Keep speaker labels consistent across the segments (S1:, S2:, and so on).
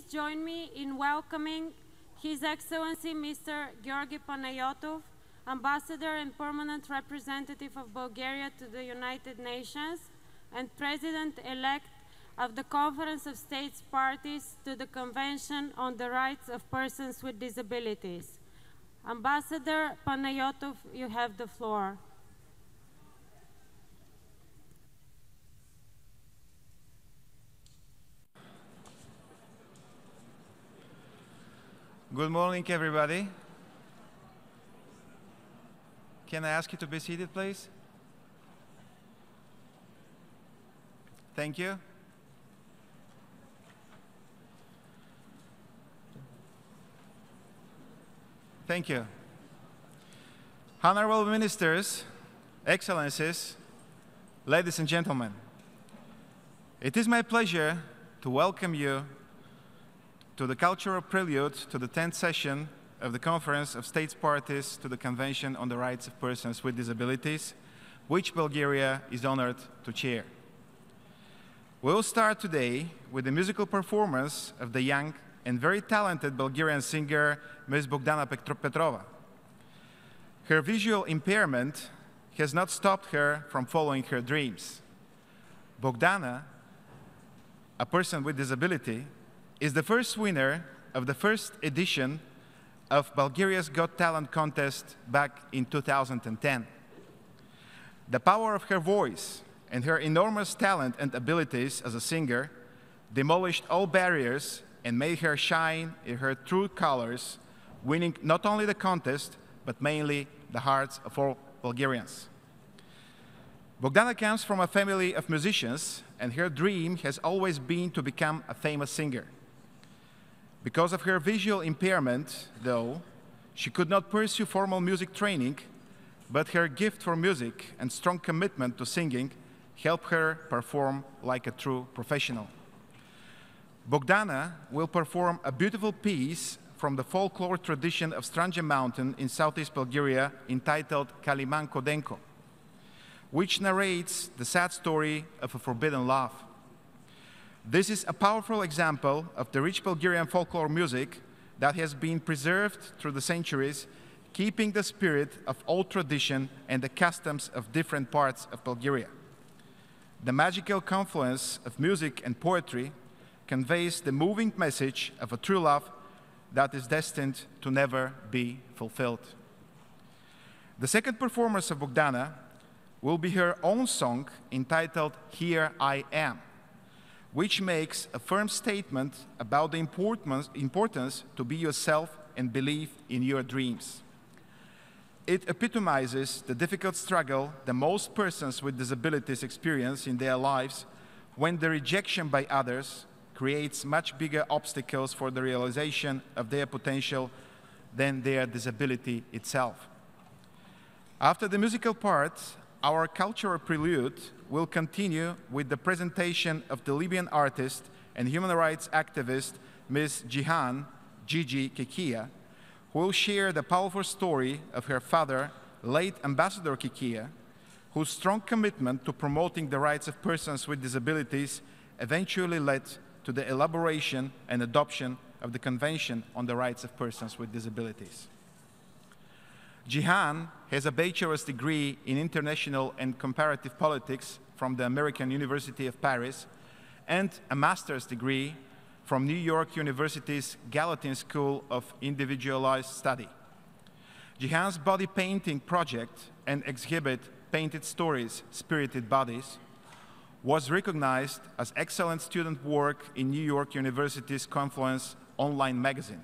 S1: Please join me in welcoming His Excellency Mr. Georgi Panayotov, Ambassador and Permanent Representative of Bulgaria to the United Nations and President-elect of the Conference of States Parties to the Convention on the Rights of Persons with Disabilities. Ambassador Panayotov, you have the floor.
S2: Good morning, everybody. Can I ask you to be seated, please? Thank you. Thank you. Honorable Ministers, Excellencies, ladies and gentlemen, it is my pleasure to welcome you to the cultural prelude to the 10th session of the Conference of States Parties to the Convention on the Rights of Persons with Disabilities, which Bulgaria is honored to chair. We will start today with the musical performance of the young and very talented Bulgarian singer, Ms. Bogdana Petrova. Her visual impairment has not stopped her from following her dreams. Bogdana, a person with disability, is the first winner of the first edition of Bulgaria's Got Talent contest back in 2010. The power of her voice and her enormous talent and abilities as a singer demolished all barriers and made her shine in her true colors, winning not only the contest, but mainly the hearts of all Bulgarians. Bogdana comes from a family of musicians, and her dream has always been to become a famous singer. Because of her visual impairment, though, she could not pursue formal music training, but her gift for music and strong commitment to singing helped her perform like a true professional. Bogdana will perform a beautiful piece from the folklore tradition of Stranja Mountain in southeast Bulgaria entitled Kaliman Kodenko, which narrates the sad story of a forbidden love. This is a powerful example of the rich Bulgarian folklore music that has been preserved through the centuries, keeping the spirit of old tradition and the customs of different parts of Bulgaria. The magical confluence of music and poetry conveys the moving message of a true love that is destined to never be fulfilled. The second performance of Bogdana will be her own song entitled Here I Am, which makes a firm statement about the importance to be yourself and believe in your dreams. It epitomizes the difficult struggle that most persons with disabilities experience in their lives when the rejection by others creates much bigger obstacles for the realization of their potential than their disability itself. After the musical part, our cultural prelude will continue with the presentation of the Libyan artist and human rights activist Ms. Jihan Gigi Kekia, who will share the powerful story of her father, late Ambassador Kekia, whose strong commitment to promoting the rights of persons with disabilities eventually led to the elaboration and adoption of the Convention on the Rights of Persons with Disabilities. Jihan has a bachelor's degree in international and comparative politics from the American University of Paris and a master's degree from New York University's Gallatin School of Individualized Study. Jihan's body painting project and exhibit Painted Stories, Spirited Bodies was recognized as excellent student work in New York University's Confluence online magazine.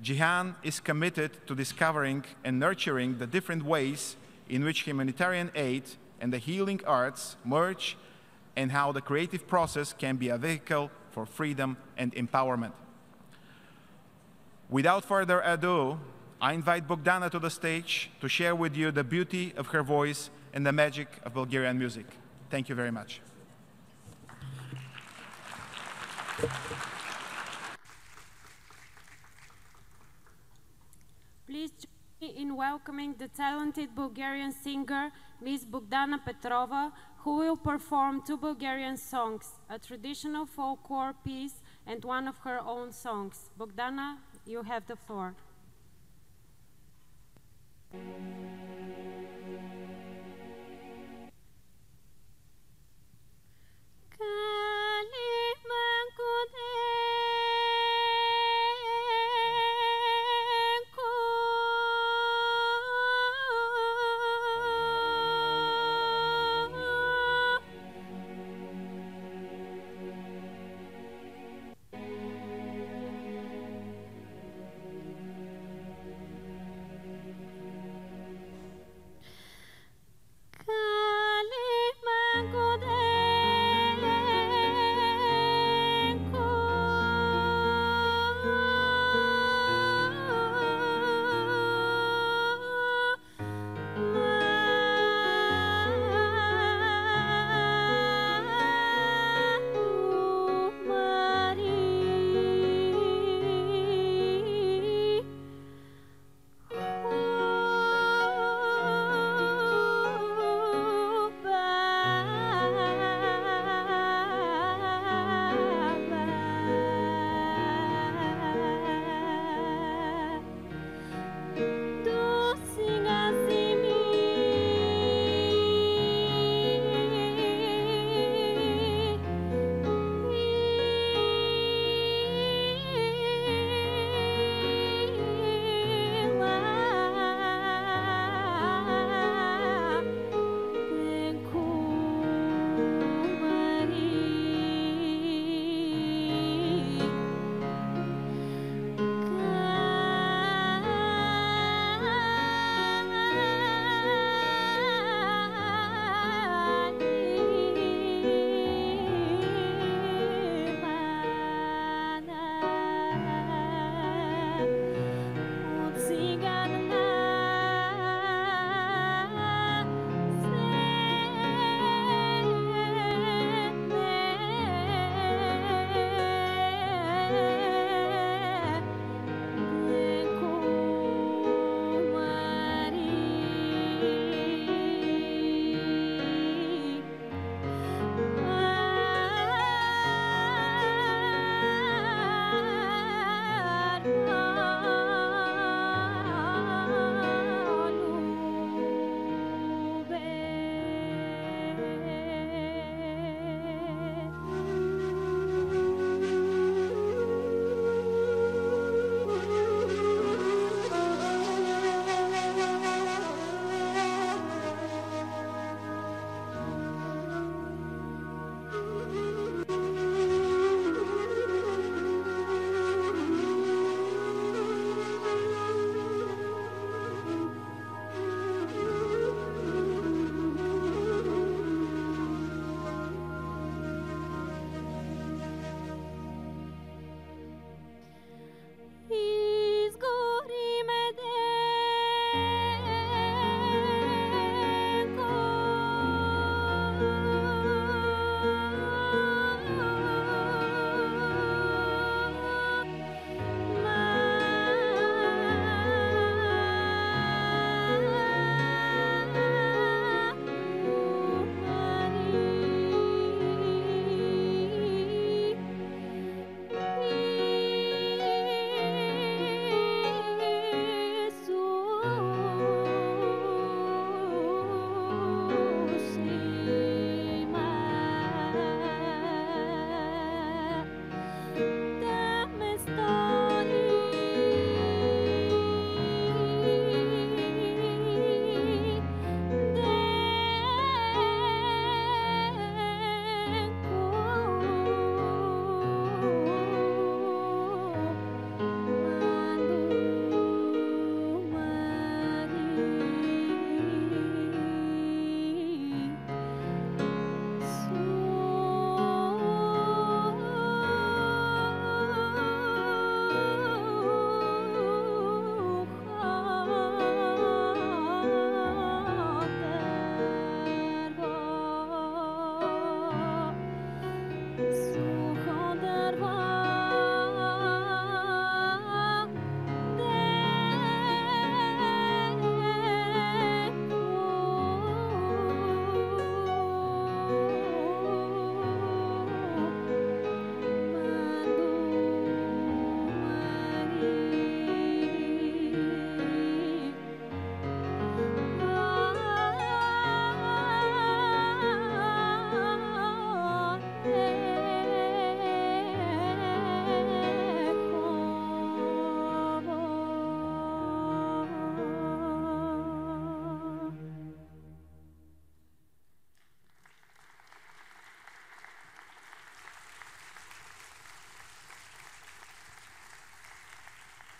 S2: Jihan is committed to discovering and nurturing the different ways in which humanitarian aid and the healing arts merge and how the creative process can be a vehicle for freedom and empowerment. Without further ado, I invite Bogdana to the stage to share with you the beauty of her voice and the magic of Bulgarian music. Thank you very much.
S1: Please join me in welcoming the talented Bulgarian singer, Ms. Bogdana Petrova, who will perform two Bulgarian songs, a traditional folklore piece and one of her own songs. Bogdana, you have the floor.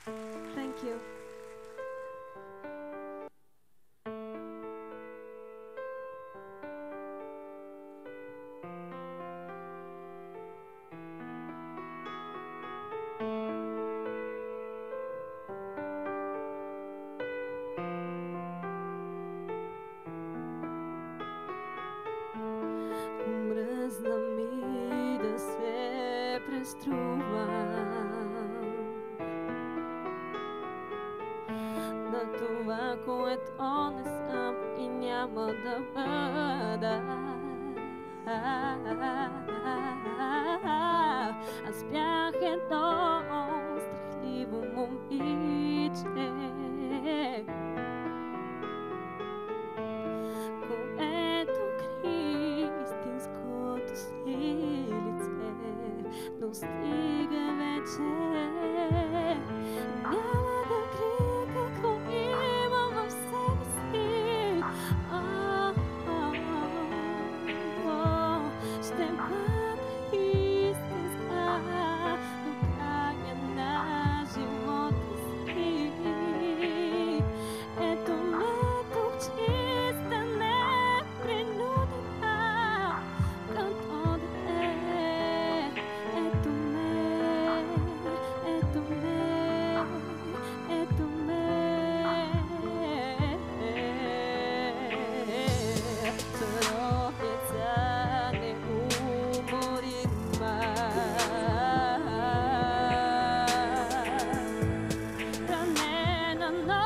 S1: Thank you.
S3: Мръзнамида се преструва на това, което не съм и няма да бъда. Аз бях едно страхливо момиче, което кри истинското си лице, но стига вече. Няма да крия какво имам в себе си. Ще бъда истинска до края на живота си. Ето ме тук чиста, непринудена, като дете. Ето ме, ето ме, ето ме. Тропица неуморима, ранена, но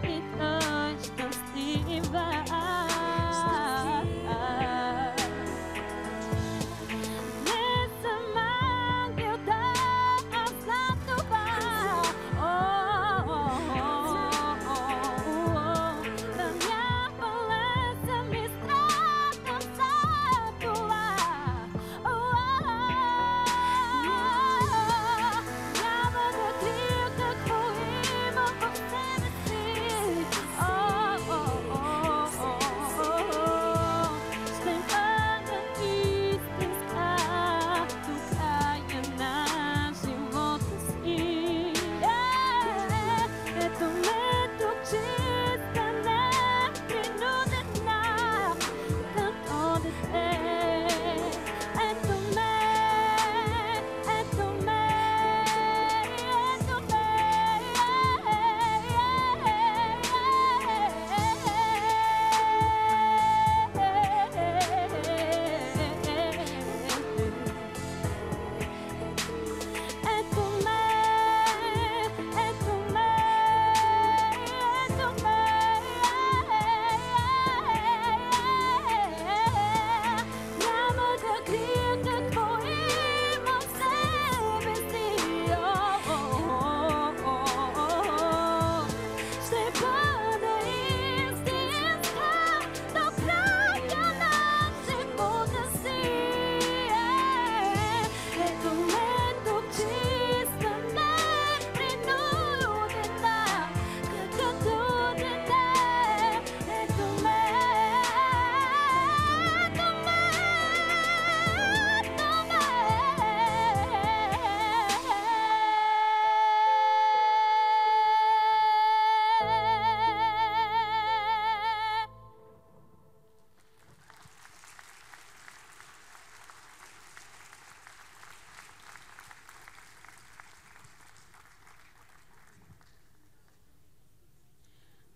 S3: и тъй щастлива. Не съм ангел, да, аз знам това. Ранявала съм и страдам за това. Няма да крия какво имам в себе си. Ще бъда истинска до края на живота си. Ето ме тук чиста, непринудена, като дете. Ето ме, ето ме, ето няма да крия какво имам в себе си. Ще бъда истинска до края на живота си. Ето ме тук чиста, непринудена, като дете. Ето ме, ето ме, ето ме.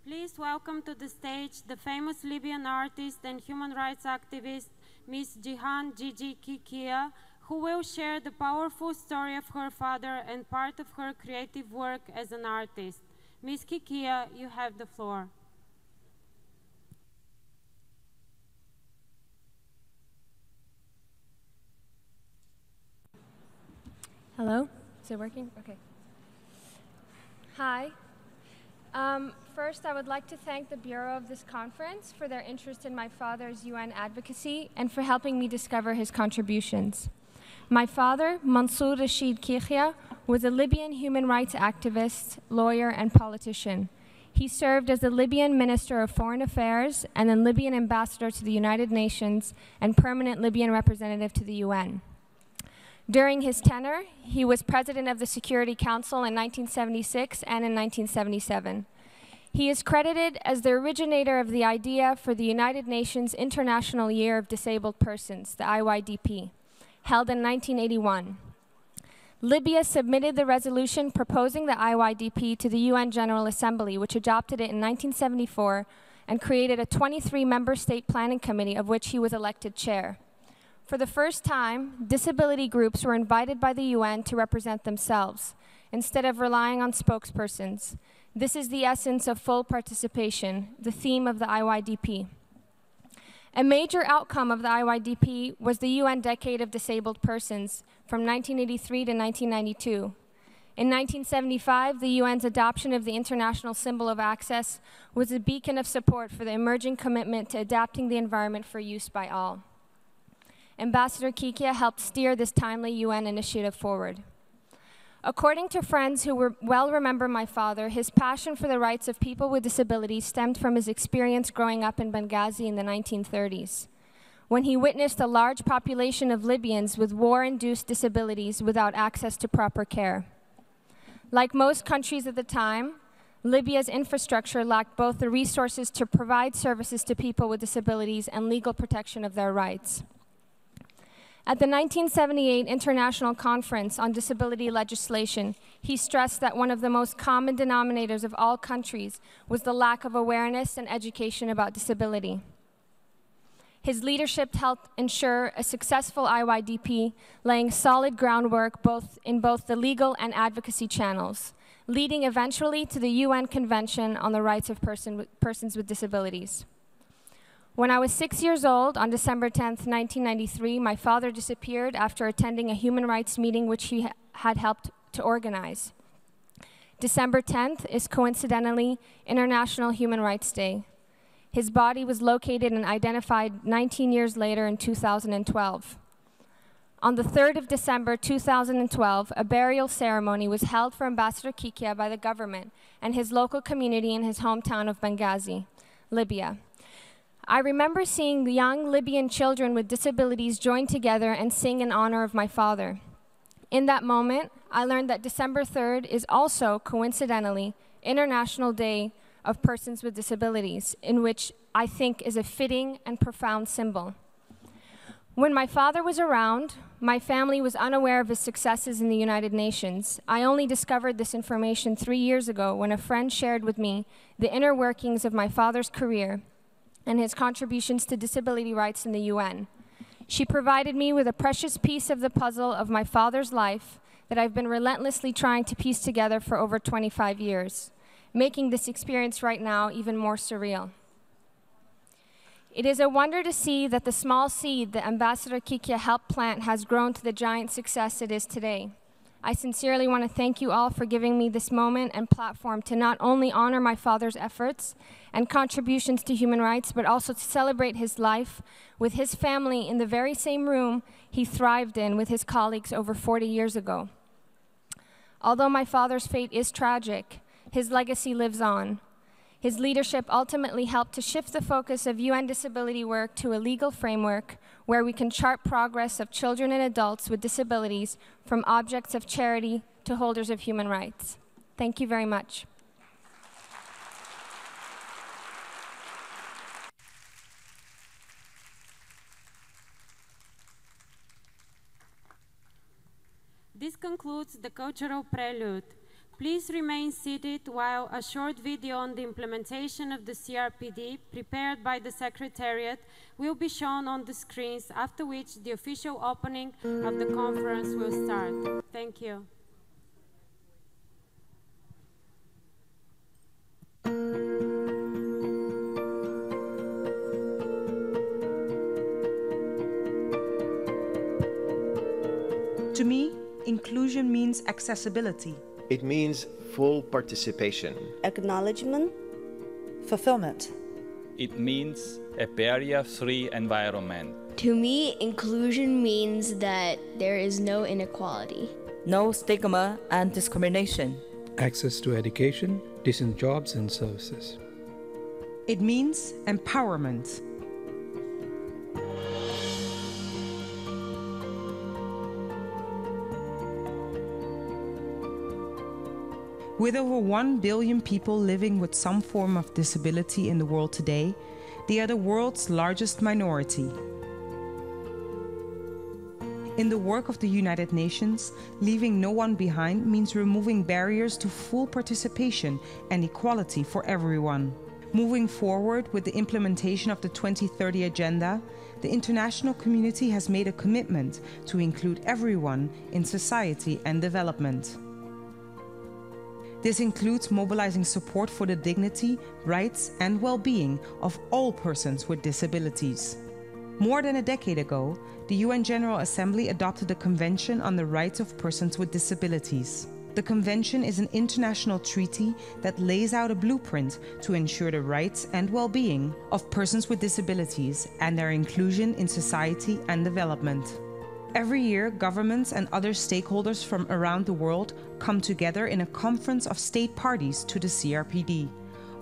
S1: Please welcome to the stage the famous Libyan artist and human rights activist, Ms. Jihan Gigi Kikia, who will share the powerful story of her father and part of her creative work as an artist. Ms. Kikia, you have the floor.
S4: Hello? Is it working? Okay. Hi. First, I would like to thank the Bureau of this conference for their interest in my father's UN advocacy and for helping me discover his contributions. My father, Mansour Rashid Kikhya, was a Libyan human rights activist, lawyer, and politician. He served as the Libyan Minister of Foreign Affairs and then Libyan Ambassador to the United Nations and permanent Libyan representative to the UN. During his tenure, he was president of the Security Council in 1976 and in 1977. He is credited as the originator of the idea for the United Nations International Year of Disabled Persons, the IYDP, held in 1981. Libya submitted the resolution proposing the IYDP to the UN General Assembly, which adopted it in 1974 and created a 23-member state planning committee, of which he was elected chair. For the first time, disability groups were invited by the UN to represent themselves, instead of relying on spokespersons. This is the essence of full participation, the theme of the IYDP. A major outcome of the IYDP was the UN Decade of Disabled Persons from 1983 to 1992. In 1975, the UN's adoption of the International Symbol of Access was a beacon of support for the emerging commitment to adapting the environment for use by all. Ambassador Kikia helped steer this timely UN initiative forward. According to friends who well remember my father, his passion for the rights of people with disabilities stemmed from his experience growing up in Benghazi in the 1930s, when he witnessed a large population of Libyans with war-induced disabilities without access to proper care. Like most countries at the time, Libya's infrastructure lacked both the resources to provide services to people with disabilities and legal protection of their rights. At the 1978 International Conference on Disability Legislation, he stressed that one of the most common denominators of all countries was the lack of awareness and education about disability. His leadership helped ensure a successful IYDP, laying solid groundwork in both the legal and advocacy channels, leading eventually to the UN Convention on the Rights of Persons with Disabilities. When I was 6 years old, on December 10th, 1993, my father disappeared after attending a human rights meeting which he had helped to organize. December 10th is coincidentally International Human Rights Day. His body was located and identified 19 years later in 2012. On the 3rd of December 2012, a burial ceremony was held for Ambassador Kikia by the government and his local community in his hometown of Benghazi, Libya. I remember seeing the young Libyan children with disabilities join together and sing in honor of my father. In that moment, I learned that December 3rd is also, coincidentally, International Day of Persons with Disabilities, in which I think is a fitting and profound symbol. When my father was around, my family was unaware of his successes in the United Nations. I only discovered this information 3 years ago when a friend shared with me the inner workings of my father's career and his contributions to disability rights in the UN. She provided me with a precious piece of the puzzle of my father's life that I've been relentlessly trying to piece together for over 25 years, making this experience right now even more surreal. It is a wonder to see that the small seed that Ambassador Kikia helped plant has grown to the giant success it is today. I sincerely want to thank you all for giving me this moment and platform to not only honor my father's efforts and contributions to human rights, but also to celebrate his life with his family in the very same room he thrived in with his colleagues over 40 years ago. Although my father's fate is tragic, his legacy lives on. His leadership ultimately helped to shift the focus of UN disability work to a legal framework where we can chart progress of children and adults with disabilities from objects of charity to holders of human rights. Thank you very much.
S1: This concludes the cultural prelude. Please remain seated while a short video on the implementation of the CRPD prepared by the Secretariat will be shown on the screens, after which the official opening of the conference will start. Thank you.
S5: To me, inclusion means accessibility.
S6: It means full participation.
S7: Acknowledgement.
S8: Fulfillment.
S9: It means a barrier-free environment.
S10: To me, inclusion means that there is no inequality.
S8: No stigma and discrimination.
S11: Access to education, decent jobs and services.
S5: It means empowerment. With over 1 billion people living with some form of disability in the world today, they are the world's largest minority. In the work of the United Nations, leaving no one behind means removing barriers to full participation and equality for everyone. Moving forward with the implementation of the 2030 Agenda, the international community has made a commitment to include everyone in society and development. This includes mobilizing support for the dignity, rights, and well-being of all persons with disabilities. More than a decade ago, the UN General Assembly adopted the Convention on the Rights of Persons with Disabilities. The Convention is an international treaty that lays out a blueprint to ensure the rights and well-being of persons with disabilities and their inclusion in society and development. Every year, governments and other stakeholders from around the world come together in a conference of state parties to the CRPD,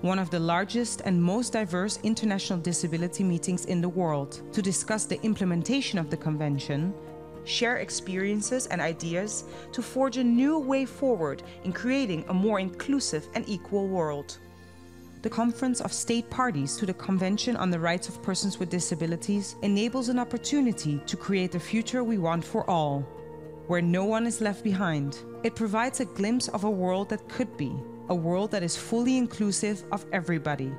S5: one of the largest and most diverse international disability meetings in the world, to discuss the implementation of the Convention, share experiences and ideas to forge a new way forward in creating a more inclusive and equal world. The Conference of State Parties to the Convention on the Rights of Persons with Disabilities enables an opportunity to create the future we want for all, where no one is left behind. It provides a glimpse of a world that could be, a world that is fully inclusive of everybody,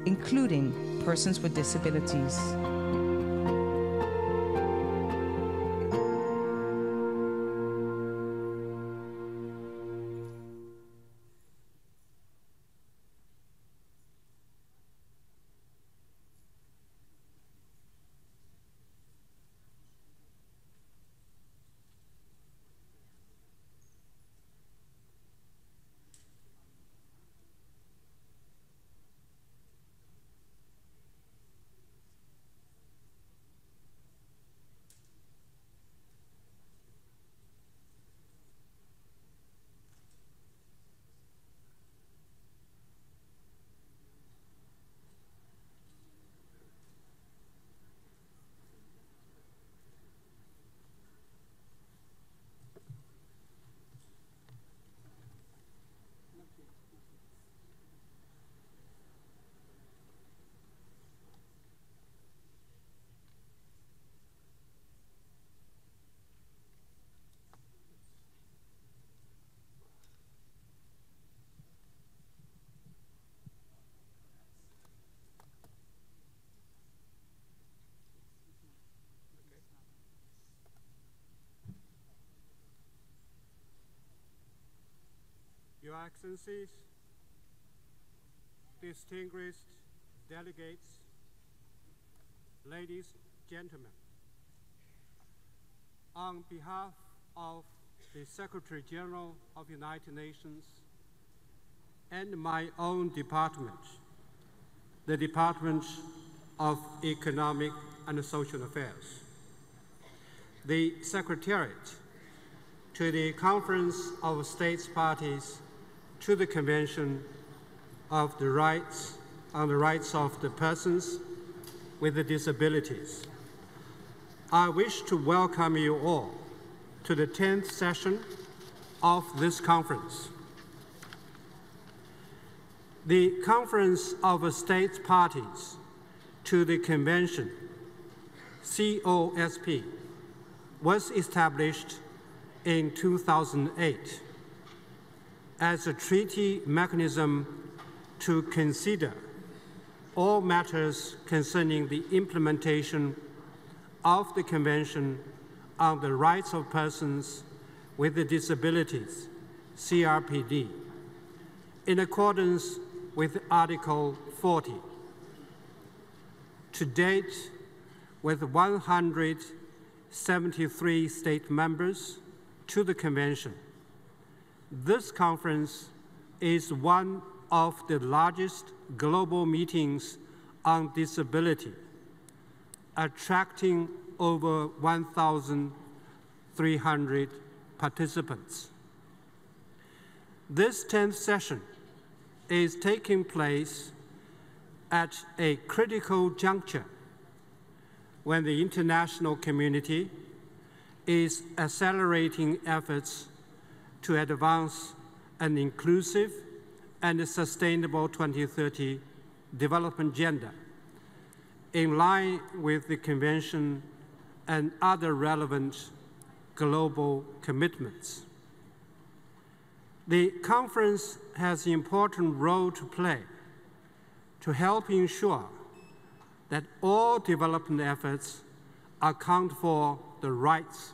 S5: including persons with disabilities.
S7: Your Excellencies, distinguished delegates, ladies, gentlemen, on behalf of the Secretary General of the United Nations and my own department, the Department of Economic and Social Affairs, the Secretariat to the Conference of States Parties to the Convention on the Rights of the Persons with Disabilities. I wish to welcome you all to the 10th session of this conference. The Conference of States Parties to the Convention, COSP, was established in 2008 as a treaty mechanism to consider all matters concerning the implementation of the Convention on the Rights of Persons with Disabilities, CRPD, in accordance with Article 40. To date, with 173 state members to the Convention, this conference is one of the largest global meetings on disability, attracting over 1,300 participants. This 10th session is taking place at a critical juncture when the international community is accelerating efforts to advance an inclusive and sustainable 2030 development agenda in line with the Convention and other relevant global commitments. The conference has an important role to play to help ensure that all development efforts account for the rights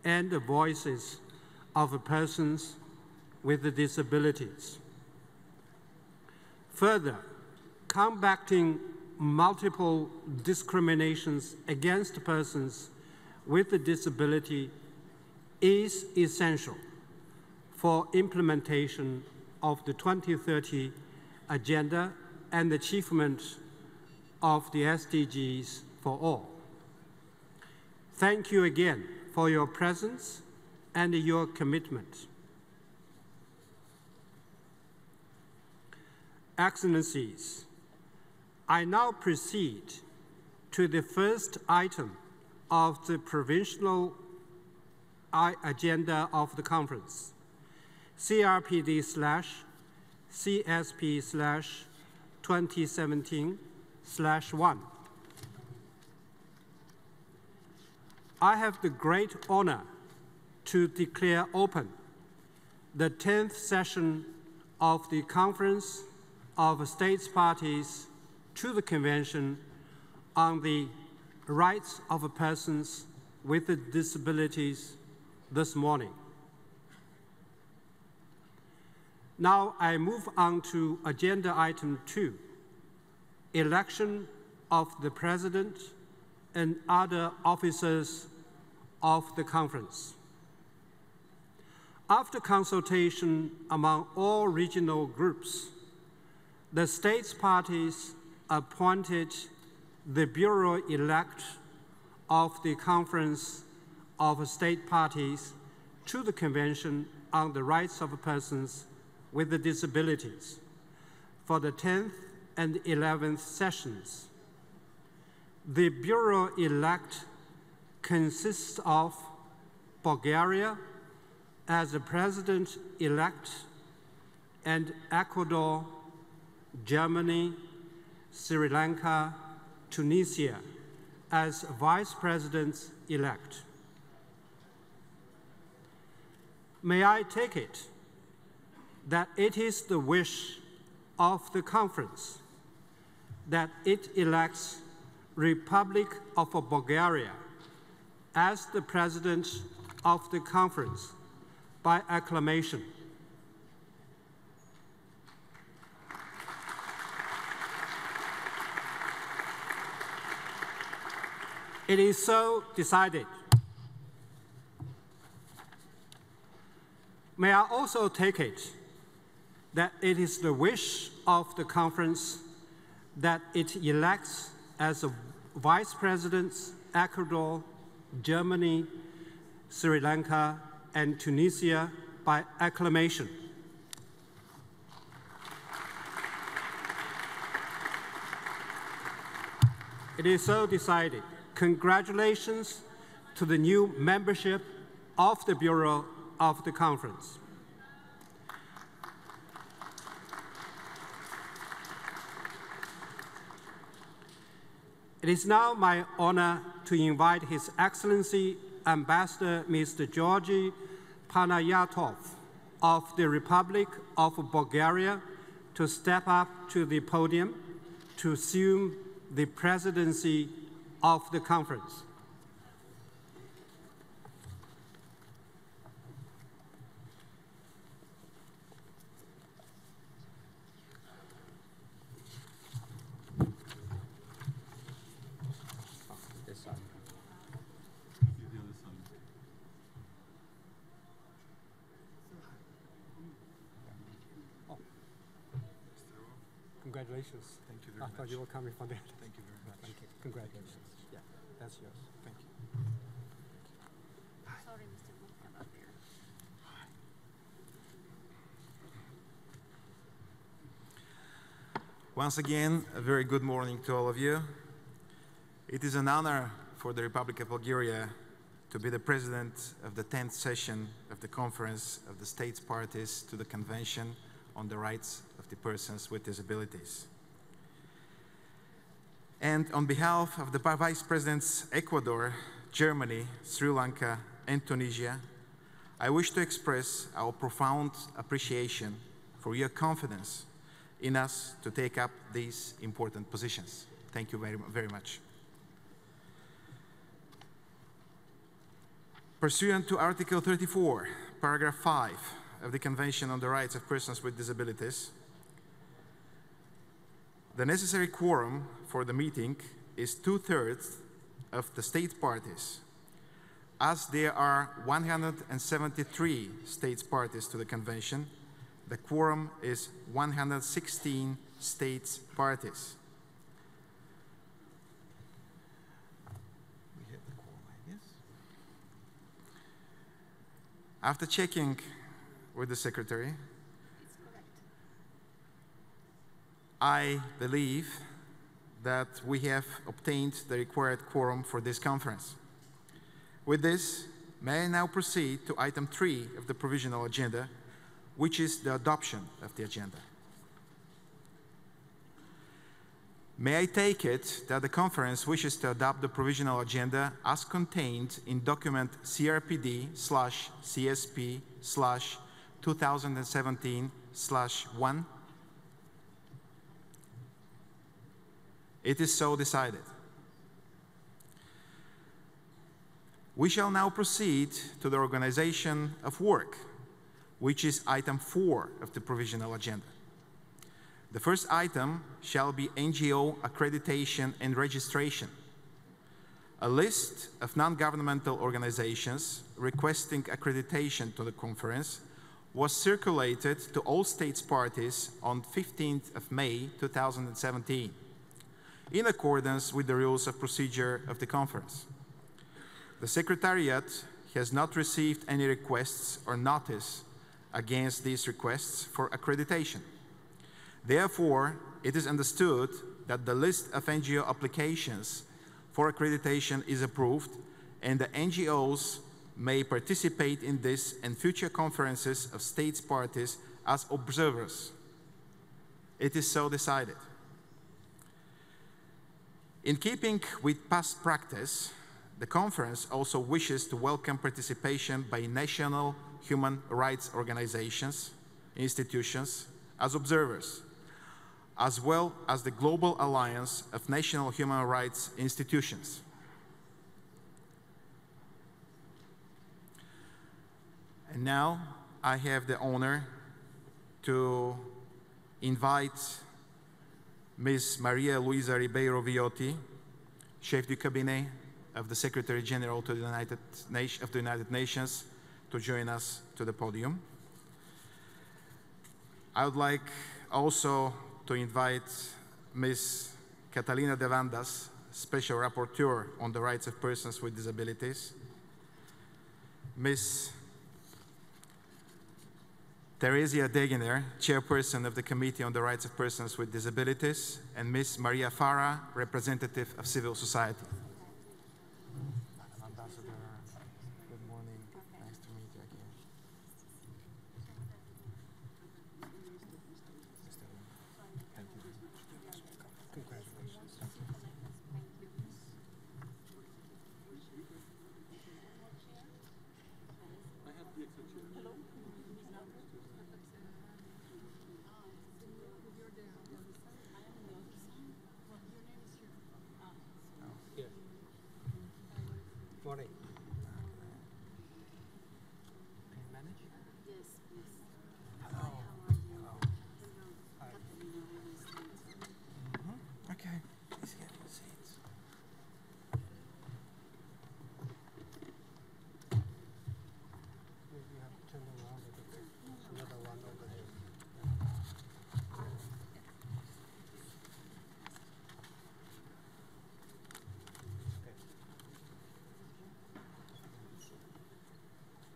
S7: and the voices of persons with disabilities. Further, combating multiple discriminations against persons with a disability is essential for implementation of the 2030 Agenda and the achievement of the SDGs for all. Thank you again for your presence and your commitment. Excellencies, I now proceed to the first item of the provincial agenda of the conference, CRPD/CSP/2017/1. I have the great honor to declare open the 10th session of the Conference of States Parties to the Convention on the Rights of Persons with Disabilities this morning. Now I move on to agenda item 2, election of the President and other officers of the conference. After consultation among all regional groups, the states parties appointed the Bureau-elect of the Conference of State Parties to the Convention on the Rights of Persons with Disabilities for the 10th and 11th sessions. The Bureau-elect consists of Bulgaria as the President-elect and Ecuador, Germany, Sri Lanka, Tunisia as Vice Presidents-elect. May I take it that it is the wish of the conference that it elects Republic of Bulgaria as the President of the conference by acclamation. It is so decided. May I also take it that it is the wish of the conference that it elects as Vice Presidents Ecuador, Germany, Sri Lanka, and Tunisia by acclamation. It is so decided. Congratulations to the new membership of the Bureau of the Conference. It is now my honor to invite His Excellency Ambassador Mr. Georgy Panayotov of the Republic of Bulgaria to step up to the podium to assume the presidency of the conference. Congratulations. Thank you very much. I thought you were coming from there.
S2: Thank you very much.
S7: Thank you. Congratulations. Yeah, that's yours. Thank you.
S1: Sorry, Mr. Moore, up here.
S2: Once again, a very good morning to all of you. It is an honor for the Republic of Bulgaria to be the president of the 10th session of the Conference of the States Parties to the Convention on the Rights of the Persons with Disabilities. And on behalf of the Vice Presidents Ecuador, Germany, Sri Lanka, and Tunisia, I wish to express our profound appreciation for your confidence in us to take up these important positions. Thank you very much. Pursuant to Article 34, Paragraph 5 of the Convention on the Rights of Persons with Disabilities, the necessary quorum for the meeting is 2/3 of the state parties. As there are 173 states parties to the convention, the quorum is 116 states parties. We have the quorum, I guess. After checking with the secretary, I believe that we have obtained the required quorum for this conference. With this, may I now proceed to item 3 of the provisional agenda, which is the adoption of the agenda. May I take it that the conference wishes to adopt the provisional agenda as contained in document CRPD/CSP/2017/1? It is so decided. We shall now proceed to the organization of work, which is item 4 of the provisional agenda. The first item shall be NGO accreditation and registration. A list of non-governmental organizations requesting accreditation to the conference was circulated to all states parties on 15th of May 2017. In accordance with the rules of procedure of the conference. The Secretariat has not received any requests or notice against these requests for accreditation. Therefore, it is understood that the list of NGO applications for accreditation is approved and the NGOs may participate in this and future conferences of states parties as observers. It is so decided. In keeping with past practice, the conference also wishes to welcome participation by national human rights organizations, institutions, as observers, as well as the Global Alliance of National Human Rights Institutions. And now I have the honor to invite Ms. Maria Luisa Ribeiro Viotti, Chef du Cabinet of the Secretary General to the United Nations, to join us to the podium. I would like also to invite Ms. Catalina de Vandas, Special Rapporteur on the Rights of Persons with Disabilities, Ms. Theresia Degener, Chairperson of the Committee on the Rights of Persons with Disabilities, and Ms. Maria Farah, Representative of Civil Society. Ambassador, good morning. Nice to meet you again. Congratulations.
S7: Morning.
S2: Can you manage?
S12: Yes, please.
S2: Hello. Hello. Hi. Okay. Please get your seats.
S7: Maybe you have to turn around a little bit. Another one over there.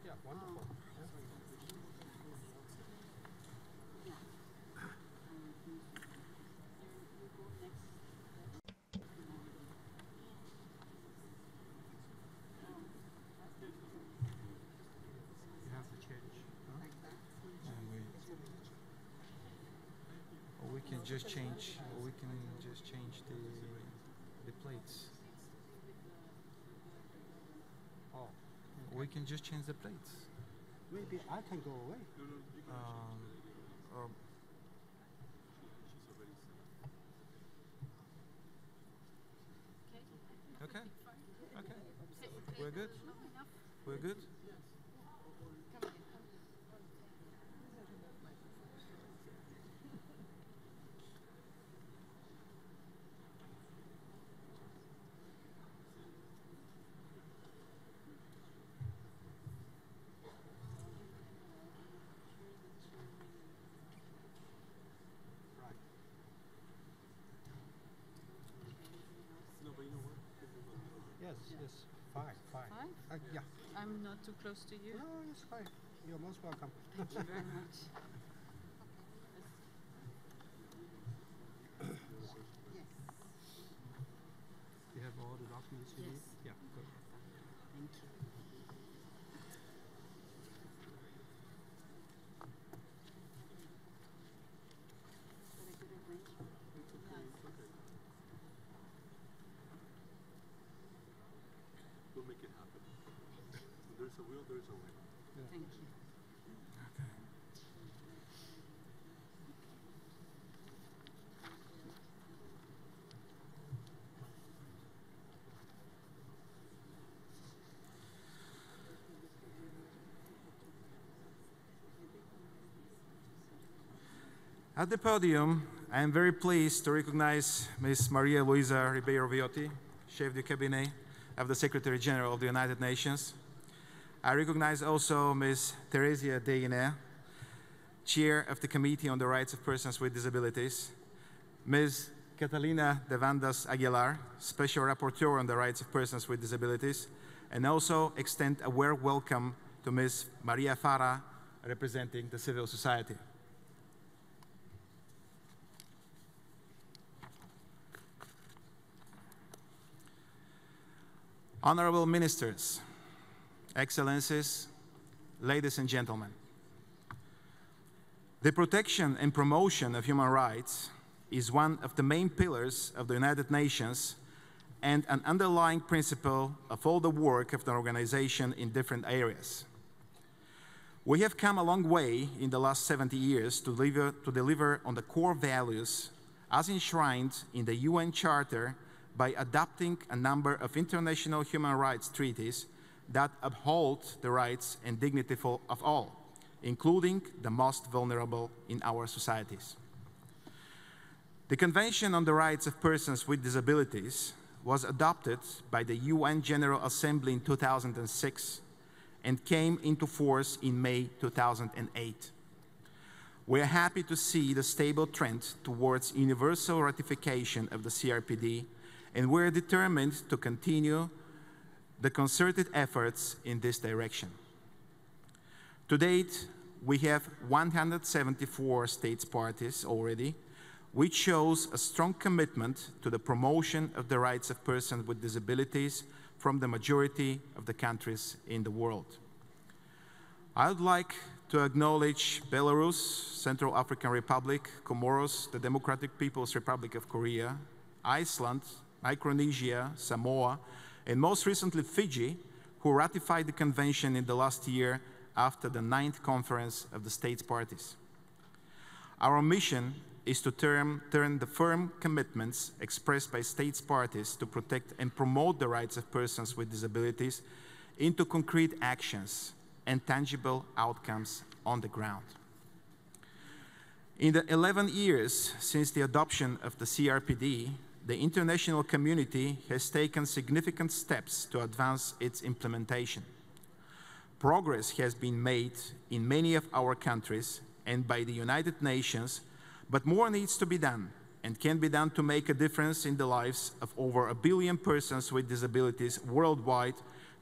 S7: Yeah, wonderful.
S2: change the plates.
S7: Oh,
S2: We can just change the plates.
S7: maybe I can go away.
S2: Or okay. Okay. We're good. We're good.
S7: Yes, fine.
S12: Fine?
S7: Yeah.
S12: I'm not too close to you.
S7: No, it's fine. You're most welcome.
S12: Thank you very much.
S7: You have all the documents you need? Yeah, good.
S12: Thank you.
S13: We'll make it happen. When there's a will, there's a way.
S12: Thank you.
S2: At the podium, I am very pleased to recognize Ms. Maria Luisa Ribeiro Viotti, Chef de Cabinet of the Secretary General of the United Nations. I recognize also Ms. Theresia Deguiner, Chair of the Committee on the Rights of Persons with Disabilities, Ms. Catalina de Vandas Aguilar, Special Rapporteur on the Rights of Persons with Disabilities, and also extend a warm welcome to Ms. Maria Farah, representing the civil society. Honorable Ministers, Excellencies, ladies and gentlemen, the protection and promotion of human rights is one of the main pillars of the United Nations and an underlying principle of all the work of the organization in different areas. We have come a long way in the last 70 years to deliver on the core values as enshrined in the UN Charter by adopting a number of international human rights treaties that uphold the rights and dignity of all, including the most vulnerable in our societies. The Convention on the Rights of Persons with Disabilities was adopted by the UN General Assembly in 2006 and came into force in May 2008. We are happy to see the stable trend towards universal ratification of the CRPD, and we're determined to continue the concerted efforts in this direction. To date, we have 174 states parties already, which shows a strong commitment to the promotion of the rights of persons with disabilities from the majority of the countries in the world. I would like to acknowledge Belarus, Central African Republic, Comoros, the Democratic People's Republic of Korea, Iceland, Micronesia, Samoa, and most recently Fiji, who ratified the convention in the last year after the 9th conference of the states parties. Our mission is to turn the firm commitments expressed by states parties to protect and promote the rights of persons with disabilities into concrete actions and tangible outcomes on the ground. In the 11 years since the adoption of the CRPD, the international community has taken significant steps to advance its implementation. Progress has been made in many of our countries and by the United Nations, but more needs to be done and can be done to make a difference in the lives of over 1 billion persons with disabilities worldwide,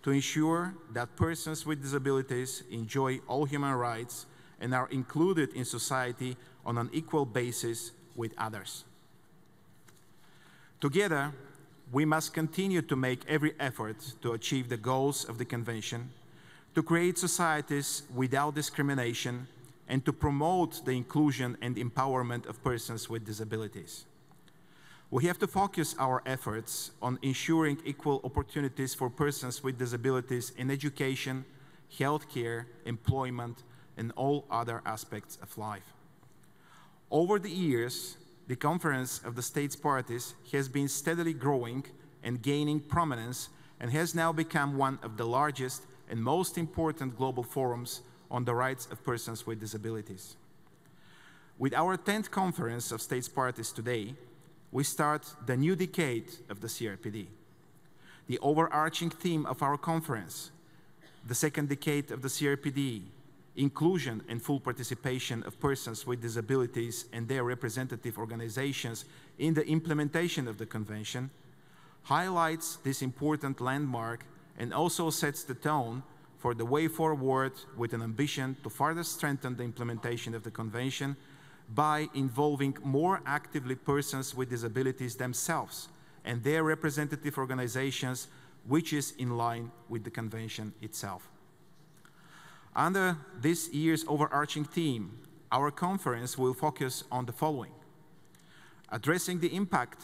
S2: to ensure that persons with disabilities enjoy all human rights and are included in society on an equal basis with others. Together, we must continue to make every effort to achieve the goals of the Convention, to create societies without discrimination, and to promote the inclusion and empowerment of persons with disabilities. We have to focus our efforts on ensuring equal opportunities for persons with disabilities in education, healthcare, employment, and all other aspects of life. Over the years, the Conference of the States Parties has been steadily growing and gaining prominence and has now become one of the largest and most important global forums on the rights of persons with disabilities. With our 10th Conference of States Parties today, we start the new decade of the CRPD. The overarching theme of our conference, the second decade of the CRPD, inclusion and full participation of persons with disabilities and their representative organizations in the implementation of the Convention, highlights this important landmark and also sets the tone for the way forward with an ambition to further strengthen the implementation of the Convention by involving more actively persons with disabilities themselves and their representative organizations, which is in line with the Convention itself. Under this year's overarching theme, our conference will focus on the following: addressing the impact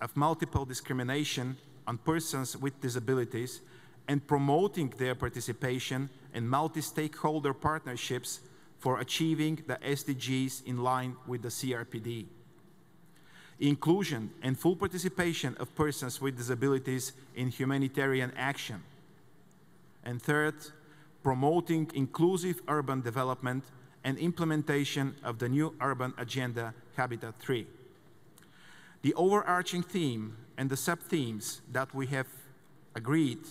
S2: of multiple discrimination on persons with disabilities and promoting their participation in multi-stakeholder partnerships for achieving the SDGs in line with the CRPD. Inclusion and full participation of persons with disabilities in humanitarian action. And third, promoting inclusive urban development and implementation of the new urban agenda, Habitat 3. The overarching theme and the sub-themes that we have agreed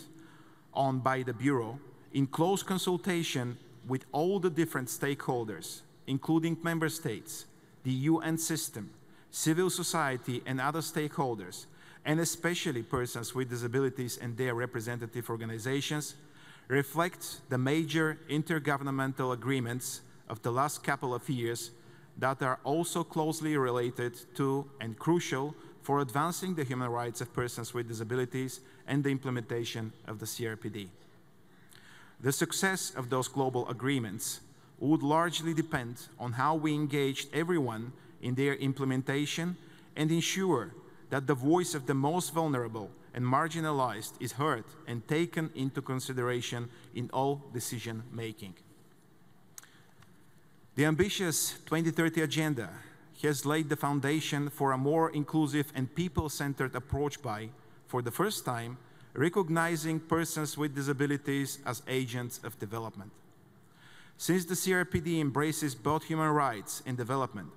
S2: on by the Bureau, in close consultation with all the different stakeholders, including member states, the UN system, civil society and other stakeholders, and especially persons with disabilities and their representative organizations, reflects the major intergovernmental agreements of the last couple of years that are also closely related to and crucial for advancing the human rights of persons with disabilities and the implementation of the CRPD. The success of those global agreements would largely depend on how we engaged everyone in their implementation and ensure that the voice of the most vulnerable and marginalized is heard and taken into consideration in all decision making. The ambitious 2030 Agenda has laid the foundation for a more inclusive and people-centered approach by, for the first time, recognizing persons with disabilities as agents of development. Since the CRPD embraces both human rights and development,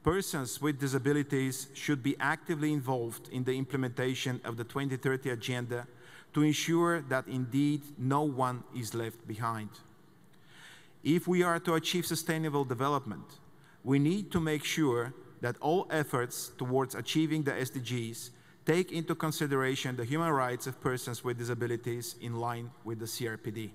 S2: persons with disabilities should be actively involved in the implementation of the 2030 Agenda to ensure that indeed no one is left behind. If we are to achieve sustainable development, we need to make sure that all efforts towards achieving the SDGs take into consideration the human rights of persons with disabilities in line with the CRPD.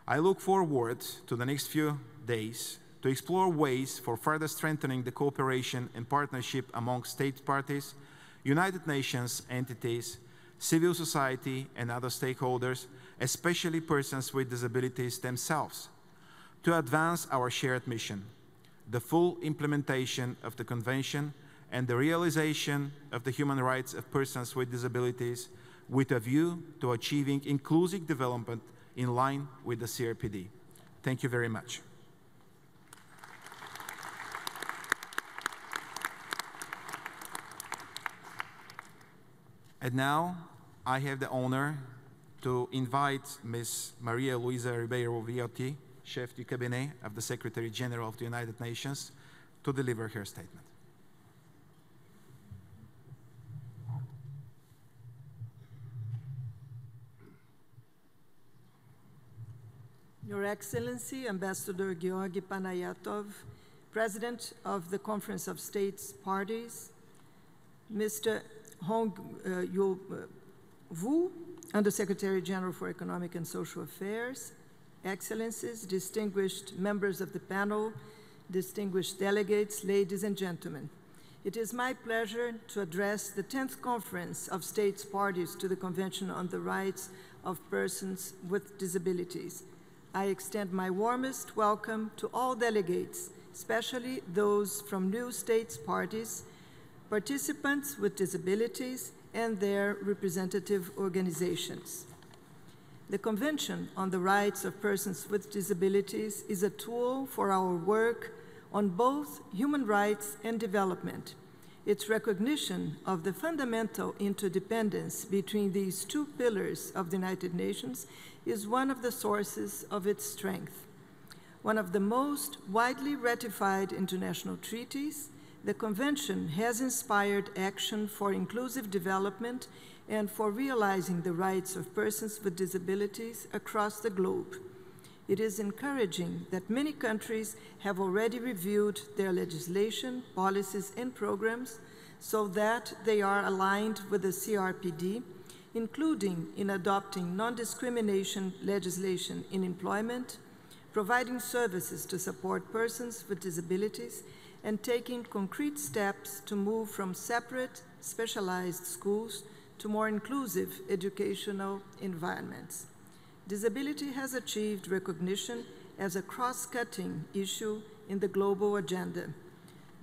S2: I look forward to the next few days to explore ways for further strengthening the cooperation and partnership among state parties, United Nations entities, civil society and other stakeholders, especially persons with disabilities themselves, to advance our shared mission, the full implementation of the Convention and the realization of the human rights of persons with disabilities with a view to achieving inclusive development in line with the CRPD. Thank you very much. And now I have the honor to invite Ms. Maria Luisa Ribeiro Viotti, Chef du Cabinet of the Secretary General of the United Nations, to deliver her statement.
S14: Your Excellency, Ambassador Georgi Panayotov, President of the Conference of States Parties, Mr. Hong Yul Vu, Undersecretary General for Economic and Social Affairs, Excellencies, distinguished members of the panel, distinguished delegates, ladies and gentlemen. It is my pleasure to address the 10th Conference of States Parties to the Convention on the Rights of Persons with Disabilities. I extend my warmest welcome to all delegates, especially those from new states parties, participants with disabilities, and their representative organizations. The Convention on the Rights of Persons with Disabilities is a tool for our work on both human rights and development. Its recognition of the fundamental interdependence between these two pillars of the United Nations is one of the sources of its strength. One of the most widely ratified international treaties, the Convention has inspired action for inclusive development and for realizing the rights of persons with disabilities across the globe. It is encouraging that many countries have already reviewed their legislation, policies, and programs so that they are aligned with the CRPD, including in adopting non-discrimination legislation in employment, providing services to support persons with disabilities, and taking concrete steps to move from separate, specialized schools to more inclusive educational environments. Disability has achieved recognition as a cross-cutting issue in the global agenda.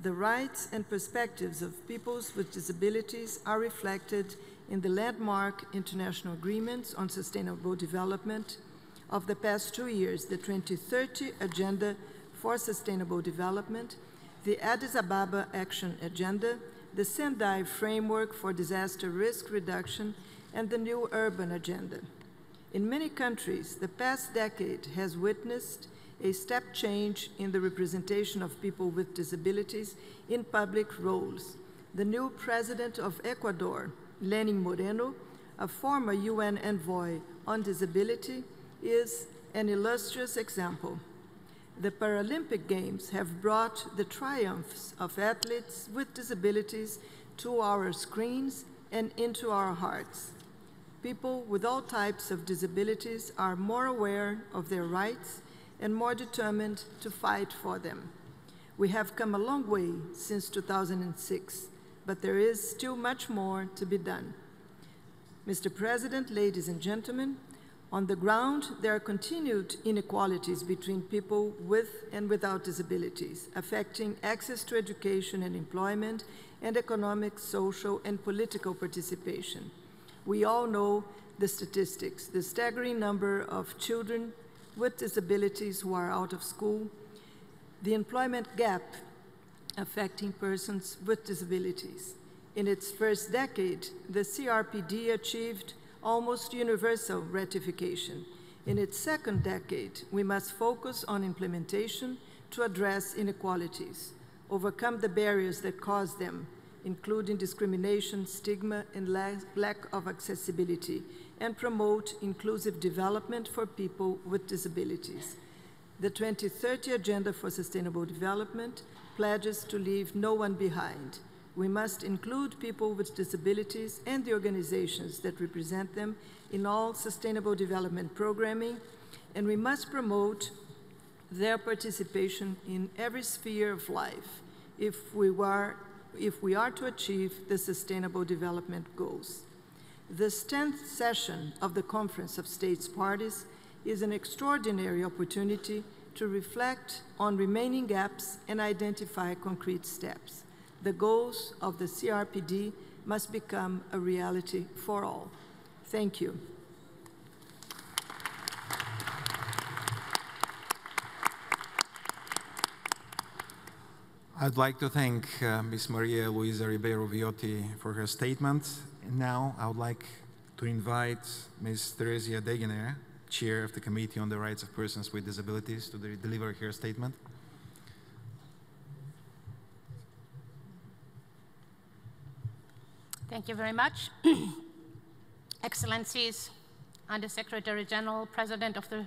S14: The rights and perspectives of peoples with disabilities are reflected in the landmark international agreements on sustainable development of the past 2 years, the 2030 Agenda for Sustainable Development, the Addis Ababa Action Agenda, the Sendai Framework for Disaster Risk Reduction, and the New Urban Agenda. In many countries, the past decade has witnessed a step change in the representation of people with disabilities in public roles. The new president of Ecuador, Lenin Moreno, a former UN envoy on disability, is an illustrious example. The Paralympic Games have brought the triumphs of athletes with disabilities to our screens and into our hearts. People with all types of disabilities are more aware of their rights and more determined to fight for them. We have come a long way since 2006, but there is still much more to be done. Mr. President, ladies and gentlemen, on the ground, there are continued inequalities between people with and without disabilities, affecting access to education and employment, and economic, social, and political participation. We all know the statistics, the staggering number of children with disabilities who are out of school, the employment gap affecting persons with disabilities. In its first decade, the CRPD achieved almost universal ratification. In its second decade, we must focus on implementation to address inequalities, overcome the barriers that cause them, including discrimination, stigma, and lack of accessibility, and promote inclusive development for people with disabilities. The 2030 Agenda for Sustainable Development pledges to leave no one behind. We must include people with disabilities and the organizations that represent them in all sustainable development programming, and we must promote their participation in every sphere of life if we are to achieve the Sustainable Development Goals. This 10th session of the Conference of States Parties is an extraordinary opportunity to reflect on remaining gaps and identify concrete steps. The goals of the CRPD must become a reality for all. Thank you.
S2: I'd like to thank Ms. Maria Luisa Ribeiro Viotti for her statement. And now I would like to invite Ms. Theresia Degener, Chair of the Committee on the Rights of Persons with Disabilities, to deliver her statement.
S15: Thank you very much. Excellencies, Under Secretary General, President of the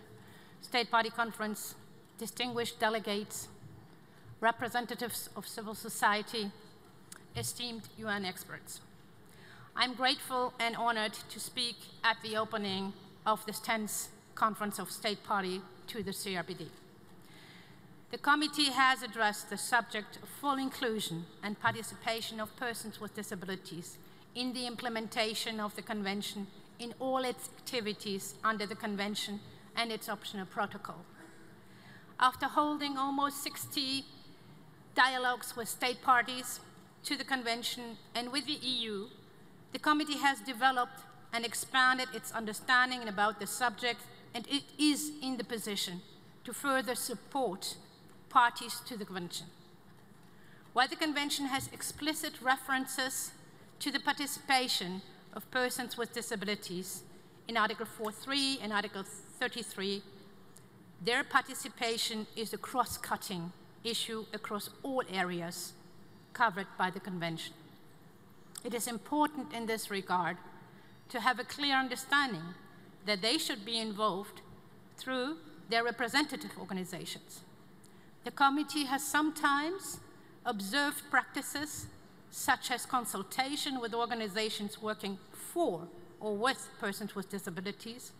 S15: State Party Conference, distinguished delegates, representatives of civil society, esteemed UN experts. I'm grateful and honored to speak at the opening of this 10th Conference of State Party to the CRPD. The committee has addressed the subject of full inclusion and participation of persons with disabilities in the implementation of the Convention in all its activities under the Convention and its optional protocol. After holding almost 60 dialogues with state parties to the Convention and with the EU, the committee has developed and expanded its understanding about the subject, and it is in the position to further support parties to the Convention. While the Convention has explicit references to the participation of persons with disabilities in Article 4.3 and Article 33, their participation is a cross-cutting issue across all areas covered by the Convention. It is important in this regard to have a clear understanding that they should be involved through their representative organizations. The committee has sometimes observed practices such as consultation with organizations working for or with persons with disabilities,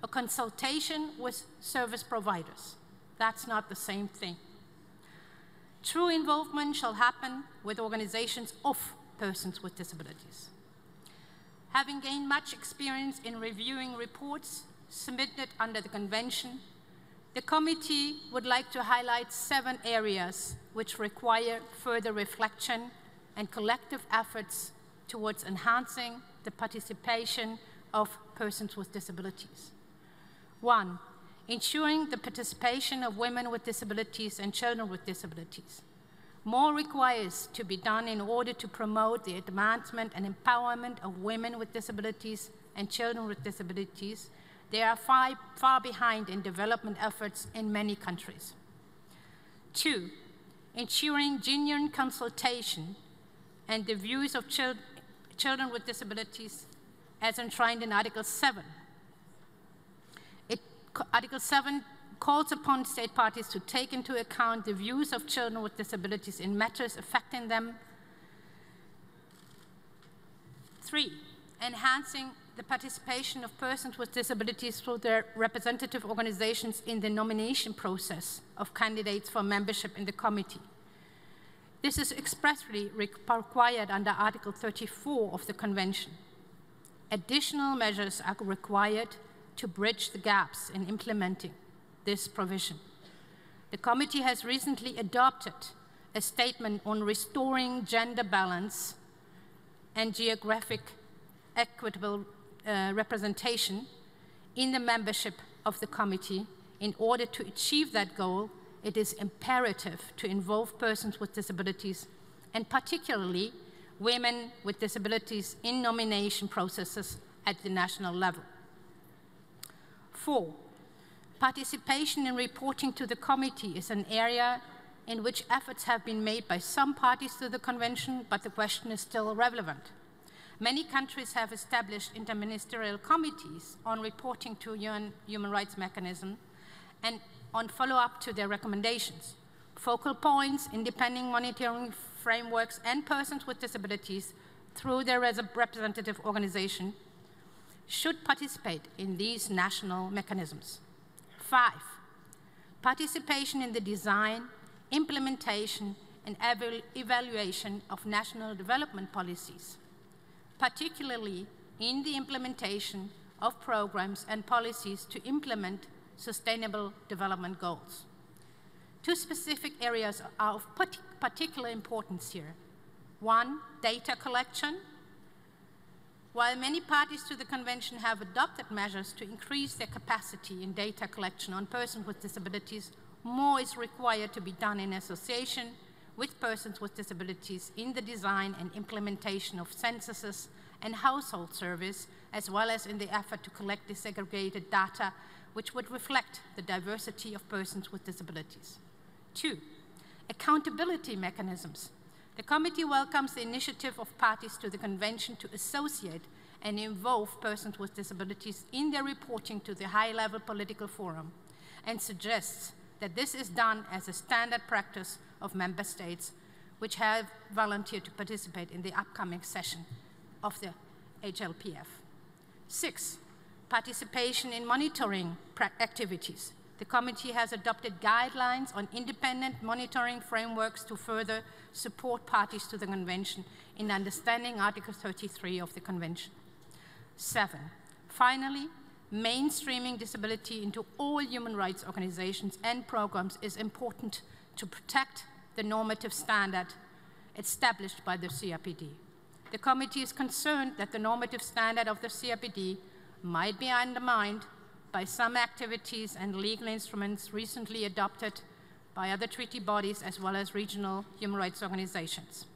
S15: or consultation with service providers. That's not the same thing. True involvement shall happen with organizations of persons with disabilities. Having gained much experience in reviewing reports submitted under the Convention, the committee would like to highlight 7 areas which require further reflection and collective efforts towards enhancing the participation of persons with disabilities. 1, ensuring the participation of women with disabilities and children with disabilities. More requires to be done in order to promote the advancement and empowerment of women with disabilities and children with disabilities. They are far behind in development efforts in many countries. 2, ensuring genuine consultation and the views of children with disabilities as enshrined in Article 7. Article 7 calls upon state parties to take into account the views of children with disabilities in matters affecting them. 3, enhancing the participation of persons with disabilities through their representative organizations in the nomination process of candidates for membership in the committee. This is expressly required under Article 34 of the Convention. Additional measures are required to bridge the gaps in implementing this provision. The committee has recently adopted a statement on restoring gender balance and geographic equitable representation in the membership of the committee. In order to achieve that goal, it is imperative to involve persons with disabilities, and particularly women with disabilities, in nomination processes at the national level. 4, participation in reporting to the committee is an area in which efforts have been made by some parties to the Convention, but the question is still relevant. Many countries have established interministerial committees on reporting to UN human rights mechanism and on follow-up to their recommendations. Focal points, independent monitoring frameworks, and persons with disabilities through their representative organization should participate in these national mechanisms. 5, participation in the design, implementation, and evaluation of national development policies, particularly in the implementation of programs and policies to implement sustainable development goals. 2 specific areas are of particular importance here. 1, data collection. While many parties to the Convention have adopted measures to increase their capacity in data collection on persons with disabilities, more is required to be done in association with persons with disabilities in the design and implementation of censuses and household surveys, as well as in the effort to collect disaggregated data which would reflect the diversity of persons with disabilities. 2, accountability mechanisms. The committee welcomes the initiative of parties to the Convention to associate and involve persons with disabilities in their reporting to the high-level political forum, and suggests that this is done as a standard practice of member states which have volunteered to participate in the upcoming session of the HLPF. 6, participation in monitoring activities. The committee has adopted guidelines on independent monitoring frameworks to further support parties to the Convention in understanding Article 33 of the Convention. 7, finally, Mainstreaming disability into all human rights organizations and programs is important to protect the normative standard established by the CRPD. The committee is concerned that the normative standard of the CRPD might be undermined by some activities and legal instruments recently adopted by other treaty bodies as well as regional human rights organizations.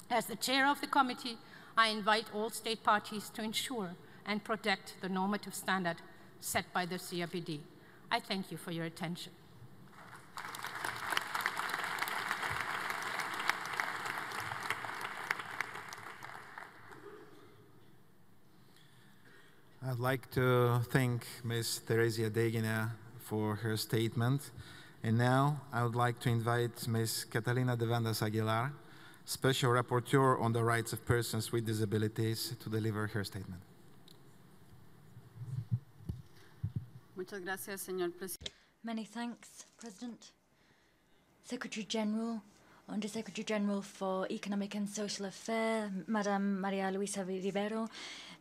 S15: As the chair of the committee, I invite all state parties to ensure and protect the normative standard set by the CRPD. I thank you for your attention.
S2: I'd like to thank Ms. Theresia Degina for her statement. And now I would like to invite Ms. Catalina de Vandas Aguilar, Special Rapporteur on the Rights of Persons with Disabilities, to deliver her statement.
S12: Muchas gracias, señor presidente.
S16: Many thanks, President. Secretary General, Under Secretary General for Economic and Social Affairs, Madame Maria Luisa Rivero,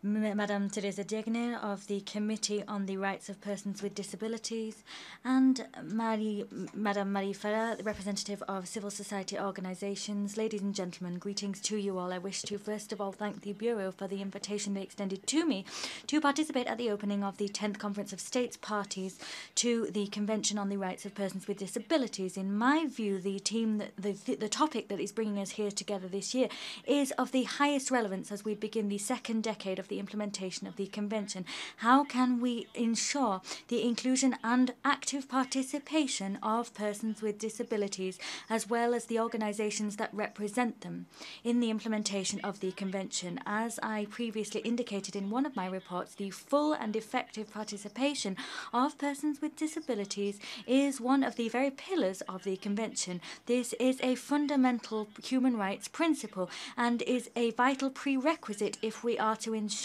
S16: Madame Teresa Degner of the Committee on the Rights of Persons with Disabilities, and Madame Marie Farah, the representative of civil society organizations. Ladies and gentlemen, greetings to you all. I wish to first of all thank the Bureau for the invitation they extended to me to participate at the opening of the 10th Conference of States Parties to the Convention on the Rights of Persons with Disabilities. In my view, the topic that is bringing us here together this year is of the highest relevance as we begin the second decade of the implementation of the Convention. How can we ensure the inclusion and active participation of persons with disabilities, as well as the organizations that represent them, in the implementation of the Convention? As I previously indicated in one of my reports, the full and effective participation of persons with disabilities is one of the very pillars of the Convention. This is a fundamental human rights principle and is a vital prerequisite if we are to ensure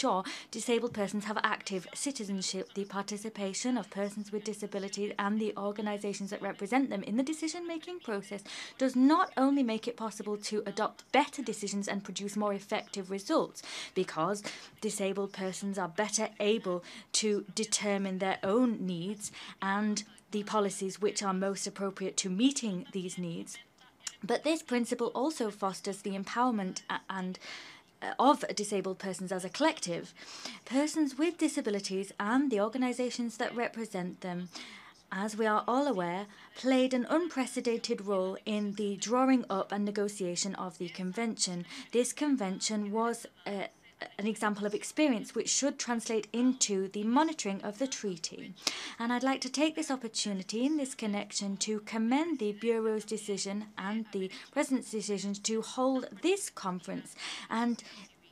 S16: disabled persons have active citizenship. The participation of persons with disabilities and the organizations that represent them in the decision-making process does not only make it possible to adopt better decisions and produce more effective results, because disabled persons are better able to determine their own needs and the policies which are most appropriate to meeting these needs, but this principle also fosters the empowerment of disabled persons as a collective. Persons with disabilities and the organizations that represent them, as we are all aware, played an unprecedented role in the drawing up and negotiation of the Convention. This Convention was an example of experience which should translate into the monitoring of the treaty. And I'd like to take this opportunity in this connection to commend the Bureau's decision and the President's decision to hold this conference, and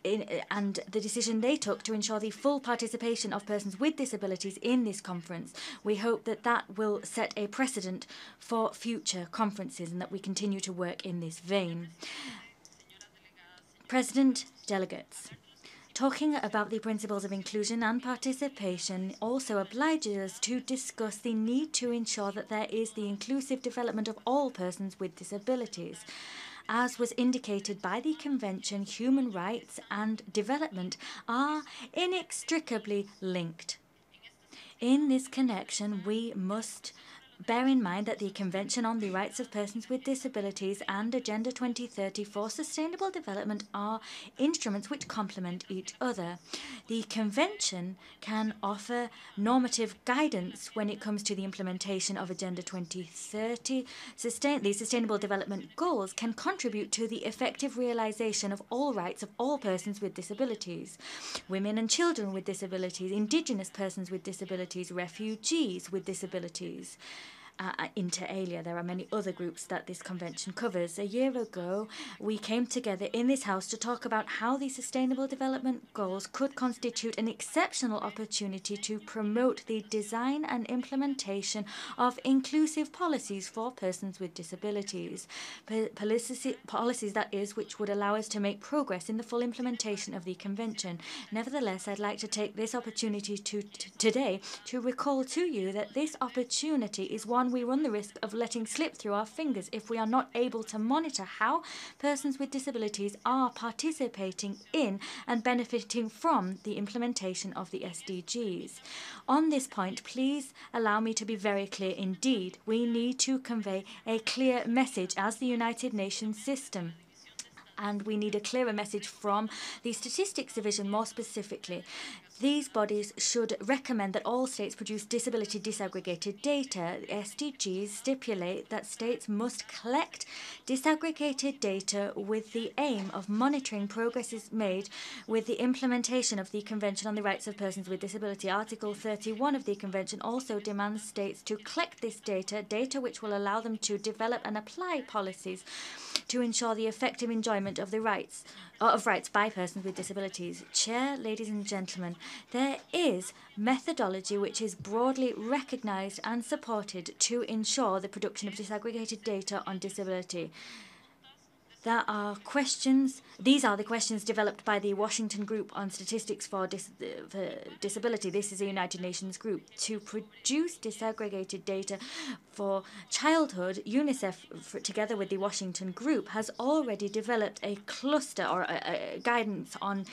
S16: the decision they took to ensure the full participation of persons with disabilities in this conference. We hope that that will set a precedent for future conferences and that we continue to work in this vein. President, delegates, talking about the principles of inclusion and participation also obliges us to discuss the need to ensure that there is the inclusive development of all persons with disabilities. As was indicated by the Convention, human rights and development are inextricably linked. In this connection, we must bear in mind that the Convention on the Rights of Persons with Disabilities and Agenda 2030 for Sustainable Development are instruments which complement each other. The Convention can offer normative guidance when it comes to the implementation of Agenda 2030. The Sustainable Development Goals can contribute to the effective realization of all rights of all persons with disabilities. Women and children with disabilities, Indigenous persons with disabilities, refugees with disabilities. Inter alia, there are many other groups that this convention covers. A year ago, we came together in this House to talk about how the Sustainable Development Goals could constitute an exceptional opportunity to promote the design and implementation of inclusive policies for persons with disabilities. Policies, that is, which would allow us to make progress in the full implementation of the convention. Nevertheless, I'd like to take this opportunity today to recall to you that this opportunity is one we run the risk of letting slip through our fingers if we are not able to monitor how persons with disabilities are participating in and benefiting from the implementation of the SDGs. On this point, please allow me to be very clear indeed. We need to convey a clear message as the United Nations system. And we need a clearer message from the Statistics Division more specifically. These bodies should recommend that all states produce disability disaggregated data. The SDGs stipulate that states must collect disaggregated data with the aim of monitoring progress made with the implementation of the Convention on the Rights of Persons with Disability. Article 31 of the Convention also demands states to collect this data which will allow them to develop and apply policies to ensure the effective enjoyment of the rights by persons with disabilities. Chair, ladies and gentlemen, there is methodology which is broadly recognised and supported to ensure the production of disaggregated data on disability. These are the questions developed by the Washington Group on Statistics for Disability. This is a United Nations group. To produce disaggregated data for childhood, UNICEF, together with the Washington Group, has already developed a cluster or a guidance on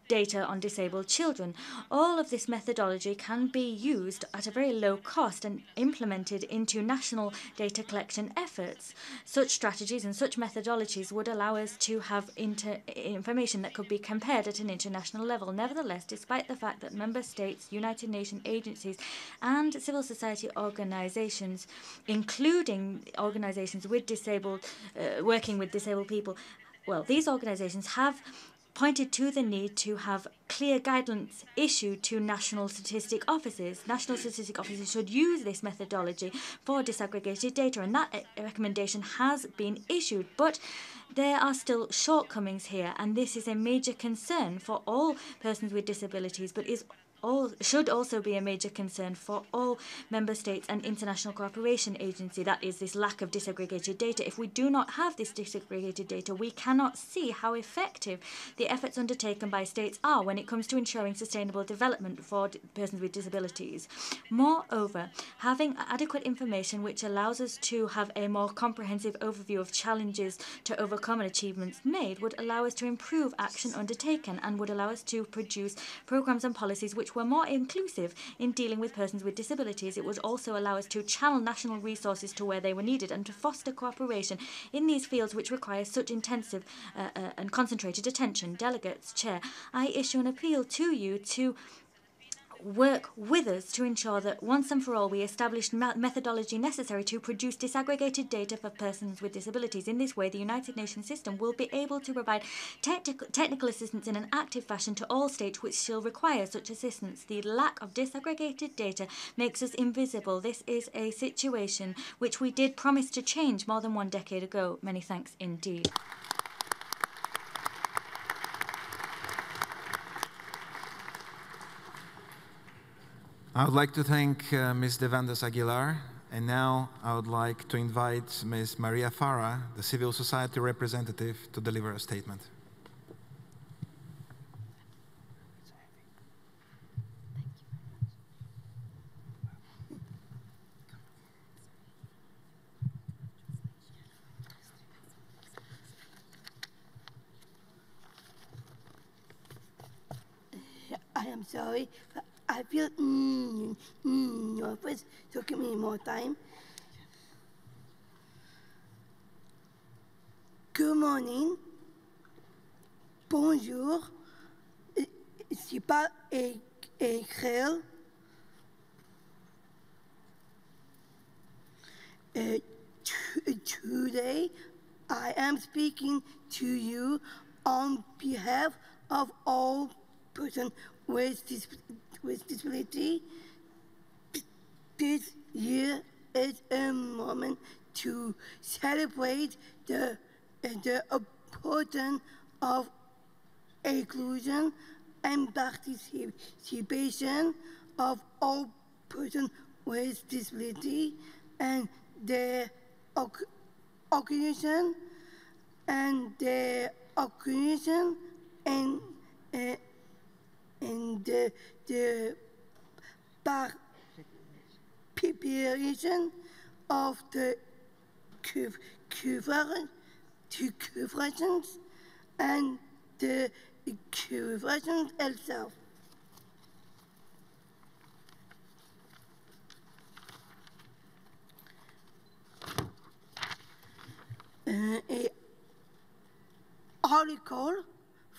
S16: data on disabled children. All of this methodology can be used at a very low cost and implemented into national data collection efforts. Such strategies and such methodologies would allow us to have information that could be compared at an international level. Nevertheless, despite the fact that member states, United Nations agencies, and civil society organizations, including organizations with working with disabled people, well, these organizations have pointed to the need to have clear guidelines issued to national statistic offices. National statistic offices should use this methodology for disaggregated data, and that recommendation has been issued. But there are still shortcomings here, and this is a major concern for all persons with disabilities, but should also be a major concern for all member states and international cooperation agency. That is this lack of disaggregated data. If we do not have this disaggregated data, we cannot see how effective the efforts undertaken by states are when it comes to ensuring sustainable development for persons with disabilities. Moreover, having adequate information which allows us to have a more comprehensive overview of challenges to overcome and achievements made would allow us to improve action undertaken and would allow us to produce programs and policies which were more inclusive in dealing with persons with disabilities. It would also allow us to channel national resources to where they were needed and to foster cooperation in these fields which require such intensive and concentrated attention. Delegates, Chair, I issue an appeal to you to work with us to ensure that once and for all we establish methodology necessary to produce disaggregated data for persons with disabilities. In this way, the United Nations system will be able to provide technical assistance in an active fashion to all states which still require such assistance. The lack of disaggregated data makes us invisible. This is a situation which we did promise to change more than 1 decade ago. Many thanks indeed.
S17: I would like to thank Ms. Devandas Aguilar, and now I would like to invite Ms. Maria Farah, the civil society representative, to deliver a statement.
S18: I am sorry. I feel nervous, so give me more time. Good morning. Bonjour. Je parle créole. Today, I am speaking to you on behalf of all persons with disability. This year is a moment to celebrate the importance of inclusion and participation of all persons with disability and their organization and the preparation of the conference and the conference itself. Article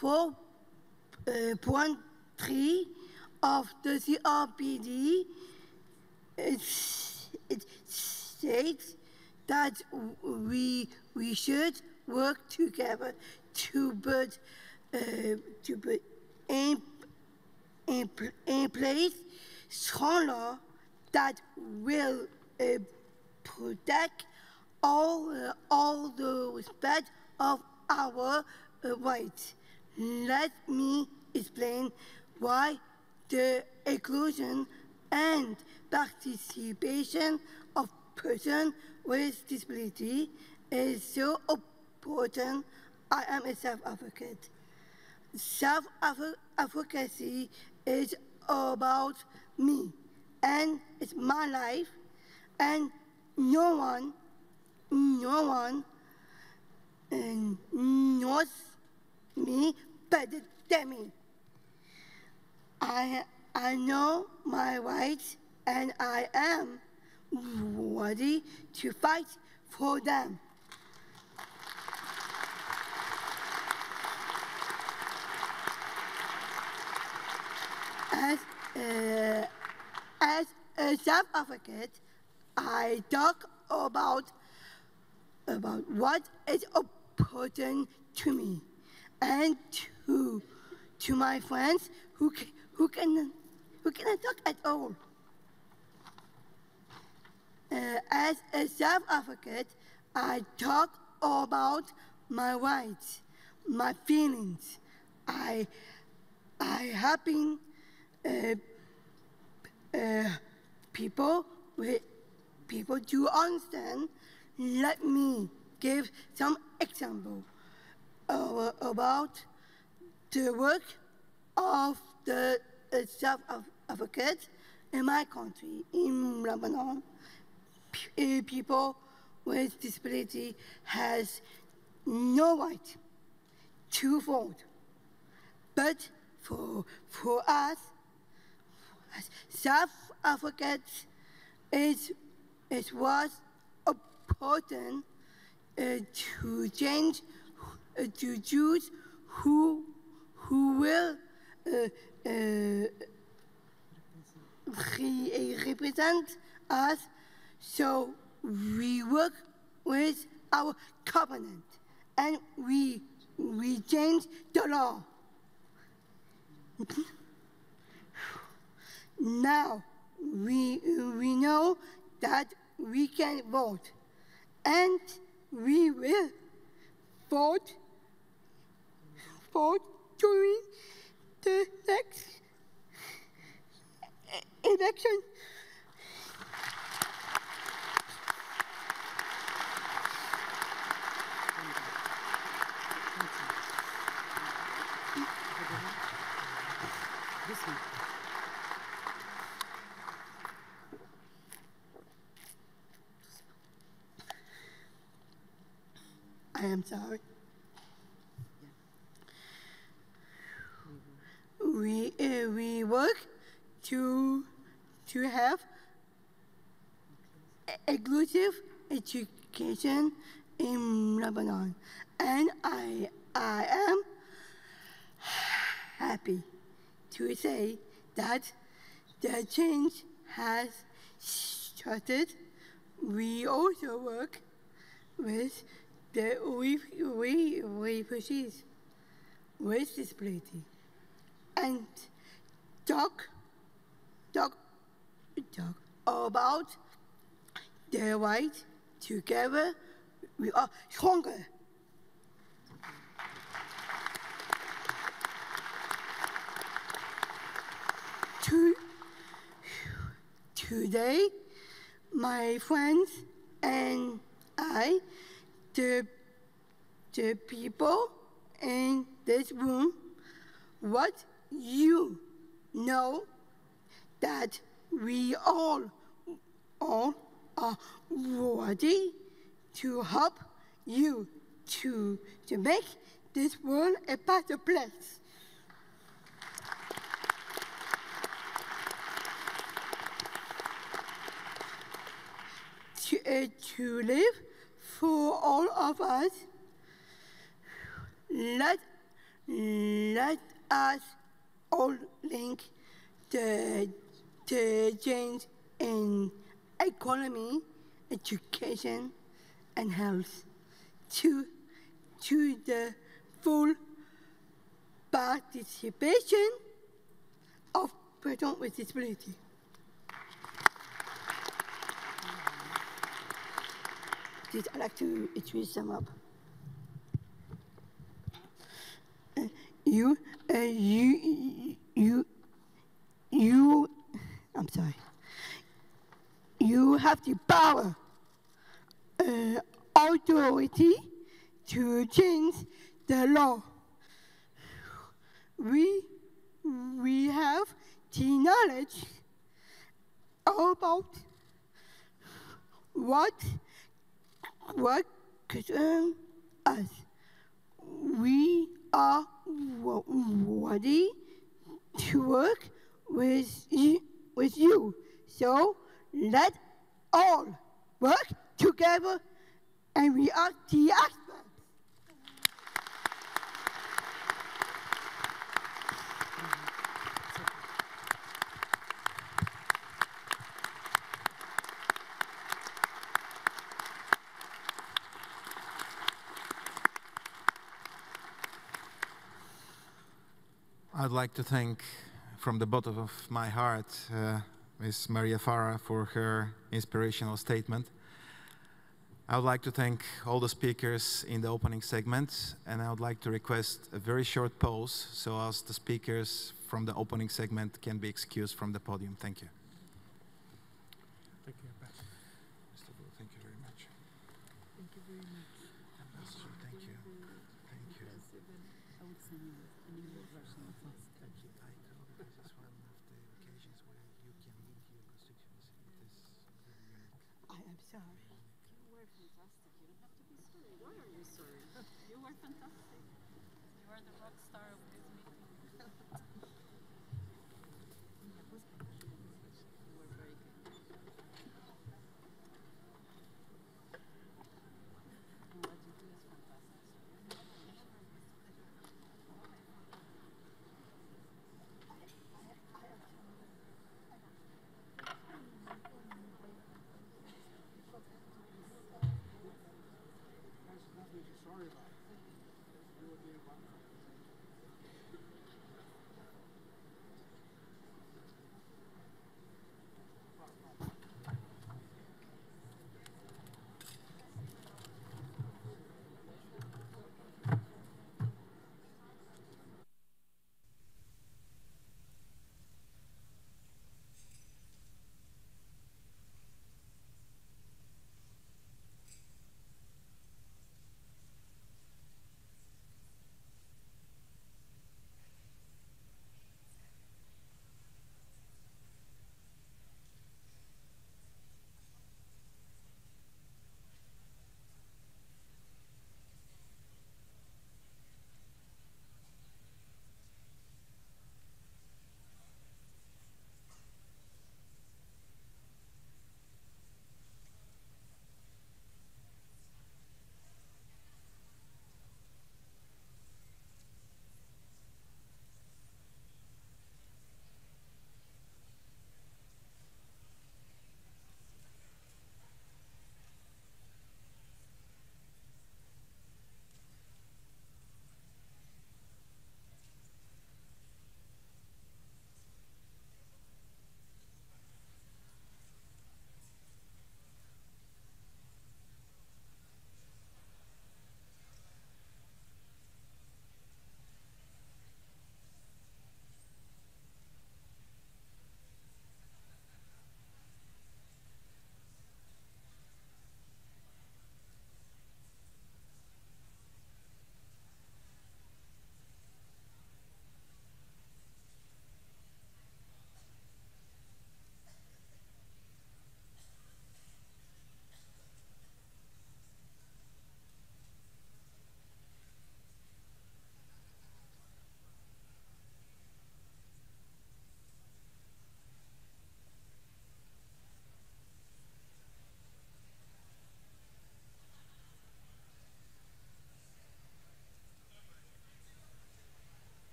S18: 4.3 of the CRPD it states that we should work together to put in place strong law that will protect all the respect of our rights. Let me explain why the inclusion and participation of persons with disability is so important. I am a self-advocate. Self-advocacy is about me, and it's my life, and no one knows me better than me. I know my rights, and I am ready to fight for them. As a self-advocate, I talk about what is important to me and to my friends who cannot talk at all. As a self-advocate, I talk about my rights, my feelings. I helping people to understand. Let me give some example about the work of the self-advocate in my country, in Lebanon. People with disability has no right to vote, but for us as self-advocates, it was important to change, to choose who will represent us. So we work with our covenant, and we change the law. Now we know that we can vote, and we will vote during the next election. I am sorry. We work to have inclusive education in Lebanon, and I am happy to say that the change has started. We also work with the refugees with disability and talk about their right. Together we are stronger. Today, my friends and I, the people in this room, what you know that we all all are ready to help you to make this world a better place. To live for all of us, let us all link the change in economy, education, and health to the full participation of persons with disability. I'd like to sum up. I'm sorry. You have the power, authority to change the law. We have the knowledge about what concerns us. We are ready to work with you. So let all work together, and we are the experts.
S17: I'd like to thank, from the bottom of my heart, Ms. Maria Farah for her inspirational statement. I would like to thank all the speakers in the opening segment, and I would like to request a very short pause so as the speakers from the opening segment can be excused from the podium. Thank you.
S13: Thank you.
S17: Mr. Wu, thank you very much.
S12: Thank you very much.
S17: Ambassador, thank you. Thank you.
S12: I would send you an English version of this.
S17: I know this is one of the occasions where you can meet your constituents. It is very unique.
S18: I am sorry.
S12: You were fantastic. You don't have to be sorry. Why are you sorry? You were fantastic. You are the rock star of this meeting. You were very good. And what you do is fantastic.
S13: There's nothing to be sorry about. You were doing wonderful.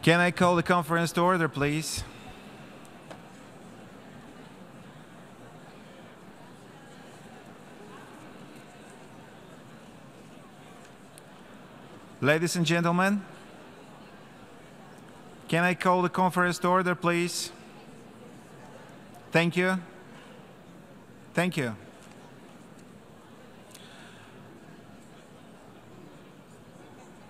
S2: Can I call the conference to order, please? Ladies and gentlemen, can I call the conference to order, please? Thank you. Thank you.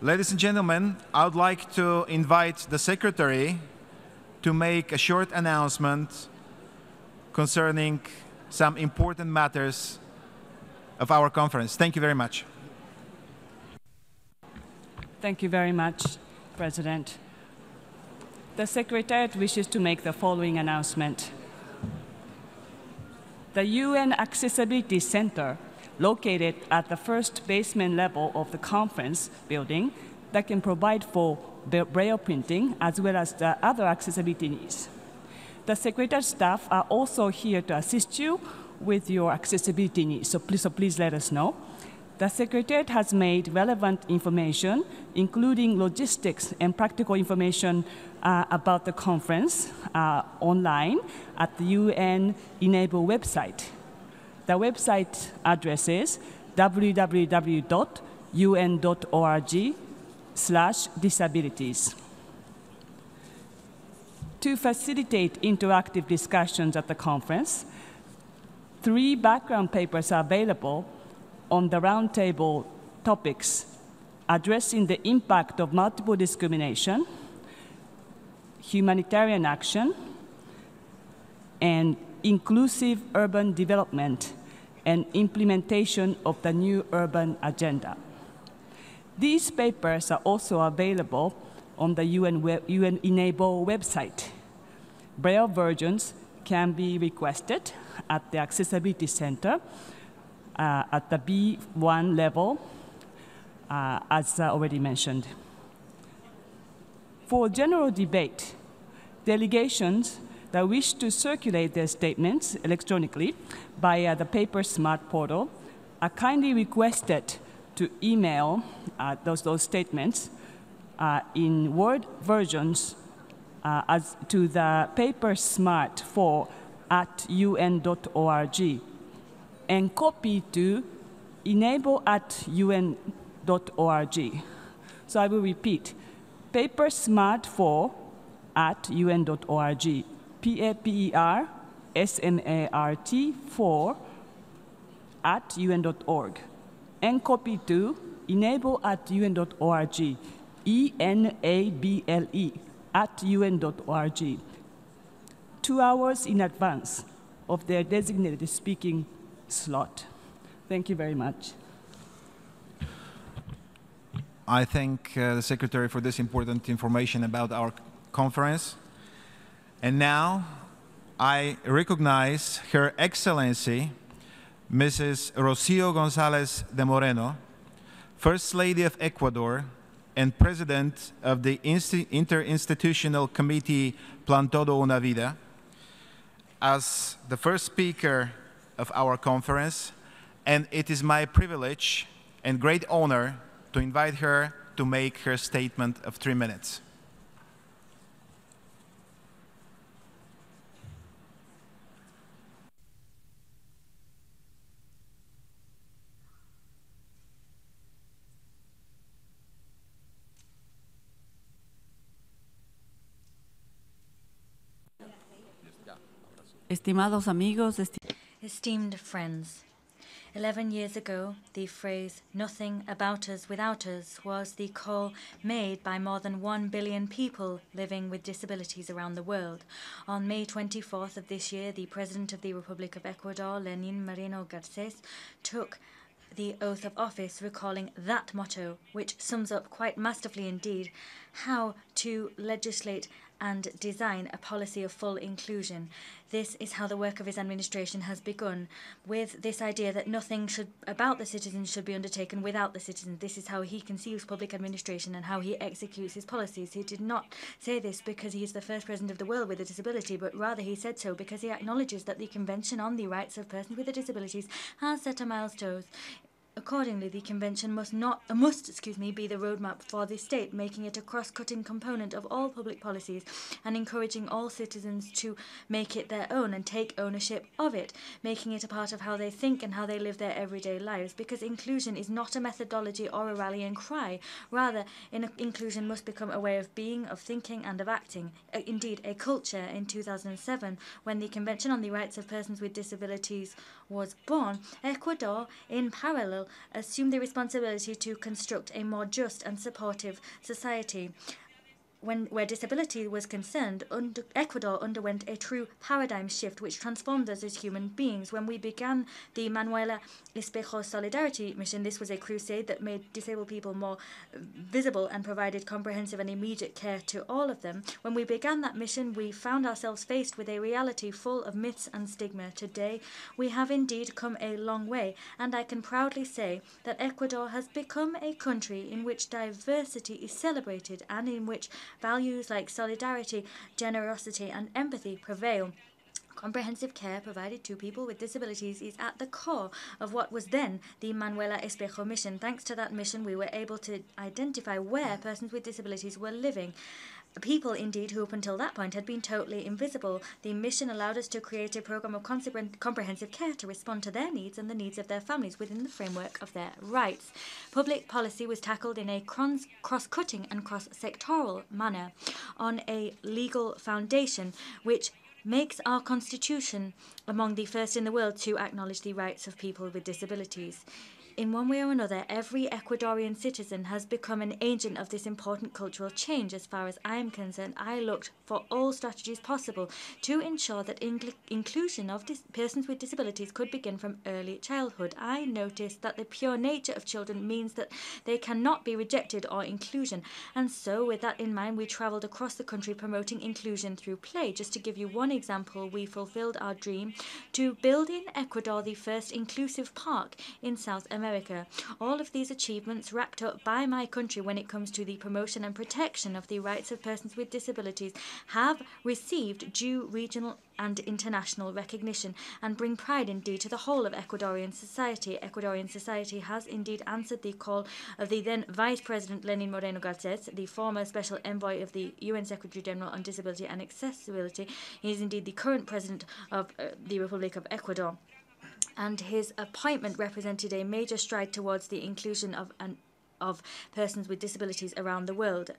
S2: Ladies and gentlemen, I would like to invite the Secretary to make a short announcement concerning some important matters of our conference. Thank you very much.
S19: Thank you very much, President. The Secretariat wishes to make the following announcement. The UN Accessibility Center, located at the first basement level of the conference building, that can provide for braille printing as well as the other accessibility needs. The Secretariat staff are also here to assist you with your accessibility needs, so please let us know. The Secretariat has made relevant information, including logistics and practical information about the conference online at the UN Enable website. The website address is www.un.org/disabilities. To facilitate interactive discussions at the conference, 3 background papers are available on the roundtable topics addressing the impact of multiple discrimination, humanitarian action, and inclusive urban development and implementation of the new urban agenda. These papers are also available on the UN Enable website. Braille versions can be requested at the Accessibility Center at the B1 level, as already mentioned. For general debate, delegations that wish to circulate their statements electronically via the Paper Smart portal are kindly requested to email those statements in Word versions as to the Paper Smart 4@un.org and copy to enable@un.org. So I will repeat, Paper Smart 4@un.org. PAPER SMART 4@un.org, and copy to enable@un.org, ENABLE@un.org, 2 hours in advance of their designated speaking slot. Thank you very much.
S2: I thank the Secretary for this important information about our conference. And now, I recognize Her Excellency, Mrs. Rocio González de Moreno, First Lady of Ecuador and President of the Interinstitutional Committee Plan Todo Una Vida, as the first speaker of our conference, and it is my privilege and great honor to invite her to make her statement of 3 minutes.
S20: Estimados amigos,
S16: Esteemed friends, 11 years ago, the phrase, "nothing about us without us," was the call made by more than 1 billion people living with disabilities around the world. On May 24th of this year, the President of the Republic of Ecuador, Lenín Moreno Garcés, took the oath of office, recalling that motto, which sums up quite masterfully indeed how to legislate and design a policy of full inclusion. This is how the work of his administration has begun, with this idea that nothing about the citizens should be undertaken without the citizens. This is how he conceives public administration and how he executes his policies. He did not say this because he is the first president of the world with a disability, but rather he said so because he acknowledges that the Convention on the Rights of Persons with Disabilities has set a milestone Accordingly, the convention must be the roadmap for the state, making it a cross-cutting component of all public policies and encouraging all citizens to make it their own and take ownership of it, making it a part of how they think and how they live their everyday lives. Because inclusion is not a methodology or a rallying cry. Rather, inclusion must become a way of being, of thinking and of acting. Indeed, a culture. In 2007, when the Convention on the Rights of Persons with Disabilities was born, Ecuador, in parallel, assumed the responsibility to construct a more just and supportive society. Where disability was concerned, Ecuador underwent a true paradigm shift which transformed us as human beings. When we began the Manuela Espejo Solidarity Mission, this was a crusade that made disabled people more visible and provided comprehensive and immediate care to all of them. When we began that mission, we found ourselves faced with a reality full of myths and stigma. Today, we have indeed come a long way, and I can proudly say that Ecuador has become a country in which diversity is celebrated and in which values like solidarity, generosity, and empathy prevail. Comprehensive care provided to people with disabilities is at the core of what was then the Manuela Espejo mission. Thanks to that mission, we were able to identify where persons with disabilities were living. People, indeed, who up until that point had been totally invisible. The mission allowed us to create a program of comprehensive care to respond to their needs and the needs of their families within the framework of their rights. Public policy was tackled in a cross-cutting and cross-sectoral manner on a legal foundation which makes our constitution among the first in the world to acknowledge the rights of people with disabilities. In one way or another, every Ecuadorian citizen has become an agent of this important cultural change. As far as I am concerned, I looked for all strategies possible to ensure that inclusion of persons with disabilities could begin from early childhood. I noticed that the pure nature of children means that they cannot be rejected or inclusion. And so, with that in mind, we travelled across the country promoting inclusion through play. Just to give you one example, we fulfilled our dream to build in Ecuador the first inclusive park in South America. All of these achievements wrapped up by my country when it comes to the promotion and protection of the rights of persons with disabilities have received due regional and international recognition and bring pride indeed to the whole of Ecuadorian society. Ecuadorian society has indeed answered the call of the then Vice President Lenin Moreno Garces, the former Special Envoy of the UN Secretary General on Disability and Accessibility. He is indeed the current President of the Republic of Ecuador. And his appointment represented a major stride towards the inclusion of persons with disabilities around the world.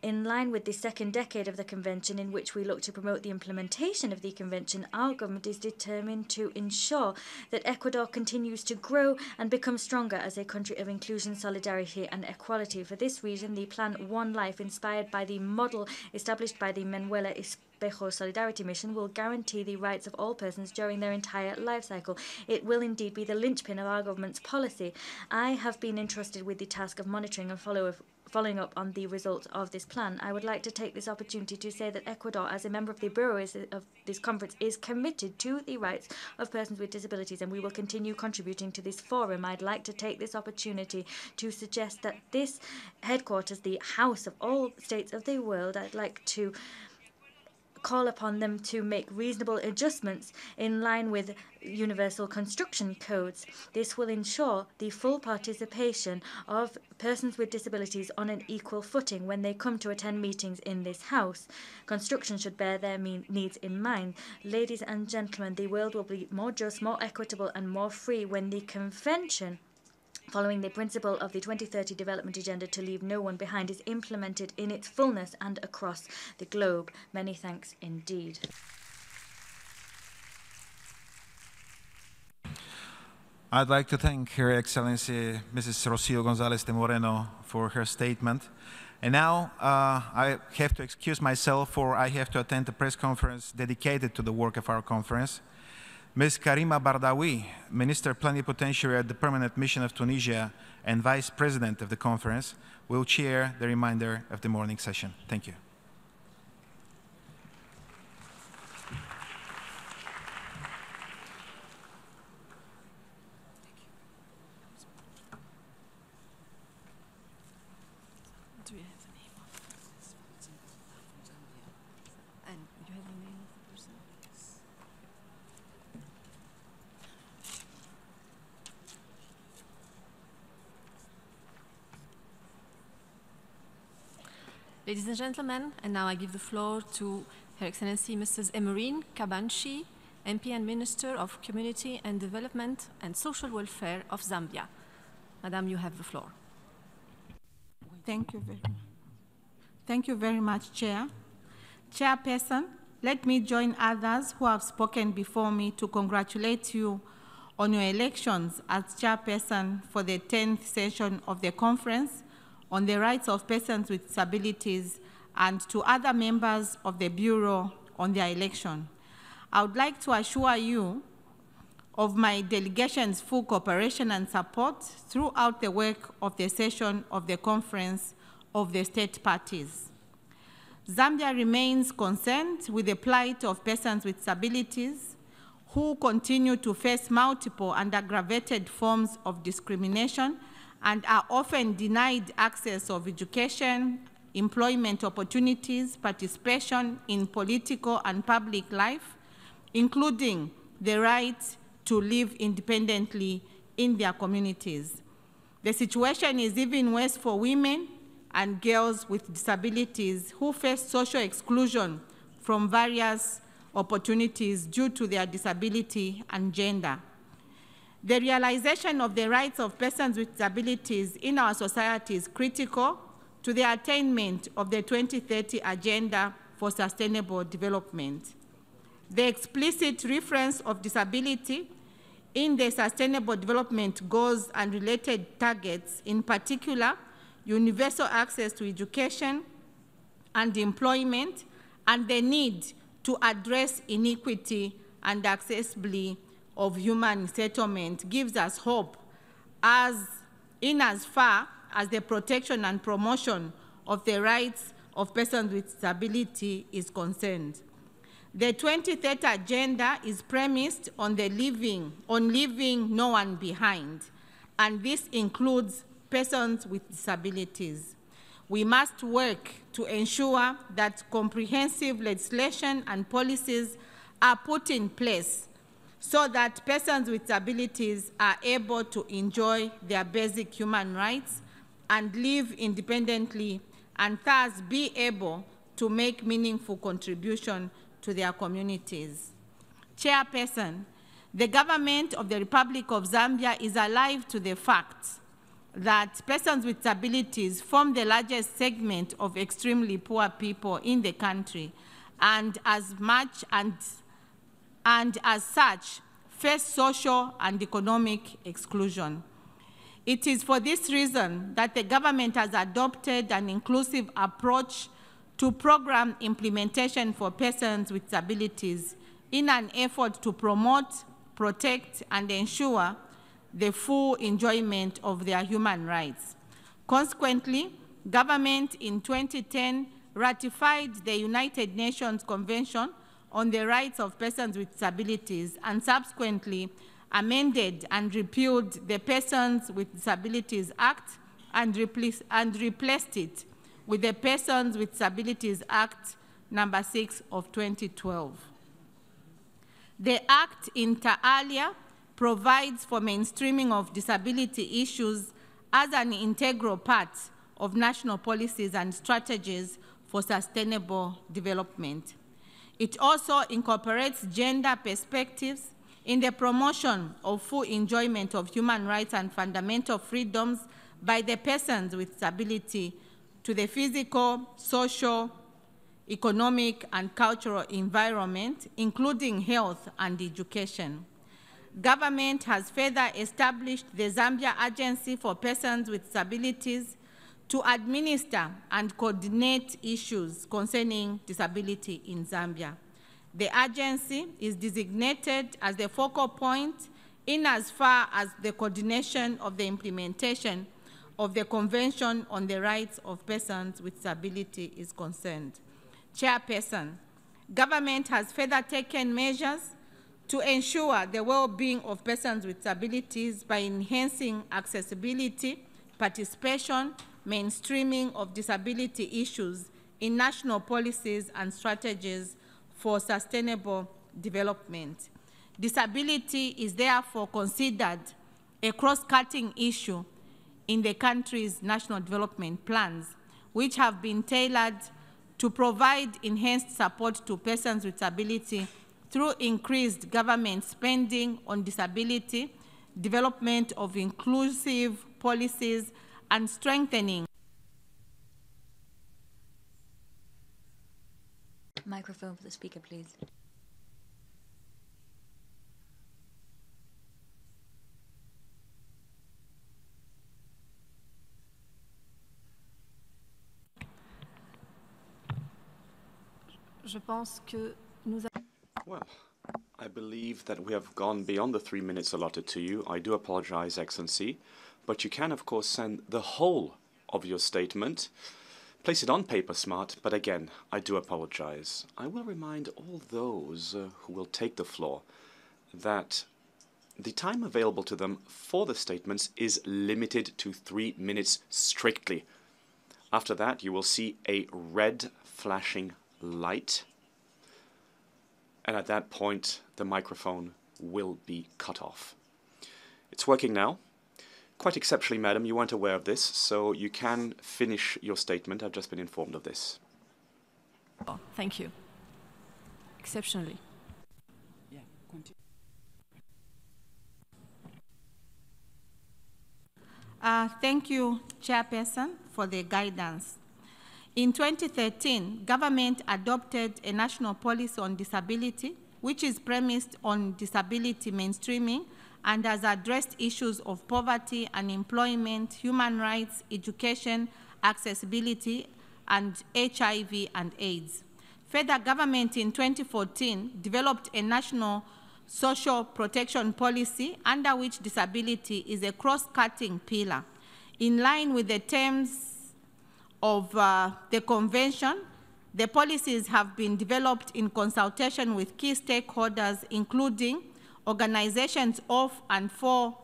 S16: In line with the second decade of the Convention, in which we look to promote the implementation of the Convention, our government is determined to ensure that Ecuador continues to grow and become stronger as a country of inclusion, solidarity and equality. For this reason, the Plan One Life, inspired by the model established by the Manuela Espejo Solidarity Mission, will guarantee the rights of all persons during their entire life cycle. It will indeed be the linchpin of our government's policy. I have been entrusted with the task of monitoring and following up on the results of this plan. I would like to take this opportunity to say that Ecuador, as a member of the Bureau of this conference, is committed to the rights of persons with disabilities, and we will continue contributing to this forum. I'd like to take this opportunity to suggest that this headquarters, the house of all states of the world, I'd like to call upon them to make reasonable adjustments in line with universal construction codes. This will ensure the full participation of persons with disabilities on an equal footing when they come to attend meetings in this house. Construction should bear their needs in mind. Ladies and gentlemen, the world will be more just, more equitable and more free when the Convention, following the principle of the 2030 Development Agenda to leave no one behind, is implemented in its fullness and across the globe. Many thanks indeed.
S17: I'd like to thank Her Excellency Mrs. Rocio González de Moreno for her statement. And now I have to excuse myself, for I have to attend a press conference dedicated to the work of our conference. Ms. Karima Bardawi, Minister Plenipotentiary at the Permanent Mission of Tunisia and Vice President of the conference, will chair the remainder of the morning session. Thank you.
S12: Do you have a name of this person from Zambia? And you have a name of the person? Yes.
S20: Ladies and gentlemen, and now I give the floor to Her Excellency Mrs. Emerine Kabanchi, MP and Minister of Community and Development and Social Welfare of Zambia. Madam, you have the floor.
S21: Thank you very much. Thank you very much, Chair. Chairperson, let me join others who have spoken before me to congratulate you on your elections as chairperson for the 10th session of the Conference on the Rights of Persons with Disabilities, and to other members of the Bureau on their election. I would like to assure you of my delegation's full cooperation and support throughout the work of the session of the Conference of the State Parties. Zambia remains concerned with the plight of persons with disabilities who continue to face multiple and aggravated forms of discrimination and are often denied access of education, employment opportunities, participation in political and public life, including the right to live independently in their communities. The situation is even worse for women and girls with disabilities who face social exclusion from various opportunities due to their disability and gender. The realization of the rights of persons with disabilities in our society is critical to the attainment of the 2030 Agenda for Sustainable Development. The explicit reference of disability in the Sustainable Development Goals and related targets, in particular, universal access to education and employment, and the need to address inequity and accessibility of human settlement, gives us hope as far as the protection and promotion of the rights of persons with disability is concerned. The 2030 Agenda is premised on leaving no one behind, and this includes persons with disabilities. We must work to ensure that comprehensive legislation and policies are put in place so that persons with disabilities are able to enjoy their basic human rights and live independently, and thus be able to make meaningful contribution to their communities. Chairperson, the government of the Republic of Zambia is alive to the fact that persons with disabilities form the largest segment of extremely poor people in the country, and as such face social and economic exclusion. It is for this reason that the government has adopted an inclusive approach to program implementation for persons with disabilities in an effort to promote, protect, and ensure the full enjoyment of their human rights. Consequently, government in 2010 ratified the United Nations Convention on the Rights of Persons with Disabilities and subsequently amended and repealed the Persons with Disabilities Act and replaced it with the Persons with Disabilities Act number 6 of 2012. The Act, inter alia, provides for mainstreaming of disability issues as an integral part of national policies and strategies for sustainable development. It also incorporates gender perspectives in the promotion of full enjoyment of human rights and fundamental freedoms by the persons with disability to the physical, social, economic, and cultural environment, including health and education. Government has further established the Zambia Agency for Persons with Disabilities to administer and coordinate issues concerning disability in Zambia. The agency is designated as the focal point in as far as the coordination of the implementation of the Convention on the Rights of Persons with Disability is concerned. Chairperson, government has further taken measures to ensure the well-being of persons with disabilities by enhancing accessibility, participation, mainstreaming of disability issues in national policies and strategies for sustainable development. Disability is therefore considered a cross-cutting issue in the country's national development plans, which have been tailored to provide enhanced support to persons with disability through increased government spending on disability, development of inclusive policies, and strengthening.
S16: Microphone for the speaker, please.
S20: Je pense que nous
S3: Well, I believe that we have gone beyond the 3 minutes allotted to you. I do apologize, Excellency, but you can, of course, send the whole of your statement, place it on paper smart, but again, I do apologize. I will remind all those who will take the floor that the time available to them for the statements is limited to 3 minutes strictly. After that, you will see a red flashing light, and at that point the microphone will be cut off. It's working now. Quite exceptionally, madam, you weren't aware of this, so you can finish your statement. I've just been informed of this.
S20: Oh, thank you. Exceptionally.
S19: Yeah, continue.
S21: Thank you, Chairperson, for the guidance. In 2013, government adopted a national policy on disability, which is premised on disability mainstreaming and has addressed issues of poverty, unemployment, human rights, education, accessibility, and HIV and AIDS. Further, government in 2014 developed a national social protection policy under which disability is a cross-cutting pillar. In line with the terms of the convention, the policies have been developed in consultation with key stakeholders, including organizations of and for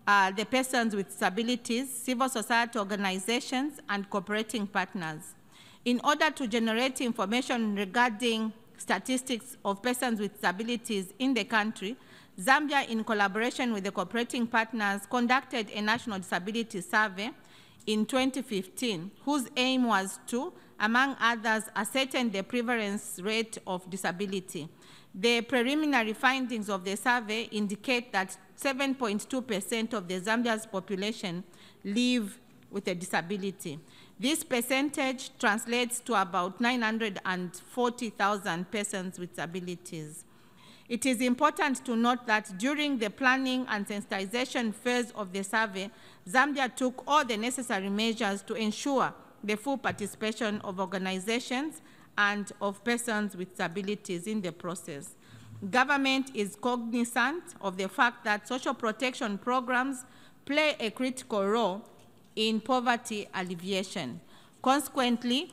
S21: the persons with disabilities, civil society organizations, and cooperating partners. In order to generate information regarding statistics of persons with disabilities in the country, Zambia, in collaboration with the cooperating partners, conducted a national disability survey in 2015, whose aim was to, among others, ascertain the prevalence rate of disability. The preliminary findings of the survey indicate that 7.2% of the Zambia's population live with a disability. This percentage translates to about 940,000 persons with disabilities. It is important to note that during the planning and sensitization phase of the survey, Zambia took all the necessary measures to ensure the full participation of organizations and of persons with disabilities in the process. Government is cognizant of the fact that social protection programs play a critical role in poverty alleviation. Consequently,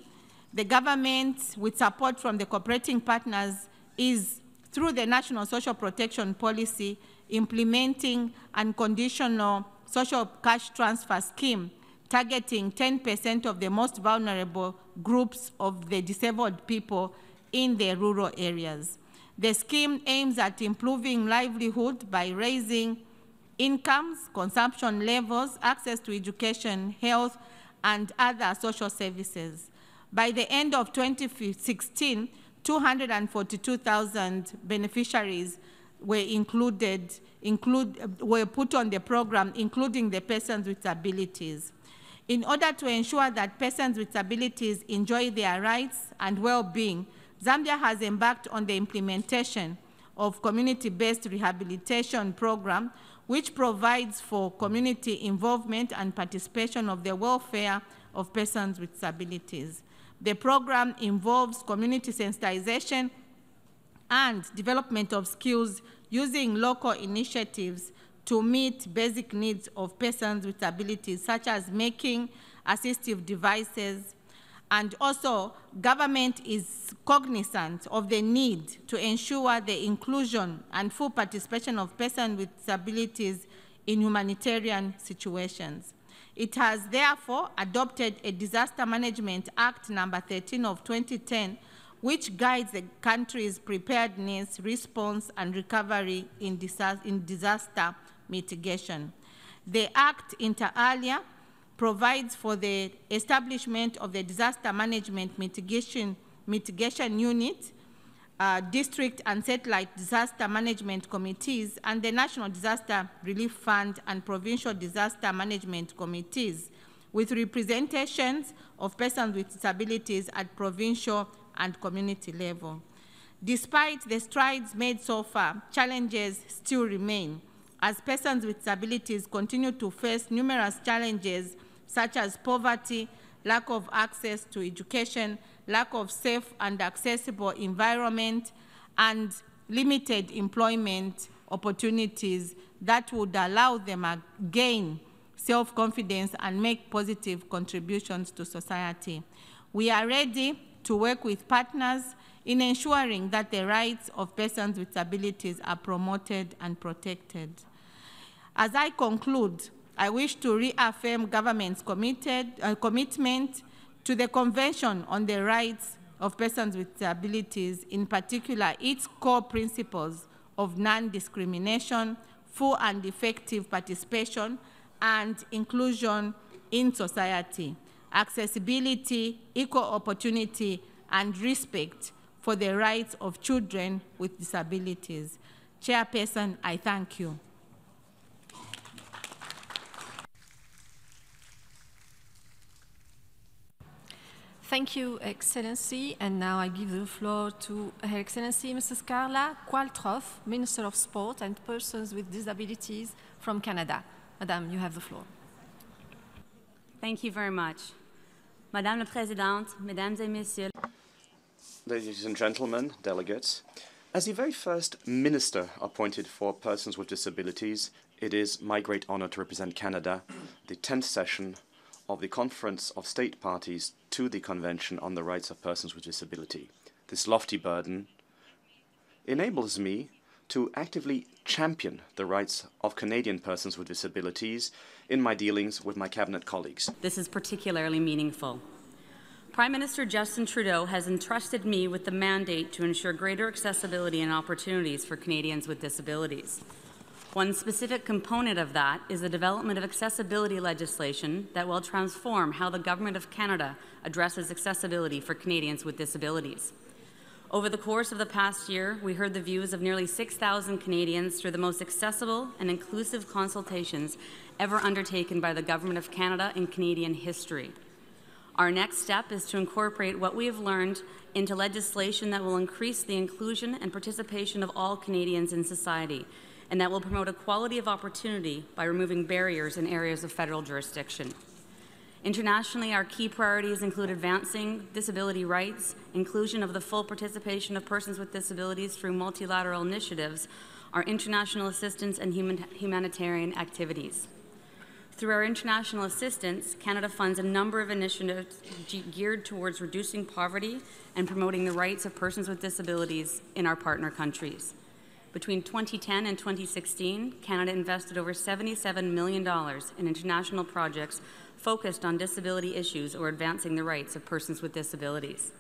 S21: the government, with support from the cooperating partners, is, through the National Social Protection Policy, implementing unconditional social cash transfer scheme targeting 10% of the most vulnerable groups of the disabled people in the rural areas. The scheme aims at improving livelihood by raising incomes, consumption levels, access to education, health, and other social services. By the end of 2016, 242,000 beneficiaries were were put on the program, including the persons with disabilities. In order to ensure that persons with disabilities enjoy their rights and well-being, Zambia has embarked on the implementation of community-based rehabilitation program, which provides for community involvement and participation of the welfare of persons with disabilities. The program involves community sensitization and development of skills using local initiatives to meet basic needs of persons with disabilities, such as making assistive devices. And also, government is cognizant of the need to ensure the inclusion and full participation of persons with disabilities in humanitarian situations. It has therefore adopted a Disaster Management Act number 13 of 2010, which guides the country's preparedness, response, and recovery in disaster mitigation. The Act, inter alia, provides for the establishment of the Disaster Management Mitigation Unit, District and Satellite Disaster Management Committees, and the National Disaster Relief Fund and Provincial Disaster Management Committees, with representations of persons with disabilities at provincial and community level. Despite the strides made so far, challenges still remain, as persons with disabilities continue to face numerous challenges such as poverty, lack of access to education, lack of safe and accessible environment, and limited employment opportunities that would allow them to gain self-confidence and make positive contributions to society. We are ready to work with partners in ensuring that the rights of persons with disabilities are promoted and protected. As I conclude, I wish to reaffirm government's commitment to the Convention on the Rights of Persons with Disabilities, in particular its core principles of non-discrimination, full and effective participation, and inclusion in society, accessibility, equal opportunity, and respect for the rights of children with disabilities. Chairperson, I thank you.
S20: Thank you, Excellency. And now I give the floor to Her Excellency Mrs. Carla Qualtrough, Minister of Sport and Persons with Disabilities from Canada. Madame, you have the floor.
S4: Thank you very much. Madame la Présidente, Mesdames et Messieurs.
S3: Ladies and gentlemen, delegates, as the very first minister appointed for persons with disabilities, it is my great honor to represent Canada, the 10th session of the Conference of State Parties to the Convention on the Rights of Persons with Disability. This lofty burden enables me to actively champion the rights of Canadian persons with disabilities in my dealings with my cabinet colleagues.
S4: This is particularly meaningful. Prime Minister Justin Trudeau has entrusted me with the mandate to ensure greater accessibility and opportunities for Canadians with disabilities. One specific component of that is the development of accessibility legislation that will transform how the Government of Canada addresses accessibility for Canadians with disabilities. Over the course of the past year, we heard the views of nearly 6,000 Canadians through the most accessible and inclusive consultations ever undertaken by the Government of Canada in Canadian history. Our next step is to incorporate what we have learned into legislation that will increase the inclusion and participation of all Canadians in society, and that will promote equality of opportunity by removing barriers in areas of federal jurisdiction. Internationally, our key priorities include advancing disability rights, inclusion of the full participation of persons with disabilities through multilateral initiatives, our international assistance and humanitarian activities. Through our international assistance, Canada funds a number of initiatives geared towards reducing poverty and promoting the rights of persons with disabilities in our partner countries. Between 2010 and 2016, Canada invested over $77 million in international projects focused on disability issues or advancing the rights of persons with disabilities.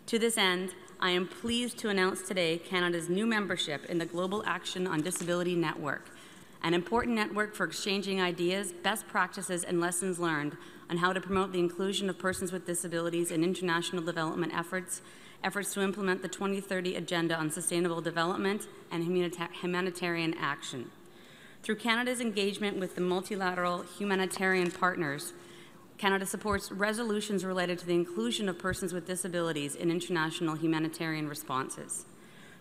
S4: To this end, I am pleased to announce today Canada's new membership in the Global Action on Disability Network, an important network for exchanging ideas, best practices, and lessons learned on how to promote the inclusion of persons with disabilities in international development efforts to implement the 2030 Agenda on Sustainable Development and Humanitarian Action. Through Canada's engagement with the multilateral humanitarian partners, Canada supports resolutions related to the inclusion of persons with disabilities in international humanitarian responses.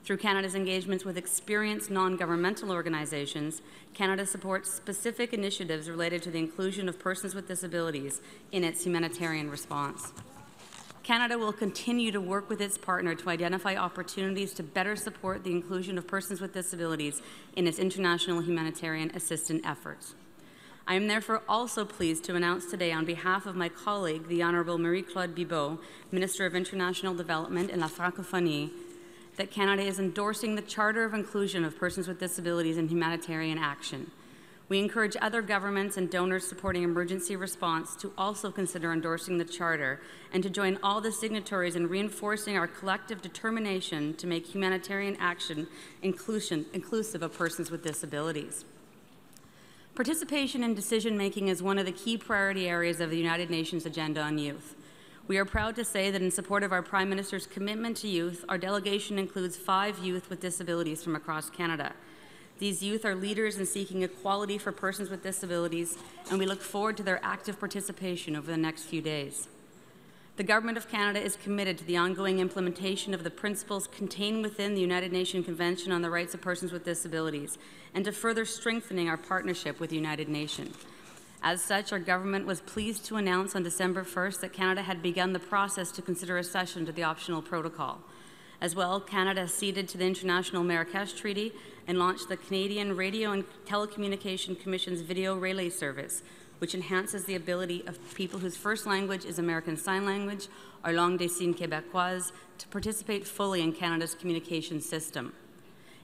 S4: Through Canada's engagements with experienced non-governmental organizations, Canada supports specific initiatives related to the inclusion of persons with disabilities in its humanitarian response. Canada will continue to work with its partner to identify opportunities to better support the inclusion of persons with disabilities in its international humanitarian assistance efforts. I am therefore also pleased to announce today on behalf of my colleague, the Honourable Marie-Claude Bibeau, Minister of International Development and la Francophonie, that Canada is endorsing the Charter of Inclusion of Persons with Disabilities in Humanitarian Action. We encourage other governments and donors supporting emergency response to also consider endorsing the Charter and to join all the signatories in reinforcing our collective determination to make humanitarian action inclusive of persons with disabilities. Participation in decision-making is one of the key priority areas of the United Nations Agenda on Youth. We are proud to say that in support of our Prime Minister's commitment to youth, our delegation includes 5 youth with disabilities from across Canada. These youth are leaders in seeking equality for persons with disabilities, and we look forward to their active participation over the next few days. The Government of Canada is committed to the ongoing implementation of the principles contained within the United Nations Convention on the Rights of Persons with Disabilities, and to further strengthening our partnership with the United Nations. As such, our government was pleased to announce on December 1st that Canada had begun the process to consider accession to the optional protocol. As well, Canada acceded to the International Marrakesh Treaty and launched the Canadian Radio and Telecommunication Commission's video relay service, which enhances the ability of people whose first language is American Sign Language or langue des signes québécoise to participate fully in Canada's communication system.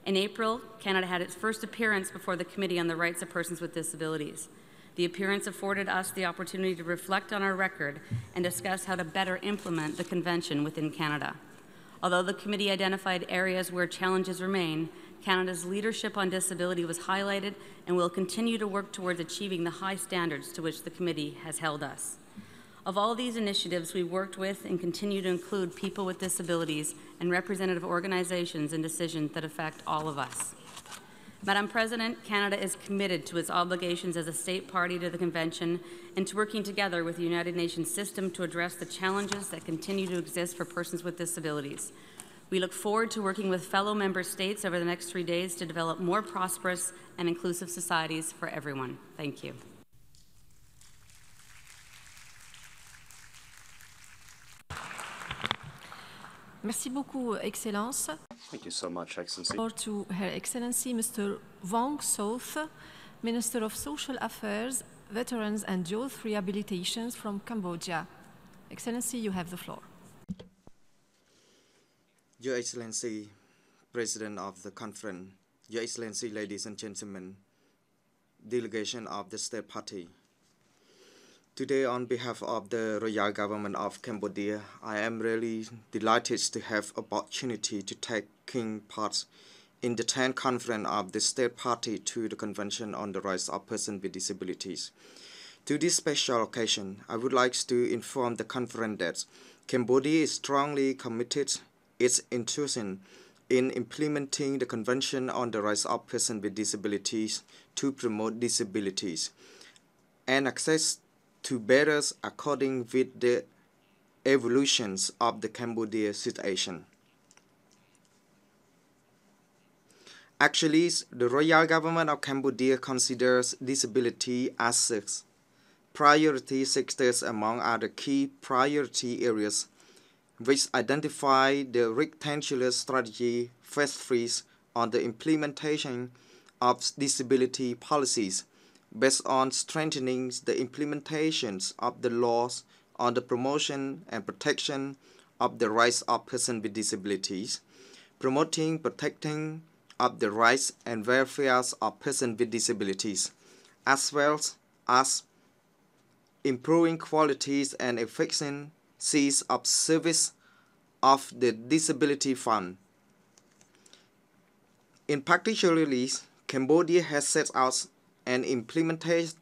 S4: In April, Canada had its first appearance before the Committee on the Rights of Persons with Disabilities. The appearance afforded us the opportunity to reflect on our record and discuss how to better implement the Convention within Canada. Although the committee identified areas where challenges remain, Canada's leadership on disability was highlighted and will continue to work towards achieving the high standards to which the committee has held us. Of all these initiatives, we worked with and continue to include people with disabilities and representative organizations in decisions that affect all of us. Madam President, Canada is committed to its obligations as a state party to the Convention and to working together with the United Nations system to address the challenges that continue to exist for persons with disabilities. We look forward to working with fellow member states over the next 3 days to develop more prosperous and inclusive societies for everyone. Thank you.
S20: Merci beaucoup, Excellence.
S3: Thank you so much, Excellency.
S20: Floor to Her Excellency Mr. Vong Soth, Minister of Social Affairs, Veterans and Youth Rehabilitation from Cambodia. Excellency, you have the floor.
S6: Your Excellency, President of the Conference, Your Excellency, ladies and gentlemen, delegation of the State Party. Today, on behalf of the Royal Government of Cambodia, I am really delighted to have opportunity to taking part in the 10th conference of the State Party to the Convention on the Rights of Persons with Disabilities. To this special occasion, I would like to inform the conference that Cambodia is strongly committed its intention in implementing the Convention on the Rights of Persons with Disabilities to promote disabilities and access to better according with the evolutions of the Cambodia situation. Actually, the Royal Government of Cambodia considers disability as a priority sectors among other key priority areas, which identify the rectangular strategy phase 3 on the implementation of disability policies based on strengthening the implementations of the laws on the promotion and protection of the rights of persons with disabilities, promoting, protecting of the rights and welfare of persons with disabilities, as well as improving qualities and efficiencies of service of the Disability Fund. In particular, Cambodia has set out and implemented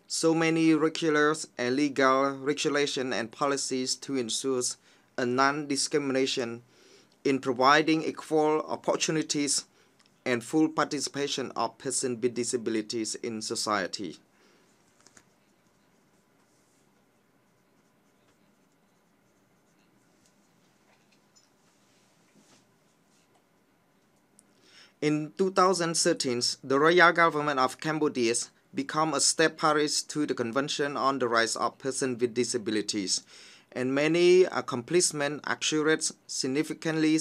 S6: so many regulars and legal regulation and policies to ensure a non-discrimination in providing equal opportunities and full participation of persons with disabilities in society. In 2013, the Royal Government of Cambodia became a state party to the Convention on the Rights of Persons with Disabilities, and many accomplishments occurred significantly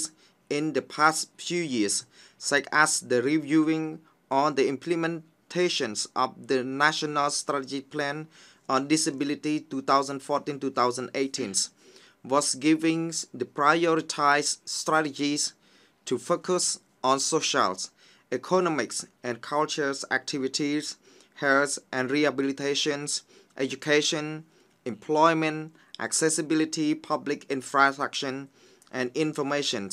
S6: in the past few years, such as the reviewing on the implementations of the National Strategic Plan on Disability 2014-2018, was giving the prioritized strategies to focus on social, economic, and cultural activities, health and rehabilitations, education, employment, accessibility, public infrastructure, and information,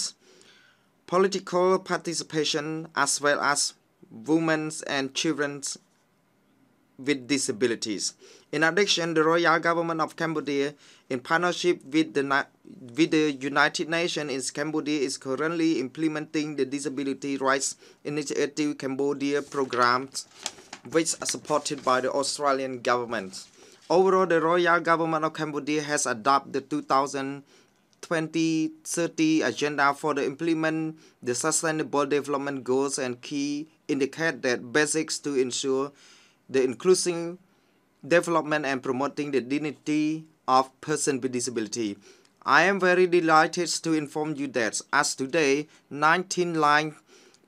S6: political participation, as well as women and children with disabilities. In addition, the Royal Government of Cambodia, in partnership with the United Nations in Cambodia, is currently implementing the Disability Rights Initiative Cambodia programs, which are supported by the Australian government. Overall, the Royal Government of Cambodia has adopted the 2020-30 agenda for the implement the Sustainable Development Goals and key indicate that basics to ensure the inclusive development and promoting the dignity of persons with disability. I am very delighted to inform you that as today, 19 line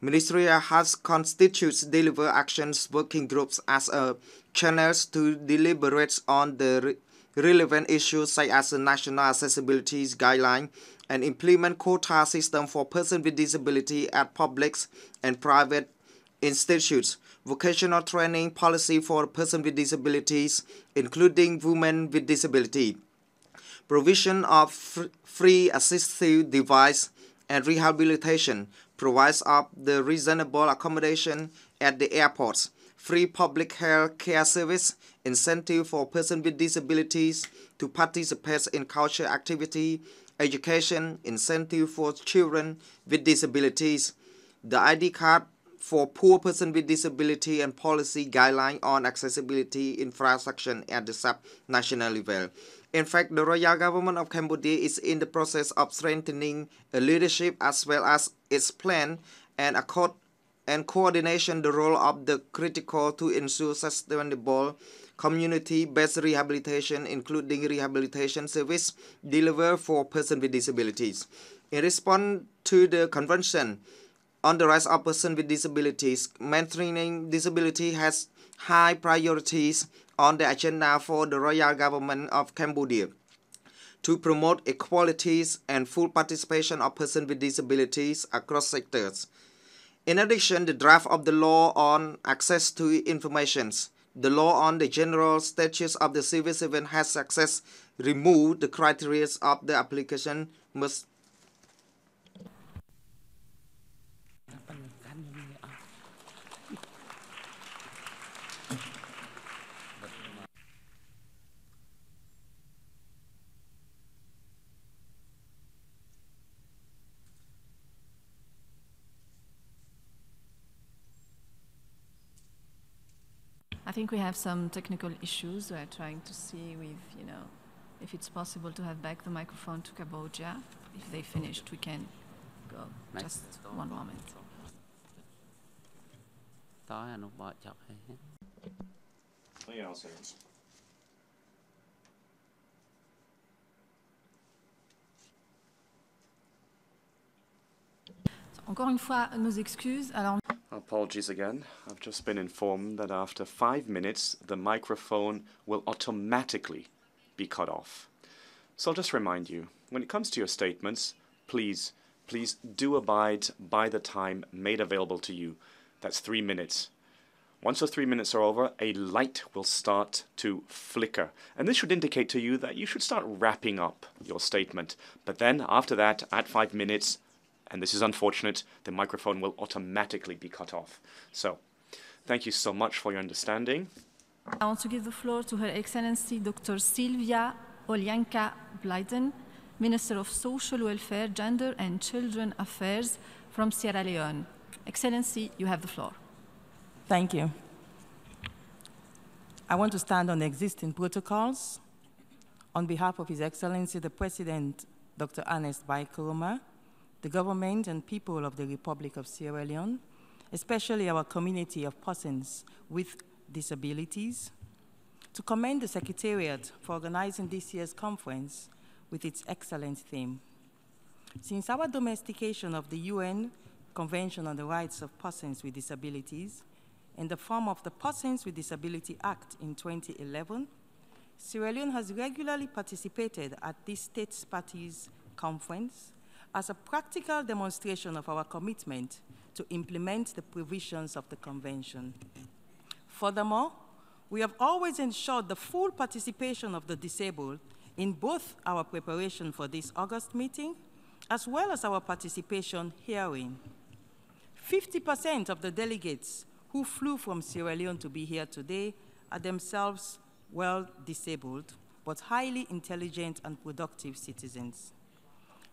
S6: Ministerial has constituted deliver actions working groups as a channels to deliberate on the relevant issues such as the national accessibility guideline and implement quota system for persons with disability at public and private institutes, vocational training policy for persons with disabilities, including women with disability, provision of free assistive device and rehabilitation, provides of the reasonable accommodation at the airports, free public health care service, incentive for persons with disabilities to participate in cultural activity, education, incentive for children with disabilities, the ID card for poor persons with disability and policy guideline on accessibility infrastructure at the sub-national level. In fact, the Royal Government of Cambodia is in the process of strengthening leadership as well as its plan and coordination the role of the critical to ensure sustainable community-based rehabilitation, including rehabilitation service delivered for persons with disabilities. In response to the Convention on the Rights of Persons with Disabilities, maintaining disability has high priorities on the agenda for the Royal Government of Cambodia to promote equalities and full participation of persons with disabilities across sectors. In addition, the draft of the law on access to information, the law on the general status of the civil servant has access removed the criteria of the application must
S20: I think we have some technical issues. We're trying to see if it's possible to have back the microphone to Cambodia. If they finished, we can go. Just one moment. Encore une fois, nos excuses. Alors,
S3: apologies again. I've just been informed that after 5 minutes, the microphone will automatically be cut off. So I'll just remind you, when it comes to your statements, please do abide by the time made available to you. That's 3 minutes. Once those 3 minutes are over, a light will start to flicker. And this should indicate to you that you should start wrapping up your statement. But then after that, at 5 minutes, and this is unfortunate, the microphone will automatically be cut off. So, thank you so much for your understanding.
S20: I want to give the floor to Her Excellency Dr. Sylvia Olyanka Blyden, Minister of Social Welfare, Gender and Children Affairs from Sierra Leone. Excellency, you have the floor.
S9: Thank you. I want to stand on the existing protocols. On behalf of His Excellency the President, Dr. Ernest Bai Koroma, the government and people of the Republic of Sierra Leone, especially our community of persons with disabilities, to commend the Secretariat for organizing this year's conference with its excellent theme. Since our domestication of the UN Convention on the Rights of Persons with Disabilities in the form of the Persons with Disability Act in 2011, Sierra Leone has regularly participated at this States Parties Conference as a practical demonstration of our commitment to implement the provisions of the Convention. Furthermore, we have always ensured the full participation of the disabled in both our preparation for this August meeting, as well as our participation herein. 50% of the delegates who flew from Sierra Leone to be here today are themselves well disabled, but highly intelligent and productive citizens.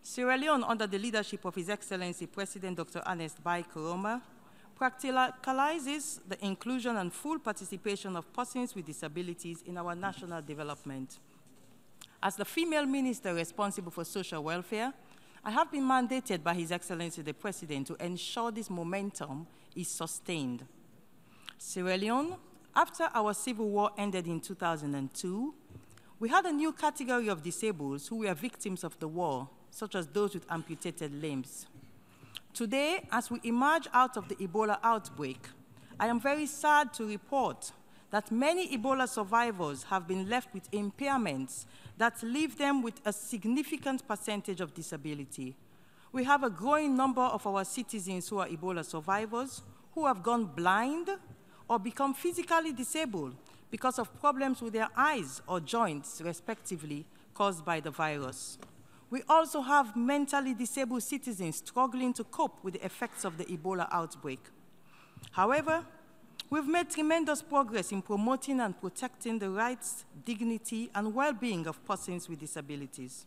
S9: Sierra Leone, under the leadership of His Excellency President Dr. Ernest Bai Koroma, practicalizes the inclusion and full participation of persons with disabilities in our national development. As the female minister responsible for social welfare, I have been mandated by His Excellency the President to ensure this momentum is sustained. Sierra Leone, after our civil war ended in 2002, we had a new category of disabled who were victims of the war, such as those with amputated limbs. Today, as we emerge out of the Ebola outbreak, I am very sad to report that many Ebola survivors have been left with impairments that leave them with a significant percentage of disability. We have a growing number of our citizens who are Ebola survivors who have gone blind or become physically disabled because of problems with their eyes or joints, respectively, caused by the virus. We also have mentally disabled citizens struggling to cope with the effects of the Ebola outbreak. However, we've made tremendous progress in promoting and protecting the rights, dignity, and well-being of persons with disabilities.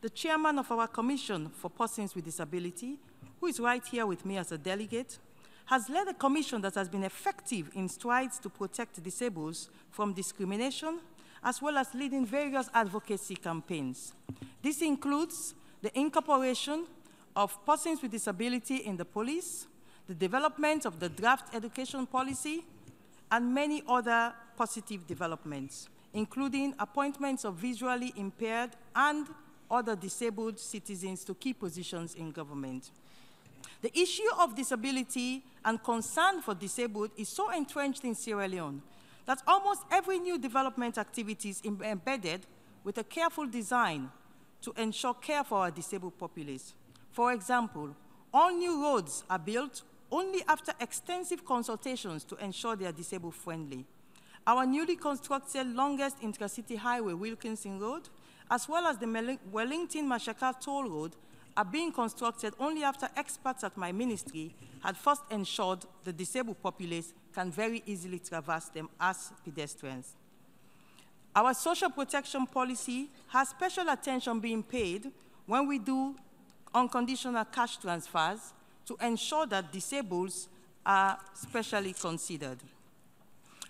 S9: The chairman of our Commission for Persons with Disability, who is right here with me as a delegate, has led a commission that has been effective in strides to protect disabled from discrimination, as well as leading various advocacy campaigns. This includes the incorporation of persons with disability in the police, the development of the draft education policy, and many other positive developments, including appointments of visually impaired and other disabled citizens to key positions in government. The issue of disability and concern for disabled is so entrenched in Sierra Leone that almost every new development activity is embedded with a careful design to ensure care for our disabled populace. For example, all new roads are built only after extensive consultations to ensure they are disabled friendly. Our newly constructed longest intracity highway, Wilkinson Road, as well as the Wellington-Mashaka Toll Road, are being constructed only after experts at my ministry had first ensured the disabled populace can very easily traverse them as pedestrians. Our social protection policy has special attention being paid when we do unconditional cash transfers to ensure that disabled are specially considered.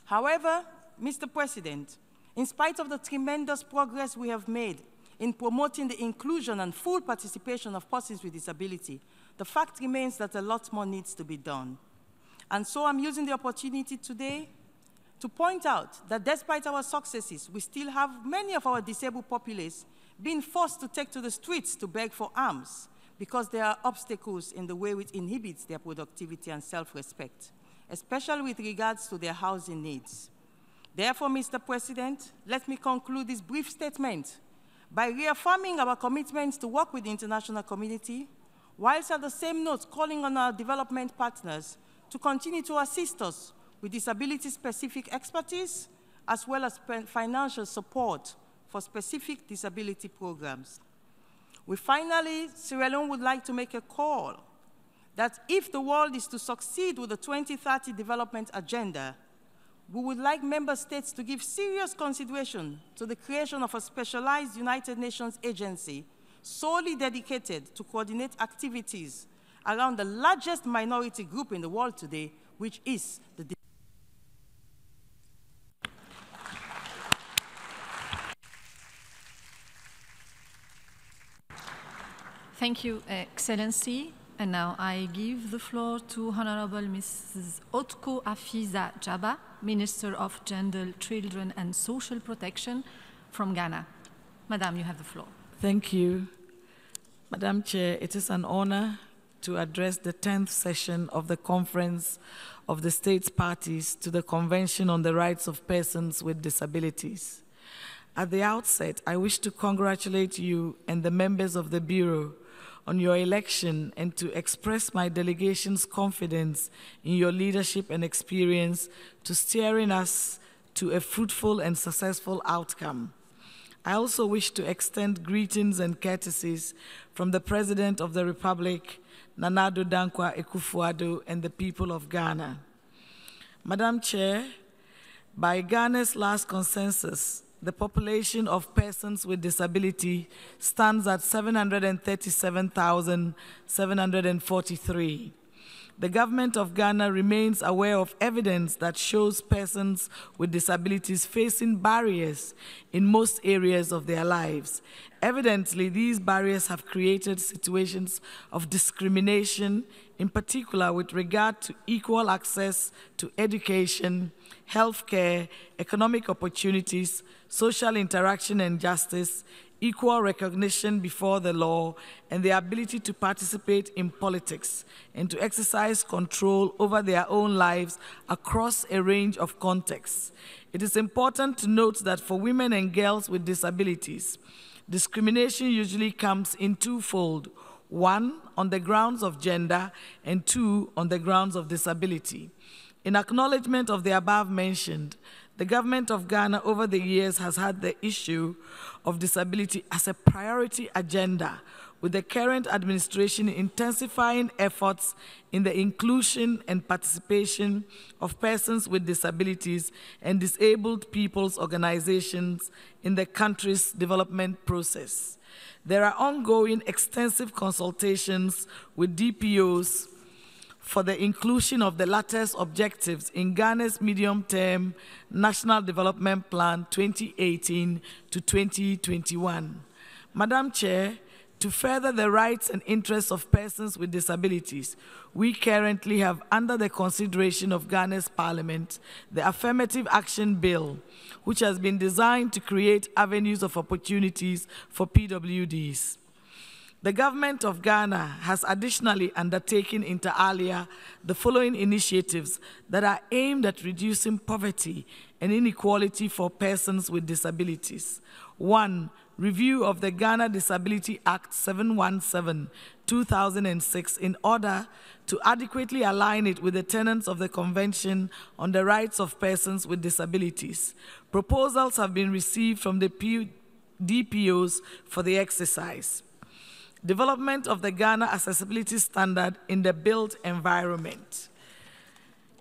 S9: However, Mr. President, in spite of the tremendous progress we have made in promoting the inclusion and full participation of persons with disability, the fact remains that a lot more needs to be done. And so I'm using the opportunity today to point out that despite our successes, we still have many of our disabled populace being forced to take to the streets to beg for alms because there are obstacles in the way which inhibits their productivity and self-respect, especially with regards to their housing needs. Therefore, Mr. President, let me conclude this brief statement by reaffirming our commitment to work with the international community, whilst at the same note calling on our development partners to continue to assist us with disability-specific expertise, as well as financial support for specific disability programs. We finally, Sierra Leone would like to make a call that if the world is to succeed with the 2030 development agenda, we would like member states to give serious consideration to the creation of a specialized United Nations agency solely dedicated to coordinate activities around the largest minority group in the world today, which is the
S20: Thank you, Excellency. And now I give the floor to Honorable Mrs. Otko Afiza Jaba, Minister of Gender, Children and Social Protection from Ghana. Madam, you have the floor.
S10: Thank you. Madam Chair, it is an honor to address the 10th session of the Conference of the States Parties to the Convention on the Rights of Persons with Disabilities. At the outset, I wish to congratulate you and the members of the Bureau on your election and to express my delegation's confidence in your leadership and experience to steering us to a fruitful and successful outcome. I also wish to extend greetings and courtesies from the President of the Republic, Nana Addo Dankwa Akufo-Addo, and the people of Ghana. Madam Chair, by Ghana's last consensus, the population of persons with disability stands at 737,743. The government of Ghana remains aware of evidence that shows persons with disabilities facing barriers in most areas of their lives. Evidently, these barriers have created situations of discrimination, in particular with regard to equal access to education, healthcare, economic opportunities, social interaction and justice, equal recognition before the law, and the ability to participate in politics and to exercise control over their own lives across a range of contexts. It is important to note that for women and girls with disabilities, discrimination usually comes in twofold: one, on the grounds of gender, and two, on the grounds of disability. In acknowledgement of the above mentioned, the government of Ghana over the years has had the issue of disability as a priority agenda, with the current administration intensifying efforts in the inclusion and participation of persons with disabilities and disabled people's organizations in the country's development process. There are ongoing extensive consultations with DPOs for the inclusion of the latter's objectives in Ghana's medium-term National Development Plan 2018 to 2021. Madam Chair, to further the rights and interests of persons with disabilities, we currently have under the consideration of Ghana's Parliament the Affirmative Action Bill, which has been designed to create avenues of opportunities for PWDs. The government of Ghana has additionally undertaken inter alia the following initiatives that are aimed at reducing poverty and inequality for persons with disabilities. 1. Review of the Ghana Disability Act 717/2006 in order to adequately align it with the tenets of the Convention on the Rights of Persons with Disabilities. Proposals have been received from the DPOs for the exercise. Development of the Ghana Accessibility Standard in the built environment.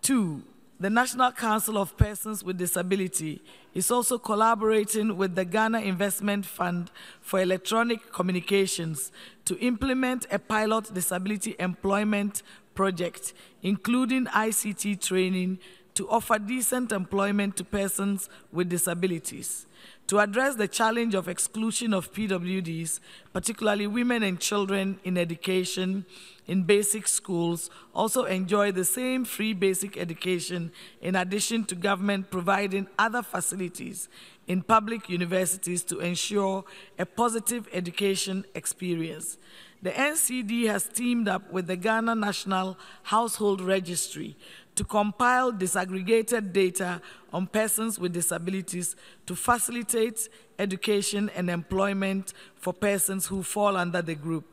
S10: 2. The National Council of Persons with Disability is also collaborating with the Ghana Investment Fund for Electronic Communications to implement a pilot disability employment project, including ICT training, to offer decent employment to persons with disabilities. To address the challenge of exclusion of PWDs, particularly women and children in education in basic schools, also enjoy the same free basic education in addition to government providing other facilities in public universities to ensure a positive education experience. The NCD has teamed up with the Ghana National Household Registry to compile disaggregated data on persons with disabilities to facilitate education and employment for persons who fall under the group.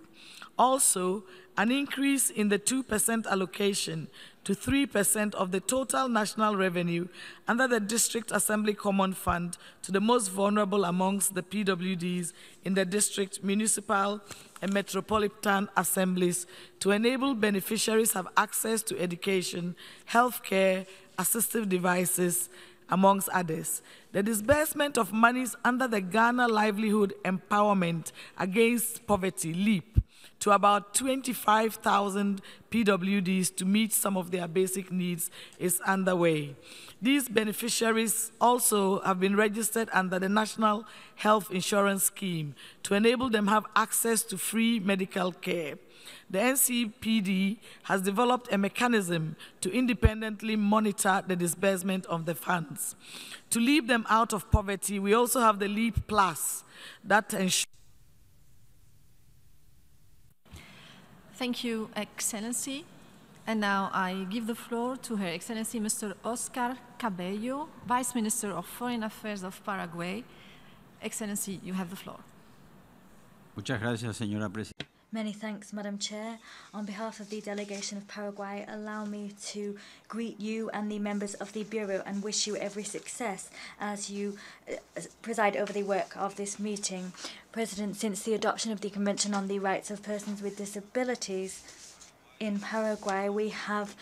S10: Also, an increase in the 2% allocation to 3% of the total national revenue under the District Assembly Common Fund to the most vulnerable amongst the PWDs in the district, municipal, and metropolitan assemblies to enable beneficiaries have access to education, healthcare, assistive devices, amongst others. The disbursement of monies under the Ghana Livelihood Empowerment Against Poverty, LEAP, to about 25,000 PWDs to meet some of their basic needs is underway. These beneficiaries also have been registered under the National Health Insurance Scheme to enable them have access to free medical care. The NCPD has developed a mechanism to independently monitor the disbursement of the funds. To leave them out of poverty, we also have the LEAP Plus that ensures.
S20: Thank you, Excellency. And now I give the floor to Her Excellency Mr. Oscar Cabello, Vice Minister of Foreign Affairs of Paraguay. Excellency, you have the floor.
S8: Muchas gracias, señora Presidenta.
S16: Many thanks, Madam Chair. On behalf of the delegation of Paraguay, allow me to greet you and the members of the Bureau and wish you every success as you preside over the work of this meeting. President, since the adoption of the Convention on the Rights of Persons with Disabilities in Paraguay, we have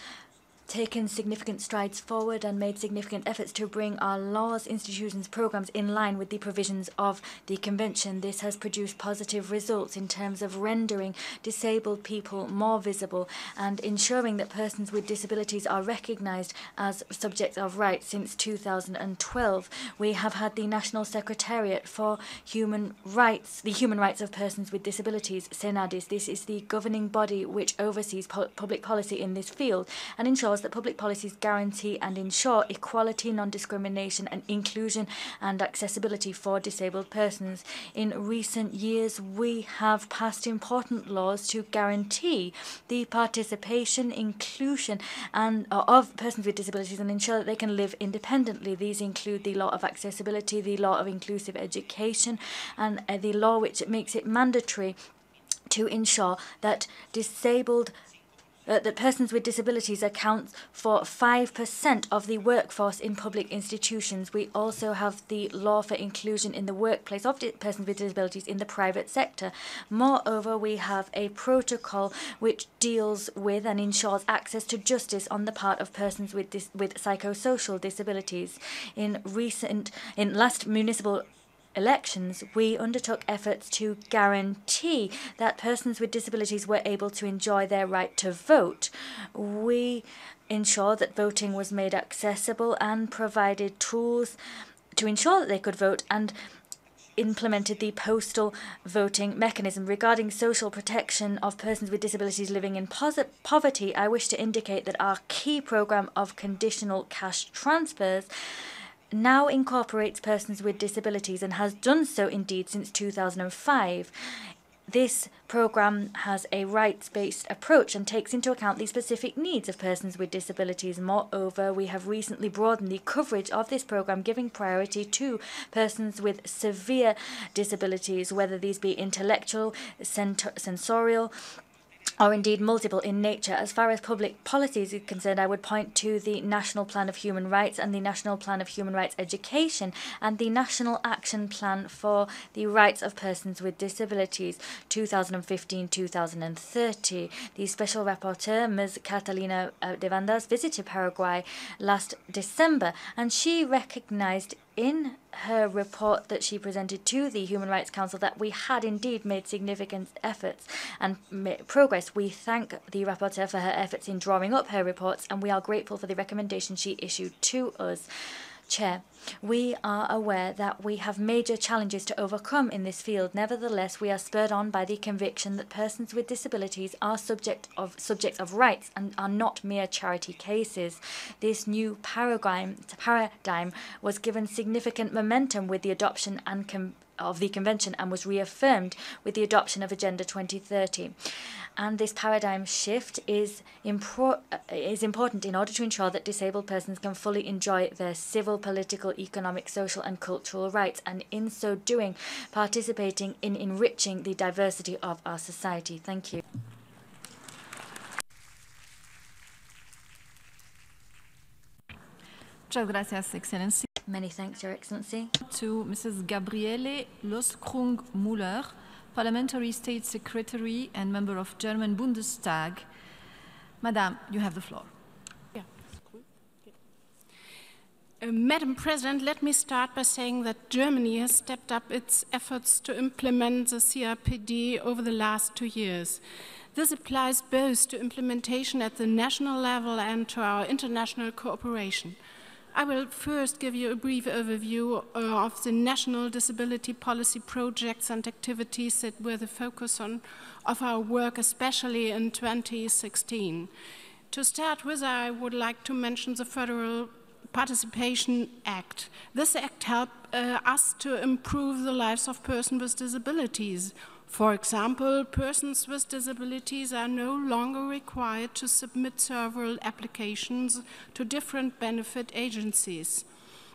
S16: taken significant strides forward and made significant efforts to bring our laws, institutions, programs in line with the provisions of the Convention. This has produced positive results in terms of rendering disabled people more visible and ensuring that persons with disabilities are recognised as subjects of rights. Since 2012, we have had the National Secretariat for Human Rights, the Human Rights of Persons with Disabilities, SENADIS. This is the governing body which oversees public policy in this field and ensures that public policies guarantee and ensure equality, non-discrimination and inclusion and accessibility for disabled persons. In recent years, we have passed important laws to guarantee the participation, inclusion of persons with disabilities and ensure that they can live independently. These include the law of accessibility, the law of inclusive education and the law which makes it mandatory to ensure that that persons with disabilities account for 5% of the workforce in public institutions. We also have the law for inclusion in the workplace of persons with disabilities in the private sector. Moreover, we have a protocol which deals with and ensures access to justice on the part of persons with psychosocial disabilities. In last municipal elections, we undertook efforts to guarantee that persons with disabilities were able to enjoy their right to vote. We ensured that voting was made accessible and provided tools to ensure that they could vote and implemented the postal voting mechanism. Regarding social protection of persons with disabilities living in poverty, I wish to indicate that our key program of conditional cash transfers now incorporates persons with disabilities and has done so indeed since 2005. This program has a rights-based approach and takes into account the specific needs of persons with disabilities. Moreover, we have recently broadened the coverage of this program, giving priority to persons with severe disabilities, whether these be intellectual, sensorial, or indeed multiple in nature. As far as public policies is concerned, I would point to the National Plan of Human Rights and the National Plan of Human Rights Education and the National Action Plan for the Rights of Persons with Disabilities 2015-2030. The Special Rapporteur, Ms. Catalina de Vandas, visited Paraguay last December, and she recognized in her report that she presented to the Human Rights Council that we had indeed made significant efforts and progress. We thank the rapporteur for her efforts in drawing up her reports, and we are grateful for the recommendations she issued to us. Chair, we are aware that we have major challenges to overcome in this field. Nevertheless, we are spurred on by the conviction that persons with disabilities are subjects of rights and are not mere charity cases. This new paradigm was given significant momentum with the adoption of the Convention and was reaffirmed with the adoption of Agenda 2030. And this paradigm shift is important in order to ensure that disabled persons can fully enjoy their civil, political, economic, social and cultural rights, and in so doing, participating in enriching the diversity of our society. Thank you.
S20: Muchas gracias, Excellency.
S16: Many thanks, Your Excellency.
S20: To Mrs. Gabriele Loskrung-Müller, Parliamentary State Secretary and member of German Bundestag. Madam, you have the floor.
S11: Yeah. Madam President, let me start by saying that Germany has stepped up its efforts to implement the CRPD over the last 2 years. This applies both to implementation at the national level and to our international cooperation. I will first give you a brief overview of the national disability policy projects and activities that were the focus of our work, especially in 2016. To start with, I would like to mention the Federal Participation Act. This act helped us to improve the lives of persons with disabilities. For example, persons with disabilities are no longer required to submit several applications to different benefit agencies.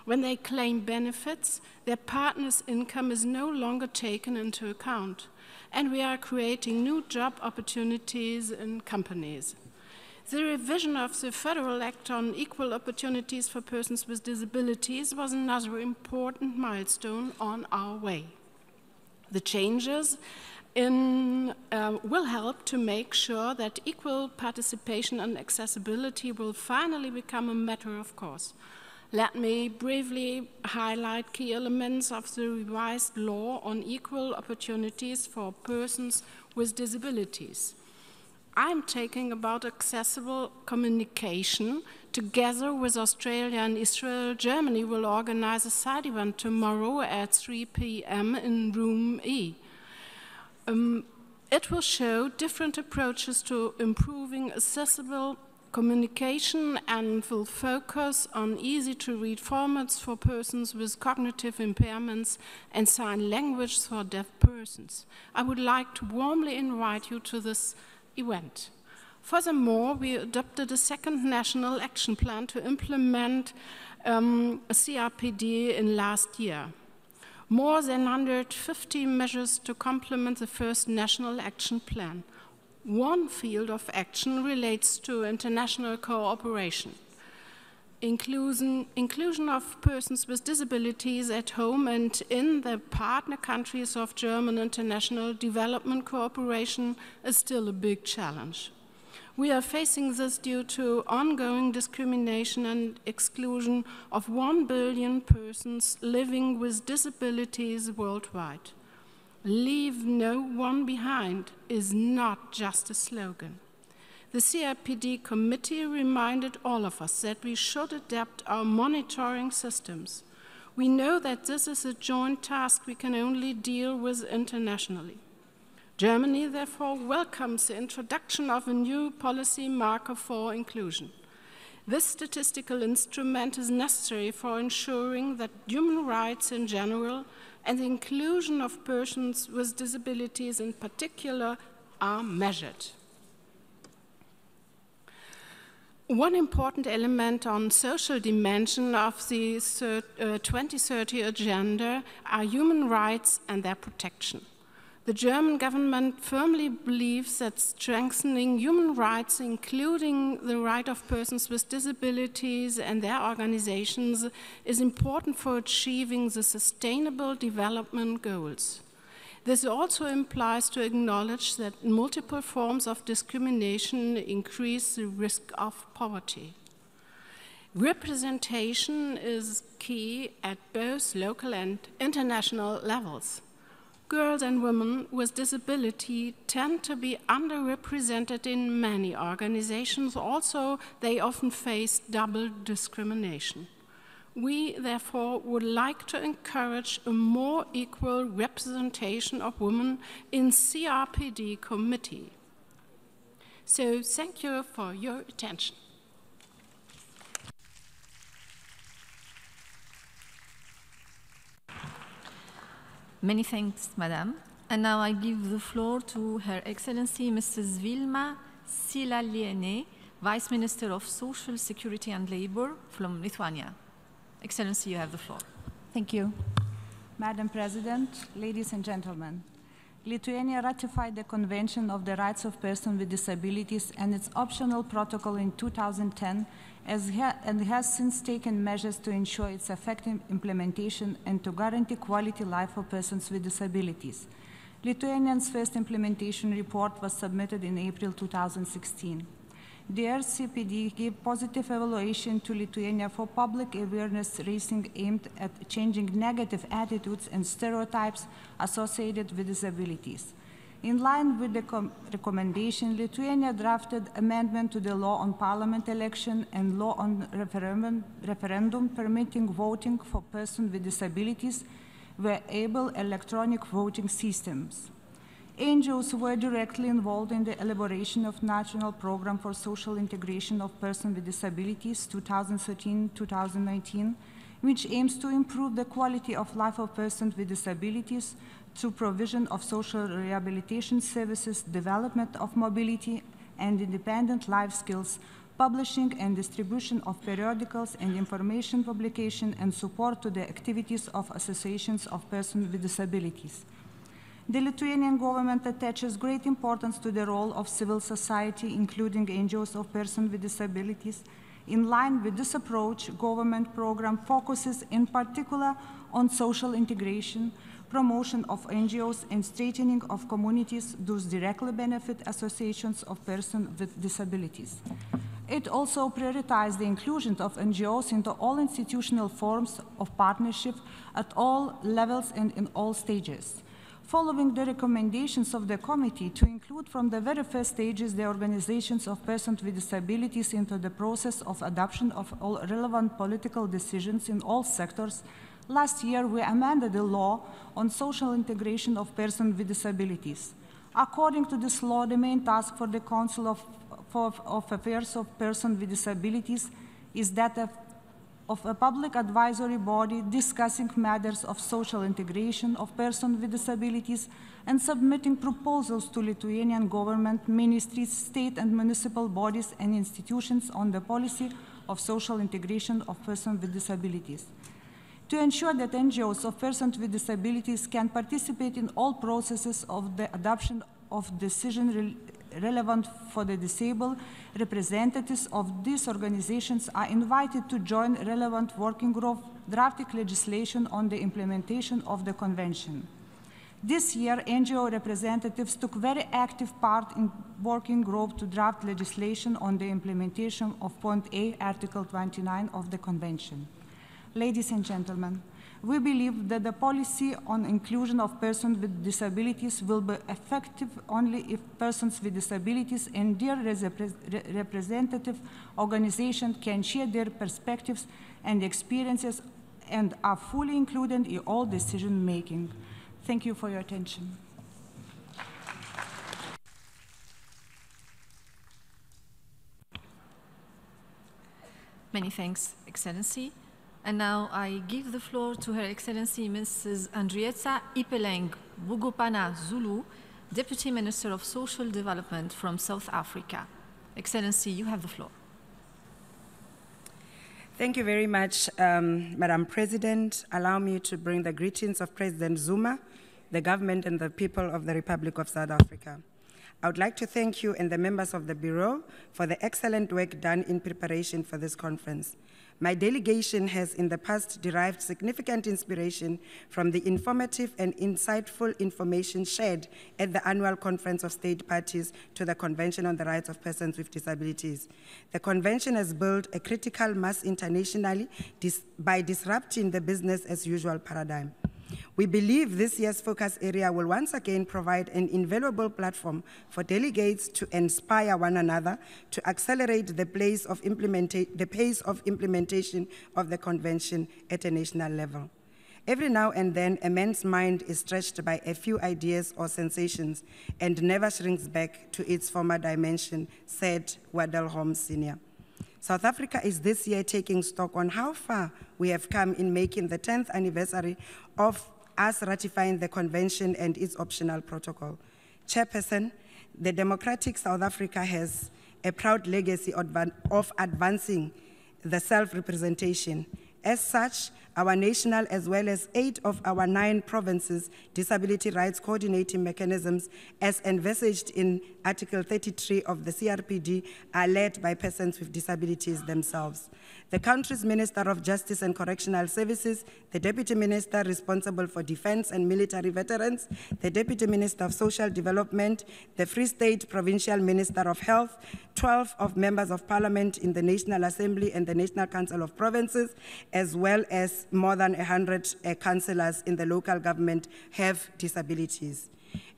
S11: When they claim benefits, their partner's income is no longer taken into account, and we are creating new job opportunities in companies. The revision of the Federal Act on Equal Opportunities for Persons with Disabilities was another important milestone on our way. The changes will help to make sure that equal participation and accessibility will finally become a matter of course. Let me briefly highlight key elements of the revised law on equal opportunities for persons with disabilities. I'm talking about accessible communication. Together with Australia and Israel, Germany will organize a side event tomorrow at 3 p.m. in Room E. It will show different approaches to improving accessible communication and will focus on easy-to-read formats for persons with cognitive impairments and sign language for deaf persons. I would like to warmly invite you to this event. Furthermore, we adopted a second national action plan to implement a CRPD in last year. More than 150 measures to complement the first national action plan. One field of action relates to international cooperation. Inclusion of persons with disabilities at home and in the partner countries of German international development cooperation is still a big challenge. We are facing this due to ongoing discrimination and exclusion of 1 billion persons living with disabilities worldwide. Leave no one behind is not just a slogan. The CRPD committee reminded all of us that we should adapt our monitoring systems. We know that this is a joint task we can only deal with internationally. Germany, therefore, welcomes the introduction of a new policy marker for inclusion. This statistical instrument is necessary for ensuring that human rights in general and the inclusion of persons with disabilities in particular are measured. One important element on social dimension of the 2030 agenda are human rights and their protection. The German government firmly believes that strengthening human rights, including the right of persons with disabilities and their organizations, is important for achieving the Sustainable Development Goals. This also implies to acknowledge that multiple forms of discrimination increase the risk of poverty. Representation is key at both local and international levels. Girls and women with disability tend to be underrepresented in many organizations. Also, they often face double discrimination. We, therefore, would like to encourage a more equal representation of women in CRPD committee. So, thank you for your attention.
S20: Many thanks, Madam. And now I give the floor to Her Excellency Mrs. Vilma Silaliene, Vice Minister of Social Security and Labor from Lithuania. Excellency, you have the floor.
S5: Thank you. Madam President, ladies and gentlemen, Lithuania ratified the Convention of the Rights of Persons with Disabilities and its optional protocol in 2010 and has since taken measures to ensure its effective implementation and to guarantee quality life for persons with disabilities. Lithuania's first implementation report was submitted in April 2016. The CRPD gave positive evaluation to Lithuania for public awareness raising aimed at changing negative attitudes and stereotypes associated with disabilities. In line with the recommendation, Lithuania drafted amendment to the law on parliament election and law on referendum permitting voting for persons with disabilities were able electronic voting systems. NGOs were directly involved in the elaboration of National Program for Social Integration of Persons with Disabilities 2013-2019, which aims to improve the quality of life of persons with disabilities through provision of social rehabilitation services, development of mobility and independent life skills, publishing and distribution of periodicals and information publication, and support to the activities of associations of persons with disabilities. The Lithuanian government attaches great importance to the role of civil society, including NGOs of persons with disabilities. In line with this approach, government program focuses in particular on social integration, promotion of NGOs, and strengthening of communities those directly benefit associations of persons with disabilities. It also prioritized the inclusion of NGOs into all institutional forms of partnership at all levels and in all stages. Following the recommendations of the committee to include from the very first stages the organizations of persons with disabilities into the process of adoption of all relevant political decisions in all sectors, last year we amended the law on social integration of persons with disabilities. According to this law, the main task for the Council of Affairs of Persons with Disabilities is that of a public advisory body discussing matters of social integration of persons with disabilities and submitting proposals to Lithuanian government, ministries, state and municipal bodies and institutions on the policy of social integration of persons with disabilities. To ensure that NGOs of persons with disabilities can participate in all processes of the adoption of decisions relevant for the disabled, representatives of these organizations are invited to join relevant working group drafting legislation on the implementation of the convention. This year, NGO representatives took very active part in working group to draft legislation on the implementation of Point A, Article 29 of the convention. Ladies and gentlemen, we believe that the policy on inclusion of persons with disabilities will be effective only if persons with disabilities and their representative organizations can share their perspectives and experiences and are fully included in all decision making. Thank you for your attention.
S20: Many thanks, Excellency. And now I give the floor to Her Excellency Mrs. Andrietta Ipeleng Bugopana Zulu, Deputy Minister of Social Development from South Africa. Excellency, you have the floor.
S1: Thank you very much, Madam President. Allow me to bring the greetings of President Zuma, the government and the people of the Republic of South Africa. I would like to thank you and the members of the Bureau for the excellent work done in preparation for this conference. My delegation has in the past derived significant inspiration from the informative and insightful information shared at the annual Conference of State Parties to the Convention on the Rights of Persons with Disabilities. The Convention has built a critical mass internationally by disrupting the business as usual paradigm. We believe this year's focus area will once again provide an invaluable platform for delegates to inspire one another to accelerate the pace of implementation of the convention at a national level. Every now and then, a man's mind is stretched by a few ideas or sensations and never shrinks back to its former dimension, said Waddell Holmes Sr. South Africa is this year taking stock on how far we have come in making the 10th anniversary of us ratifying the convention and its optional protocol. Chairperson, the democratic South Africa has a proud legacy of advancing the self-representation. As such, our national as well as 8 of our 9 provinces' disability rights coordinating mechanisms as envisaged in Article 33 of the CRPD are led by persons with disabilities themselves. The country's Minister of Justice and Correctional Services, the Deputy Minister responsible for defense and military veterans, the Deputy Minister of Social Development, the Free State Provincial Minister of Health, 12 of members of Parliament in the National Assembly and the National Council of Provinces, as well as more than 100 councillors in the local government have disabilities.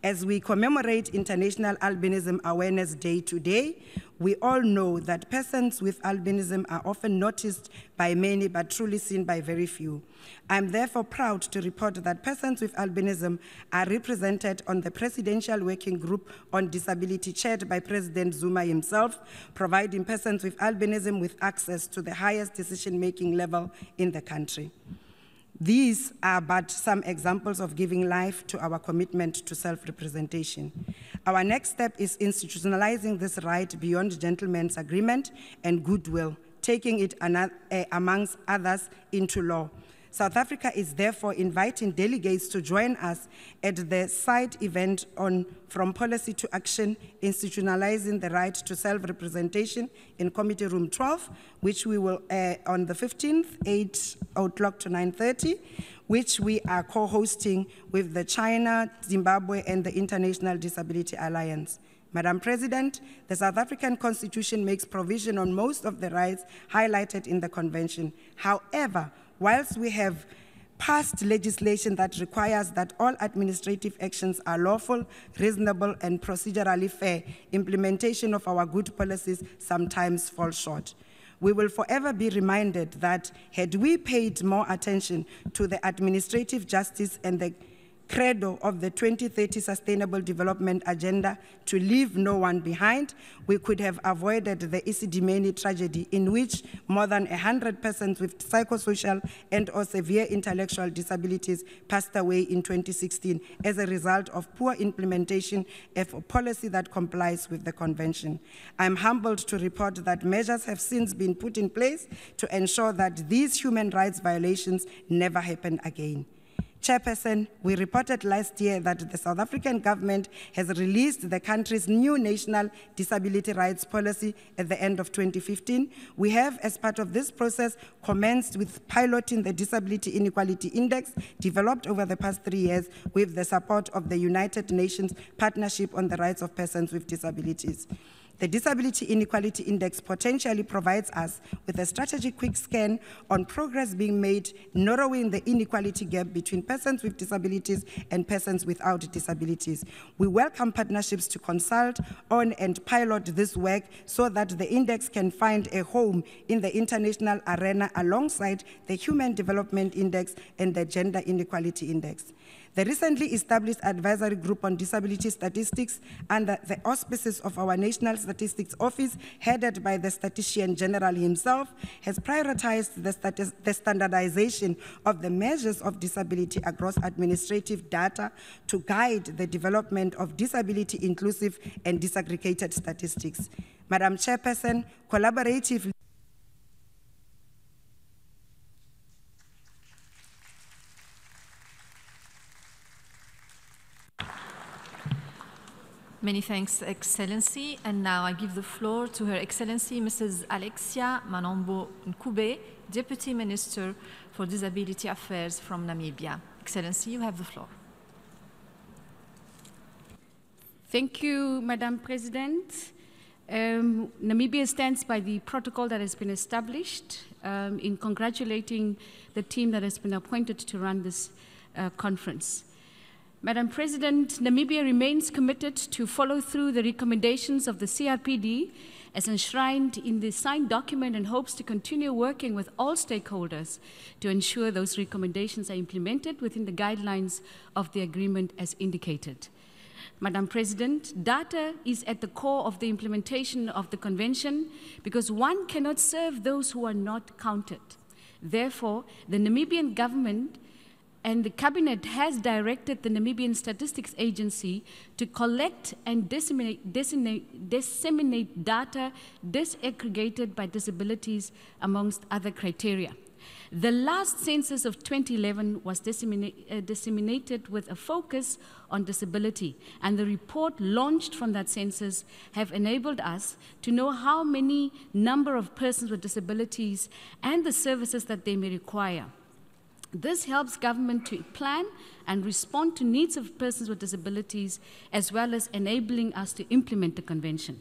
S1: As we commemorate International Albinism Awareness Day today, we all know that persons with albinism are often noticed by many but truly seen by very few. I'm therefore proud to report that persons with albinism are represented on the Presidential Working Group on Disability chaired by President Zuma himself, providing persons with albinism with access to the highest decision-making level in the country. These are but some examples of giving life to our commitment to self-representation. Our next step is institutionalizing this right beyond gentleman's agreement and goodwill, taking it amongst others into law. South Africa is therefore inviting delegates to join us at the side event on From Policy to Action, Institutionalizing the Right to Self-Representation in Committee Room 12, which we will on the 15th, 8 o'clock to 9:30, which we are co-hosting with the China, Zimbabwe, and the International Disability Alliance. Madam President, the South African Constitution makes provision on most of the rights highlighted in the Convention. However, whilst we have passed legislation that requires that all administrative actions are lawful, reasonable, and procedurally fair, implementation of our good policies sometimes falls short. We will forever be reminded that had we paid more attention to the administrative justice and the credo of the 2030 Sustainable Development Agenda to leave no one behind, we could have avoided the Isidimeni tragedy in which more than 100 persons with psychosocial and or severe intellectual disabilities passed away in 2016 as a result of poor implementation of a policy that complies with the Convention. I'm humbled to report that measures have since been put in place to ensure that these human rights violations never happen again. Chairperson, we reported last year that the South African government has released the country's new national disability rights policy at the end of 2015. We have, as part of this process, commenced with piloting the Disability Inequality Index developed over the past 3 years with the support of the United Nations Partnership on the Rights of Persons with Disabilities. The Disability Inequality Index potentially provides us with a strategic quick scan on progress being made, narrowing the inequality gap between persons with disabilities and persons without disabilities. We welcome partnerships to consult on and pilot this work so that the index can find a home in the international arena alongside the Human Development Index and the Gender Inequality Index. The recently established Advisory Group on Disability Statistics under the auspices of our National Statistics Office, headed by the Statistician General himself, has prioritized the standardization of the measures of disability across administrative data to guide the development of disability inclusive and disaggregated statistics. Madam Chairperson, collaboratively
S20: Many thanks, Excellency. And now I give the floor to Her Excellency Mrs. Alexia Manombo Nkube, Deputy Minister for Disability Affairs from Namibia. Excellency, you have the floor.
S7: Thank you, Madam President. Namibia stands by the protocol that has been established in congratulating the team that has been appointed to run this conference. Madam President, Namibia remains committed to follow through the recommendations of the CRPD as enshrined in the signed document and hopes to continue working with all stakeholders to ensure those recommendations are implemented within the guidelines of the agreement as indicated. Madam President, data is at the core of the implementation of the convention because one cannot serve those who are not counted. Therefore, the Namibian government and the Cabinet has directed the Namibian Statistics Agency to collect and disseminate data disaggregated by disabilities amongst other criteria. The last census of 2011 was disseminated with a focus on disability, and the report launched from that census have enabled us to know how many number of persons with disabilities and the services that they may require. This helps government to plan and respond to needs of persons with disabilities, as well as enabling us to implement the convention.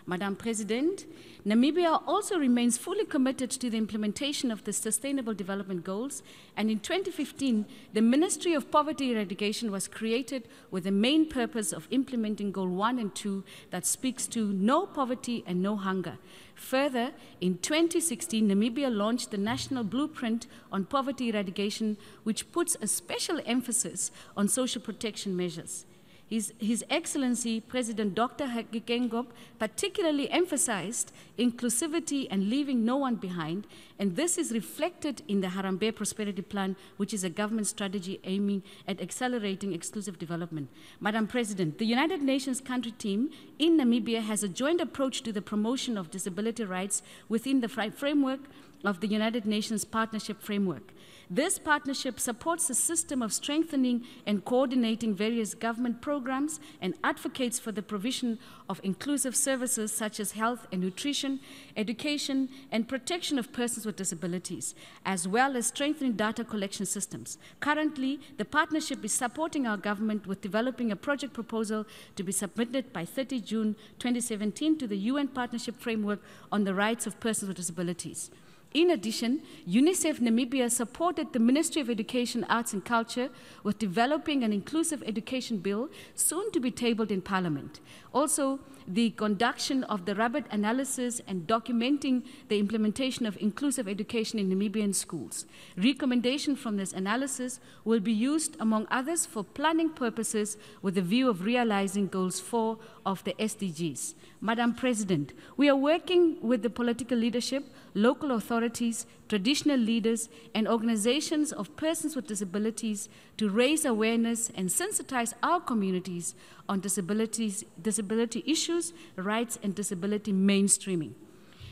S7: Madam President, Namibia also remains fully committed to the implementation of the Sustainable Development Goals, and in 2015, the Ministry of Poverty Eradication was created with the main purpose of implementing Goal 1 and 2 that speaks to no poverty and no hunger. Further, in 2016, Namibia launched the National Blueprint on Poverty Eradication, which puts a special emphasis on social protection measures. His Excellency, President Dr. Gengop, particularly emphasized inclusivity and leaving no one behind, and this is reflected in the Harambee Prosperity Plan, which is a government strategy aiming at accelerating exclusive development. Madam President, the United Nations country team in Namibia has a joint approach to the promotion of disability rights within the framework of the United Nations Partnership Framework. This partnership supports a system of strengthening and coordinating various government programs and advocates for the provision of inclusive services such as health and nutrition, education, and protection of persons with disabilities, as well as strengthening data collection systems. Currently, the partnership is supporting our government with developing a project proposal to be submitted by 30 June 2017 to the UN Partnership Framework on the Rights of Persons with Disabilities. In addition, UNICEF Namibia supported the Ministry of Education, Arts and Culture with developing an inclusive education bill soon to be tabled in Parliament. Also, the conduction of the rapid analysis and documenting the implementation of inclusive education in Namibian schools. Recommendation from this analysis will be used, among others, for planning purposes with the view of realizing Goals 4 of the SDGs. Madam President, we are working with the political leadership, local authorities, traditional leaders, and organizations of persons with disabilities to raise awareness and sensitize our communities on disability issues, rights, and disability mainstreaming.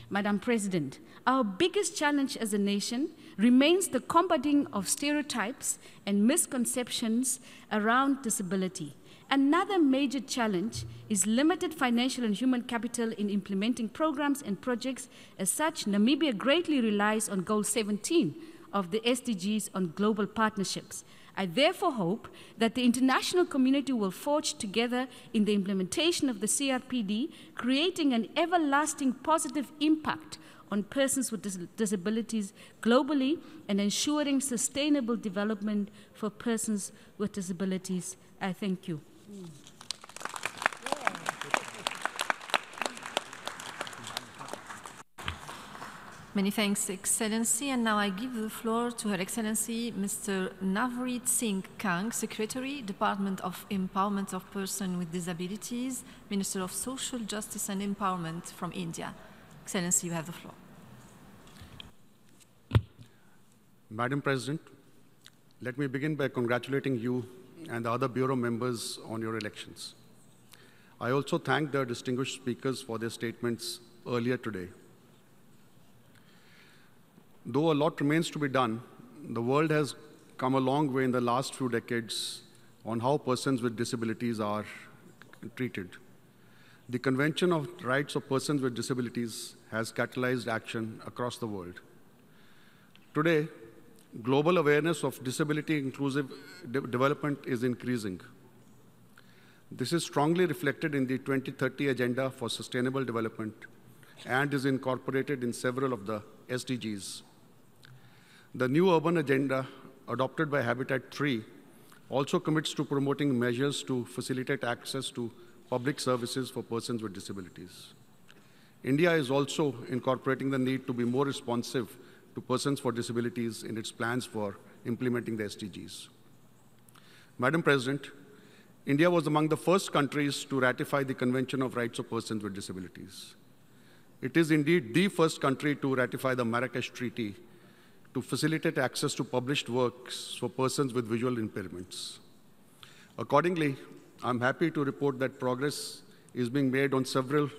S7: Madam President, our biggest challenge as a nation remains the combating of stereotypes and misconceptions around disability. Another major challenge is limited financial and human capital in implementing programs and projects. As such, Namibia greatly relies on Goal 17 of the SDGs on global partnerships. I therefore hope that the international community will forge together in the implementation of the CRPD, creating an everlasting positive impact on persons with disabilities globally and ensuring sustainable development for persons with disabilities. I thank you.
S20: Many thanks, Excellency. And now I give the floor to Her Excellency Mr. Navreet Singh Kang, Secretary, Department of Empowerment of Persons with Disabilities, Minister of Social Justice and Empowerment from India. Excellency, you have the floor.
S14: Madam President, let me begin by congratulating you and the other Bureau members on your elections. I also thank the distinguished speakers for their statements earlier today. Though a lot remains to be done, the world has come a long way in the last few decades on how persons with disabilities are treated. The Convention of Rights of Persons with Disabilities has catalyzed action across the world. Today, global awareness of disability inclusive development is increasing. This is strongly reflected in the 2030 Agenda for Sustainable Development and is incorporated in several of the SDGs. The new urban agenda adopted by Habitat 3 also commits to promoting measures to facilitate access to public services for persons with disabilities. India is also incorporating the need to be more responsive to persons with disabilities in its plans for implementing the SDGs. Madam President, India was among the first countries to ratify the Convention of Rights of Persons with Disabilities. It is indeed the first country to ratify the Marrakesh Treaty to facilitate access to published works for persons with visual impairments. Accordingly, I'm happy to report that progress is being made on several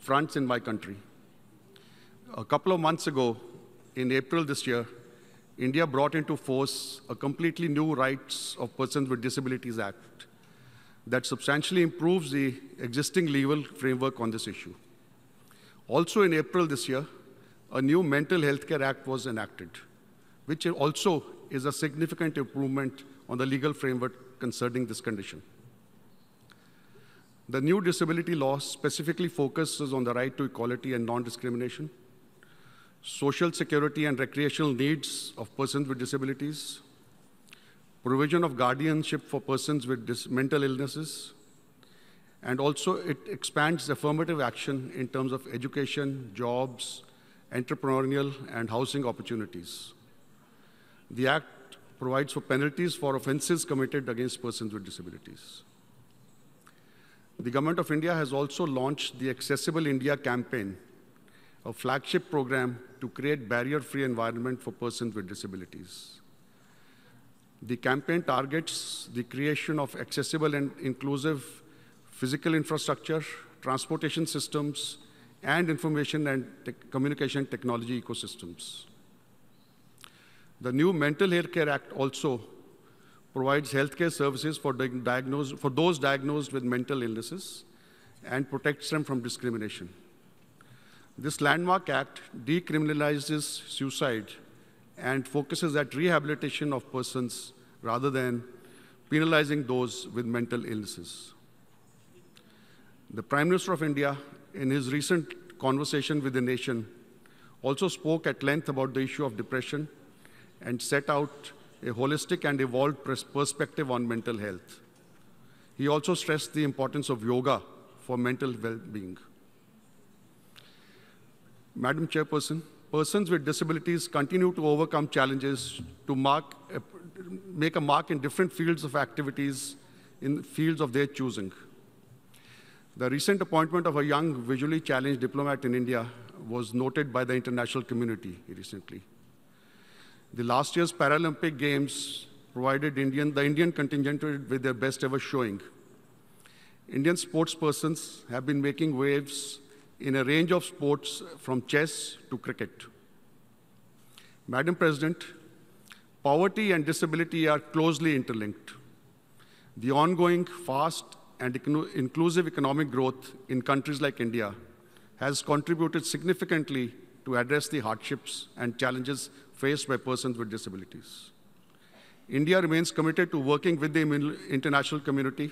S14: fronts in my country. A couple of months ago, in April this year, India brought into force a completely new Rights of Persons with Disabilities Act that substantially improves the existing legal framework on this issue. Also in April this year, a new Mental Health Care Act was enacted, which also is a significant improvement on the legal framework concerning this condition. The new disability law specifically focuses on the right to equality and non-discrimination, social security and recreational needs of persons with disabilities, provision of guardianship for persons with mental illnesses, and also it expands affirmative action in terms of education, jobs, entrepreneurial, and housing opportunities. The Act provides for penalties for offenses committed against persons with disabilities. The Government of India has also launched the Accessible India campaign, a flagship program to create barrier-free environment for persons with disabilities. The campaign targets the creation of accessible and inclusive physical infrastructure, transportation systems, and information and communication technology ecosystems. The new Mental Health Care Act also provides healthcare services for those diagnosed with mental illnesses and protects them from discrimination. This landmark act decriminalizes suicide and focuses at rehabilitation of persons rather than penalizing those with mental illnesses. The Prime Minister of India, in his recent conversation with the nation, also spoke at length about the issue of depression and set out a holistic and evolved perspective on mental health. He also stressed the importance of yoga for mental well-being. Madam Chairperson, persons with disabilities continue to overcome challenges to make a mark in different fields of activities in fields of their choosing. The recent appointment of a young visually challenged diplomat in India was noted by the international community recently. The last year's Paralympic Games provided the Indian contingent with their best ever showing. Indian sportspersons have been making waves in a range of sports from chess to cricket. Madam President, poverty and disability are closely interlinked. The ongoing fast and inclusive economic growth in countries like India has contributed significantly to address the hardships and challenges faced by persons with disabilities. India remains committed to working with the international community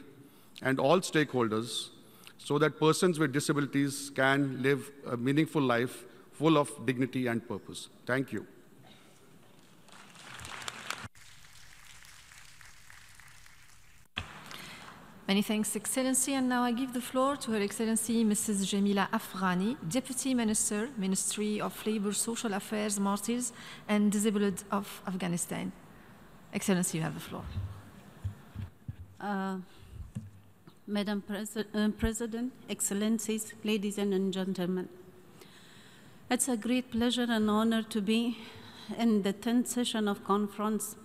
S14: and all stakeholders so that persons with disabilities can live a meaningful life full of dignity and purpose. Thank you.
S20: Many thanks, Excellency. And now I give the floor to Her Excellency Mrs. Jamila Afghani, Deputy Minister, Ministry of Labour, Social Affairs, Martyrs, and Disabled of Afghanistan. Excellency, you have the floor.
S15: Madam President, Excellencies, ladies and gentlemen, it's a great pleasure and honor to be in the 10th session of Conference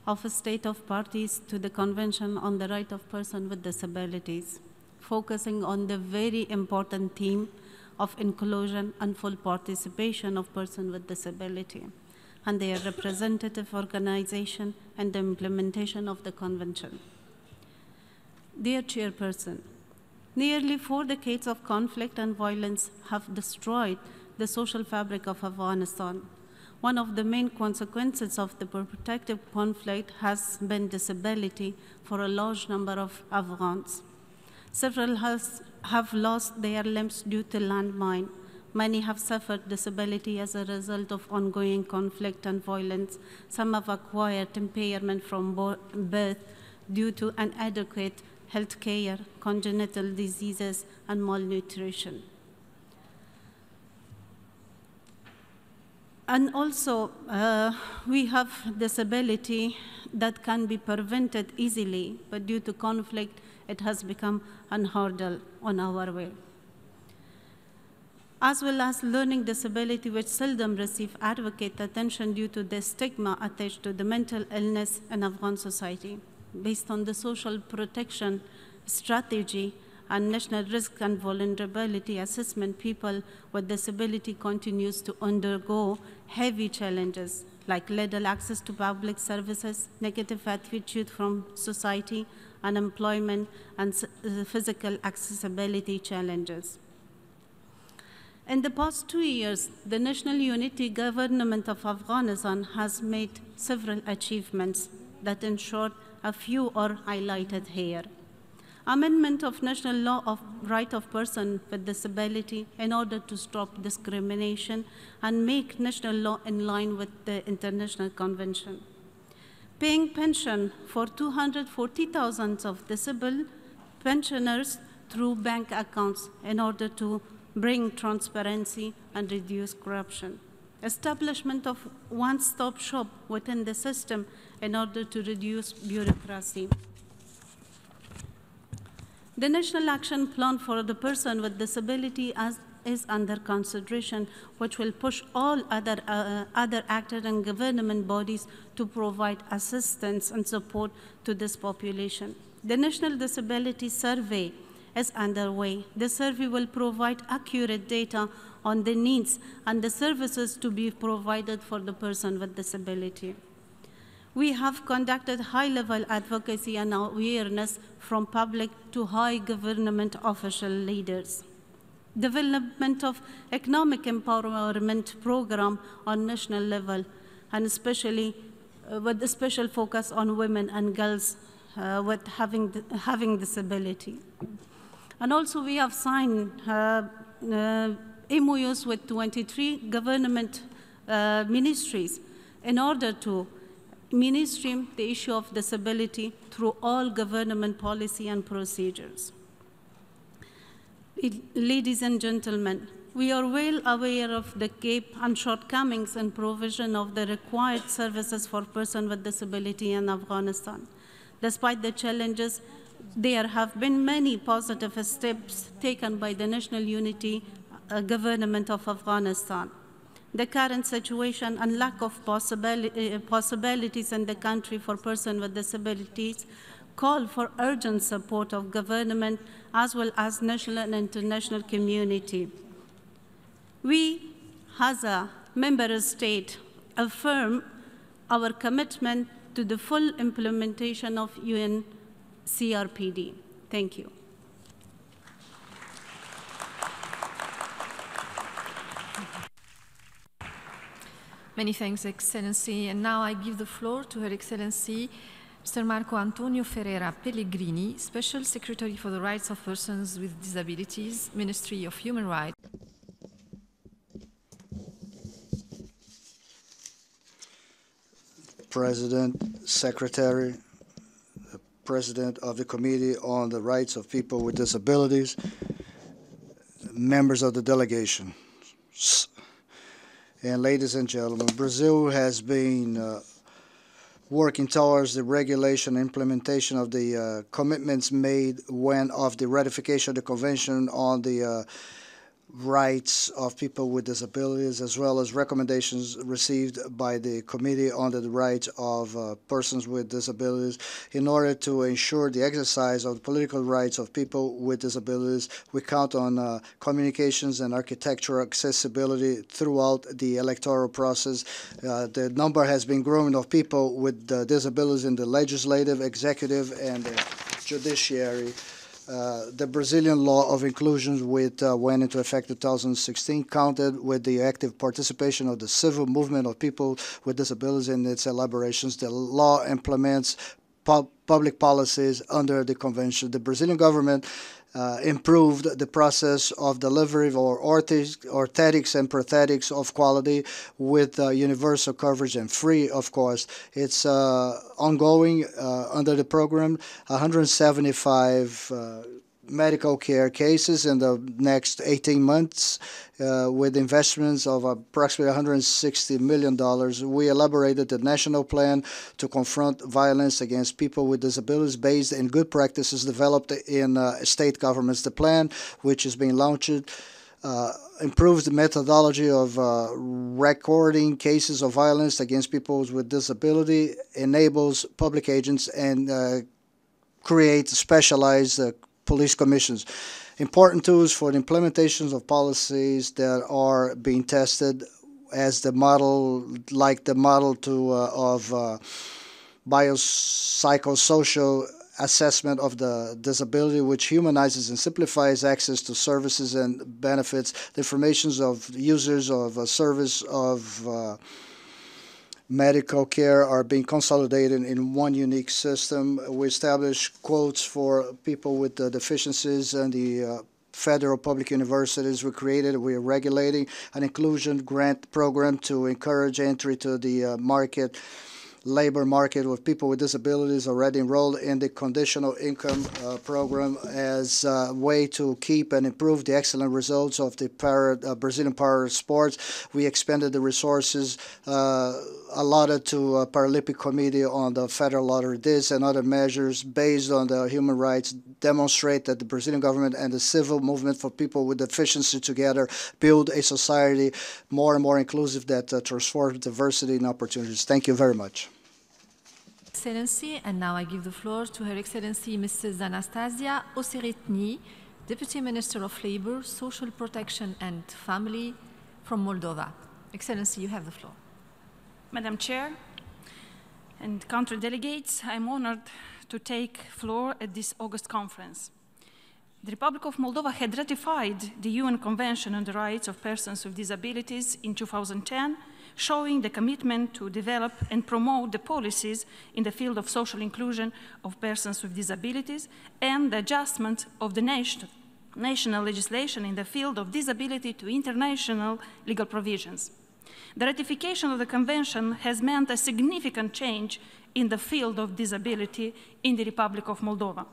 S15: of State of Parties to the Convention on the Right of Persons with Disabilities, focusing on the very important theme of inclusion and full participation of persons with disability and their representative organization and the implementation of the Convention. Dear Chairperson, nearly 4 decades of conflict and violence have destroyed the social fabric of Afghanistan. One of the main consequences of the protracted conflict has been disability for a large number of Afghans. Several have lost their limbs due to landmine. Many have suffered disability as a result of ongoing conflict and violence. Some have acquired impairment from birth due to inadequate health care, congenital diseases, and malnutrition. And also, we have disability that can be prevented easily, but due to conflict, it has become a hurdle on our way. As well as learning disability, which seldom receive adequate attention due to the stigma attached to the mental illness in Afghan society. Based on the social protection strategy and national risk and vulnerability assessment, people with disability continues to undergo heavy challenges like little access to public services, negative attitude from society, unemployment, and physical accessibility challenges. In the past 2 years, the National Unity Government of Afghanistan has made several achievements that ensure a few are highlighted here. Amendment of National Law of Right of Person with Disability in order to stop discrimination and make national law in line with the International Convention. Paying pension for 240,000 of disabled pensioners through bank accounts in order to bring transparency and reduce corruption. Establishment of one-stop shop within the system in order to reduce bureaucracy. The National Action Plan for the Person with Disability is under consideration, which will push all other actors and government bodies to provide assistance and support to this population. The National Disability Survey is underway. The survey will provide accurate data on the needs and the services to be provided for the person with disability. We have conducted high-level advocacy and awareness from public to high government official leaders. Development of economic empowerment program on national level, and especially with a special focus on women and girls with having disability. And also we have signed MOUs with 23 government ministries in order to mainstream the issue of disability through all government policy and procedures. Ladies and gentlemen, we are well aware of the gap and shortcomings in provision of the required services for persons with disability in Afghanistan. Despite the challenges, there have been many positive steps taken by the National Unity Government of Afghanistan. The current situation and lack of possibilities in the country for persons with disabilities call for urgent support of government as well as national and international community. We, as a member state, affirm our commitment to the full implementation of UN CRPD. Thank you.
S20: Many thanks, Excellency. And now I give the floor to Her Excellency Mr. Marco Antonio Ferreira Pellegrini, Special Secretary for the Rights of Persons with Disabilities, Ministry of Human Rights.
S18: President, Secretary, the President of the Committee on the Rights of People with Disabilities, members of the delegation, and ladies and gentlemen, Brazil has been working towards the regulation and implementation of the commitments made when of the ratification of the Convention on the Rights of People with Disabilities, as well as recommendations received by the Committee on the Rights of Persons with Disabilities in order to ensure the exercise of the political rights of people with disabilities. We count on communications and architectural accessibility throughout the electoral process. The number has been growing of people with disabilities in the legislative, executive, and the judiciary. The Brazilian law of inclusion, which went into effect in 2016, counted with the active participation of the civil movement of people with disabilities in its elaborations. The law implements public policies under the convention. The Brazilian government improved the process of delivery of orthotics and prosthetics of quality with universal coverage and free of cost. It's ongoing under the program, 175 medical care cases in the next 18 months with investments of approximately $160 million. We elaborated the national plan to confront violence against people with disabilities based in good practices developed in state governments. The plan, which is being launched, improves the methodology of recording cases of violence against people with disability, enables public agents, and creates specialized police commissions. Important tools for the implementations of policies that are being tested as the model, like the model of biopsychosocial assessment of the disability, which humanizes and simplifies access to services and benefits. The information of users of a service of medical care are being consolidated in one unique system. We establish quotes for people with deficiencies, and the federal public universities we created. We are regulating an inclusion grant program to encourage entry to the labor market with people with disabilities already enrolled in the conditional income program as a way to keep and improve the excellent results of the Brazilian para sports. We expanded the resources allotted to a Paralympic Committee on the federal lottery. This and other measures based on the human rights demonstrate that the Brazilian government and the civil movement for people with deficiency together build a society more and more inclusive that transforms diversity and opportunities. Thank you very much.
S20: Excellency, and now I give the floor to Her Excellency Mrs. Anastasia Oseretny, Deputy Minister of Labor, Social Protection and Family from Moldova. Excellency, you have the floor.
S13: Madam Chair and country delegates, I'm honored to take floor at this August conference. The Republic of Moldova had ratified the UN Convention on the Rights of Persons with Disabilities in 2010, showing the commitment to develop and promote the policies in the field of social inclusion of persons with disabilities and the adjustment of the national legislation in the field of disability to international legal provisions. The ratification of the Convention has meant a significant change in the field of disability in the Republic of Moldova.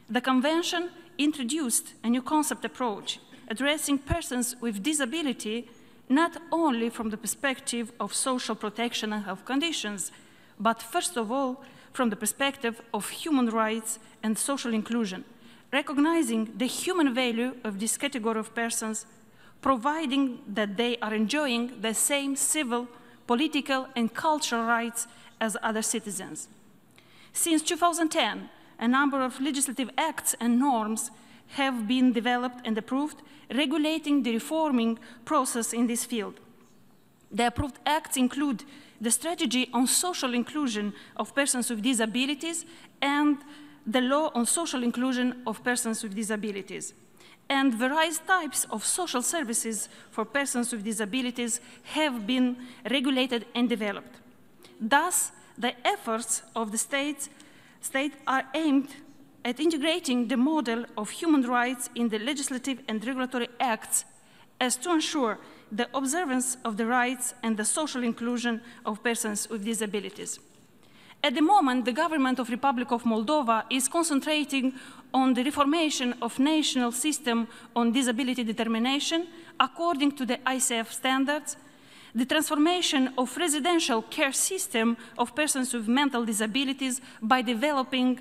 S13: The Convention introduced a new concept approach, addressing persons with disability not only from the perspective of social protection and health conditions, but first of all, from the perspective of human rights and social inclusion, recognizing the human value of this category of persons, providing that they are enjoying the same civil, political, and cultural rights as other citizens. Since 2010, a number of legislative acts and norms have been developed and approved, regulating the reforming process in this field. The approved acts include the Strategy on Social Inclusion of Persons with Disabilities and the Law on Social Inclusion of Persons with Disabilities. And various types of social services for persons with disabilities have been regulated and developed. Thus, the efforts of the state are aimed at integrating the model of human rights in the legislative and regulatory acts as to ensure the observance of the rights and the social inclusion of persons with disabilities. At the moment, the government of Republic of Moldova is concentrating on the reformation of national system on disability determination according to the ICF standards, the transformation of residential care system of persons with mental disabilities by developing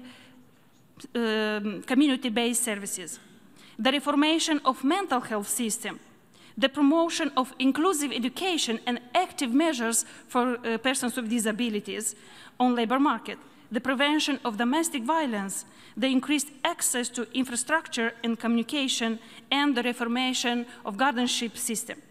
S13: community-based services, the reformation of mental health system, the promotion of inclusive education and active measures for persons with disabilities on labor market, the prevention of domestic violence, the increased access to infrastructure and communication, and the reformation of guardianship system.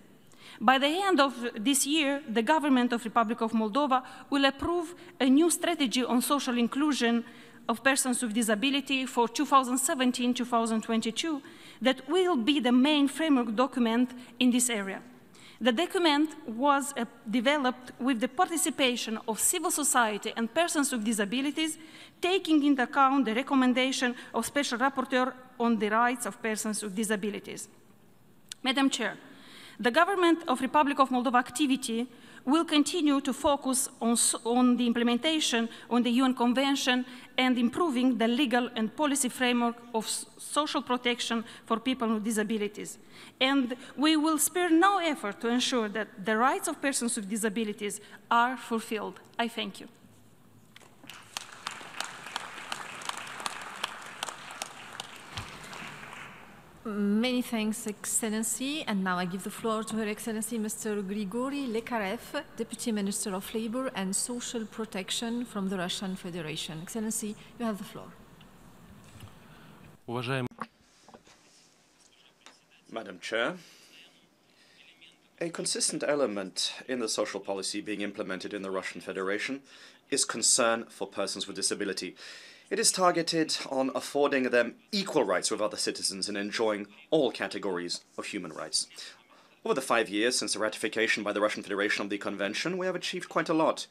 S13: By the end of this year, the government of Republic of Moldova will approve a new strategy on social inclusion of persons with disability for 2017-2022 that will be the main framework document in this area. The document was developed with the participation of civil society and persons with disabilities, taking into account the recommendation of Special Rapporteur on the rights of persons with disabilities. Madam Chair, the government of Republic of Moldova activity will continue to focus on the implementation of the UN Convention and improving the legal and policy framework of social protection for people with disabilities. And we will spare no effort to ensure that the rights of persons with disabilities are fulfilled. I thank you.
S20: Many thanks, Excellency. And now I give the floor to Her Excellency Mr. Grigori Lekarev, Deputy Minister of Labor and Social Protection from the Russian Federation. Excellency, you have the floor.
S3: Madam Chair, a consistent element in the social policy being implemented in the Russian Federation is concern for persons with disability. It is targeted on affording them equal rights with other citizens and enjoying all categories of human rights. Over the 5 years since the ratification by the Russian Federation of the Convention, we have achieved quite a lot.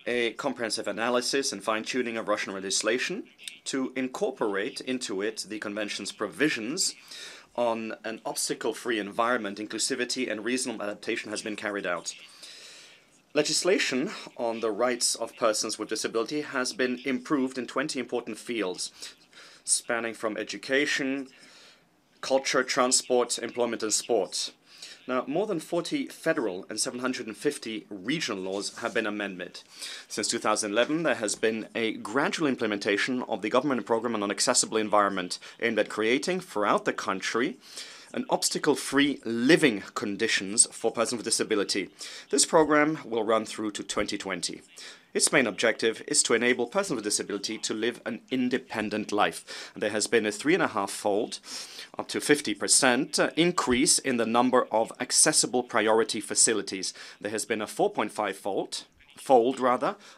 S3: A comprehensive analysis and fine-tuning of Russian legislation to incorporate into it the Convention's provisions on an obstacle-free environment, inclusivity and reasonable adaptation has been carried out. Legislation on the rights of persons with disability has been improved in 20 important fields, spanning from education, culture, transport, employment, and sport. Now, more than 40 federal and 750 regional laws have been amended. Since 2011, there has been a gradual implementation of the government program on an accessible environment aimed at creating, throughout the country, an obstacle-free living conditions for persons with disability. This program will run through to 2020. Its main objective is to enable persons with disability to live an independent life. There has been a 3.5-fold, up to 50% increase in the number of accessible priority facilities. There has been a 4.5-fold,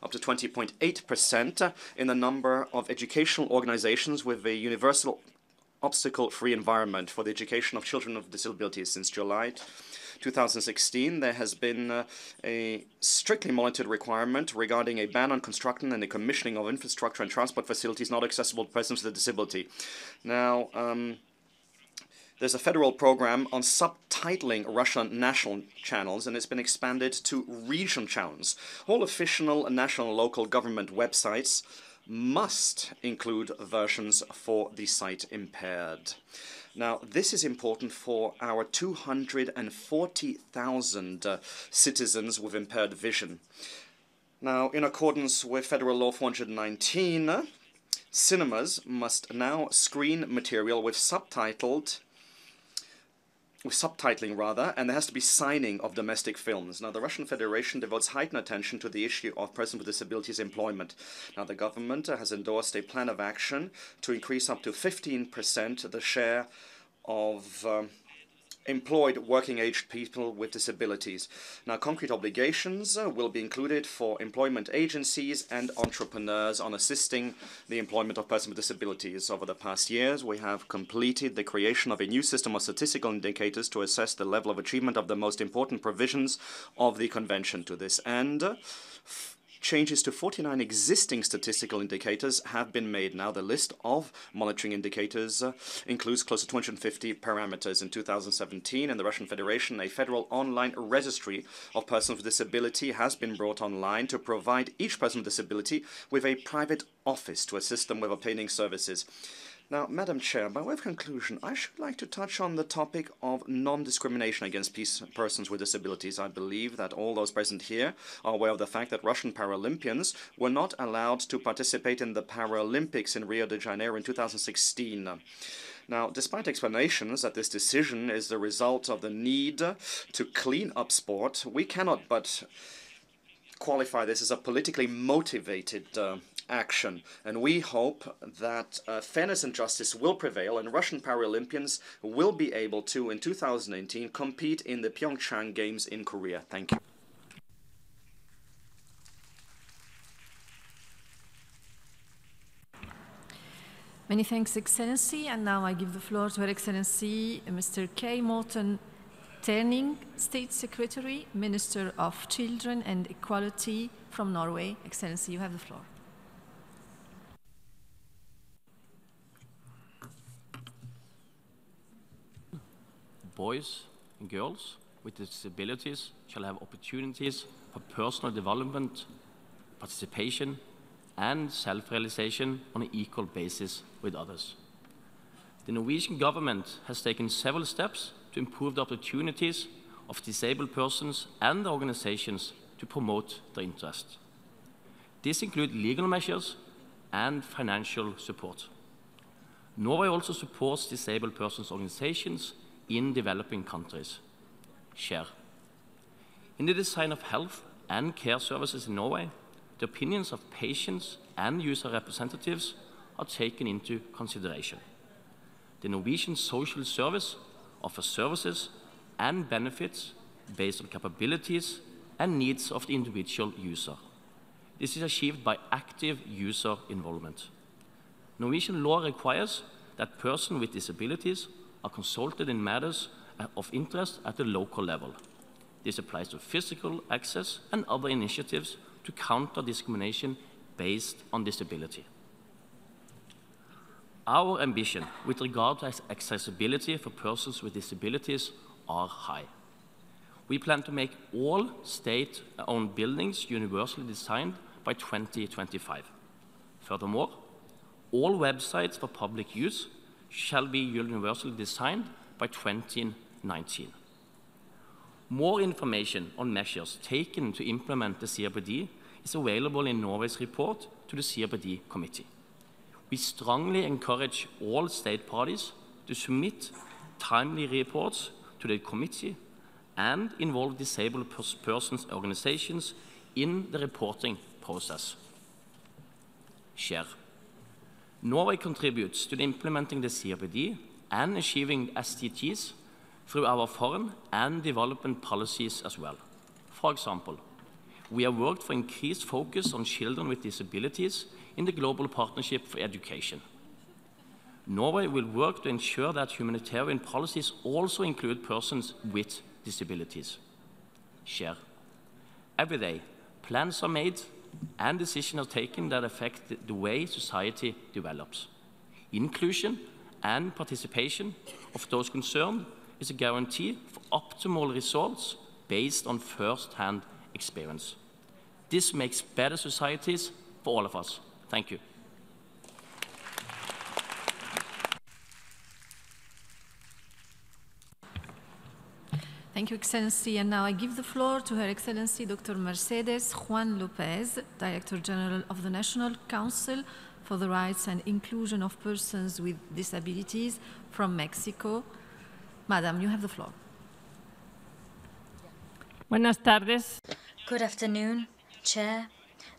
S3: up to 20.8% in the number of educational organizations with a universal obstacle-free environment for the education of children with disabilities. Since July 2016, there has been a strictly monitored requirement regarding a ban on constructing and the commissioning of infrastructure and transport facilities not accessible to persons with a disability. Now, there's a federal program on subtitling Russian national channels, and it's been expanded to region channels. All official national and local government websites must include versions for the sight impaired. Now, this is important for our 240,000 citizens with impaired vision. Now, in accordance with Federal Law 419, cinemas must now screen material with subtitling, and there has to be signing of domestic films. Now, the Russian Federation devotes heightened attention to the issue of persons with disabilities employment. Now, the government has endorsed a plan of action to increase up to 15% the share of employed working-age people with disabilities. Now, concrete obligations will be included for employment agencies and entrepreneurs on assisting the employment of persons with disabilities. Over the past years, we have completed the creation of a new system of statistical indicators to assess the level of achievement of the most important provisions of the Convention. To this end, changes to 49 existing statistical indicators have been made. Now, the list of monitoring indicators includes close to 250 parameters. In 2017, in the Russian Federation, a federal online registry of persons with disability has been brought online to provide each person with disability with a private office to assist them with obtaining services. Now, Madam Chair, by way of conclusion, I should like to touch on the topic of non-discrimination against persons with disabilities. I believe that all those present here are aware of the fact that Russian Paralympians were not allowed to participate in the Paralympics in Rio de Janeiro in 2016. Now, despite explanations that this decision is the result of the need to clean up sport, we cannot but qualify this as a politically motivated action, and we hope that fairness and justice will prevail and Russian Paralympians will be able to, in 2018, compete in the Pyeongchang Games in Korea. Thank you.
S20: Many thanks, Excellency, and now I give the floor to Her Excellency Mr. K. Morten Terning, State Secretary, Minister of Children and Equality from Norway. Excellency, you have the floor.
S2: Boys and girls with disabilities shall have opportunities for personal development, participation, and self-realization on an equal basis with others. The Norwegian government has taken several steps to improve the opportunities of disabled persons and organizations to promote their interests. These include legal measures and financial support. Norway also supports disabled persons' organizations in developing countries. Share. In the design of health and care services in Norway, the opinions of patients and user representatives are taken into consideration. The Norwegian Social Service offers services and benefits based on capabilities and needs of the individual user. This is achieved by active user involvement. Norwegian law requires that persons with disabilities are consulted in matters of interest at the local level. This applies to physical access and other initiatives to counter discrimination based on disability. Our ambition with regard to accessibility for persons with disabilities are high. We plan to make all state-owned buildings universally designed by 2025. Furthermore, all websites for public use shall be universally designed by 2019. More information on measures taken to implement the CRPD is available in Norway's report to the CRPD Committee. We strongly encourage all state parties to submit timely reports to the committee and involve disabled persons' organizations in the reporting process. Chair, Norway contributes to implementing the CRPD and achieving SDGs through our foreign and development policies as well. For example, we have worked for increased focus on children with disabilities in the Global Partnership for Education. Norway will work to ensure that humanitarian policies also include persons with disabilities. Chair, every day, plans are made and decisions are taken that affect the way society develops. Inclusion and participation of those concerned is a guarantee for optimal results based on first-hand experience. This makes better societies for all of us. Thank you.
S20: Thank you, Excellency. And now I give the floor to Her Excellency Dr. Mercedes Juan Lopez, Director General of the National Council for the Rights and Inclusion of Persons with Disabilities from Mexico. Madam, you have the floor.
S17: Buenas tardes.
S16: Good afternoon, Chair.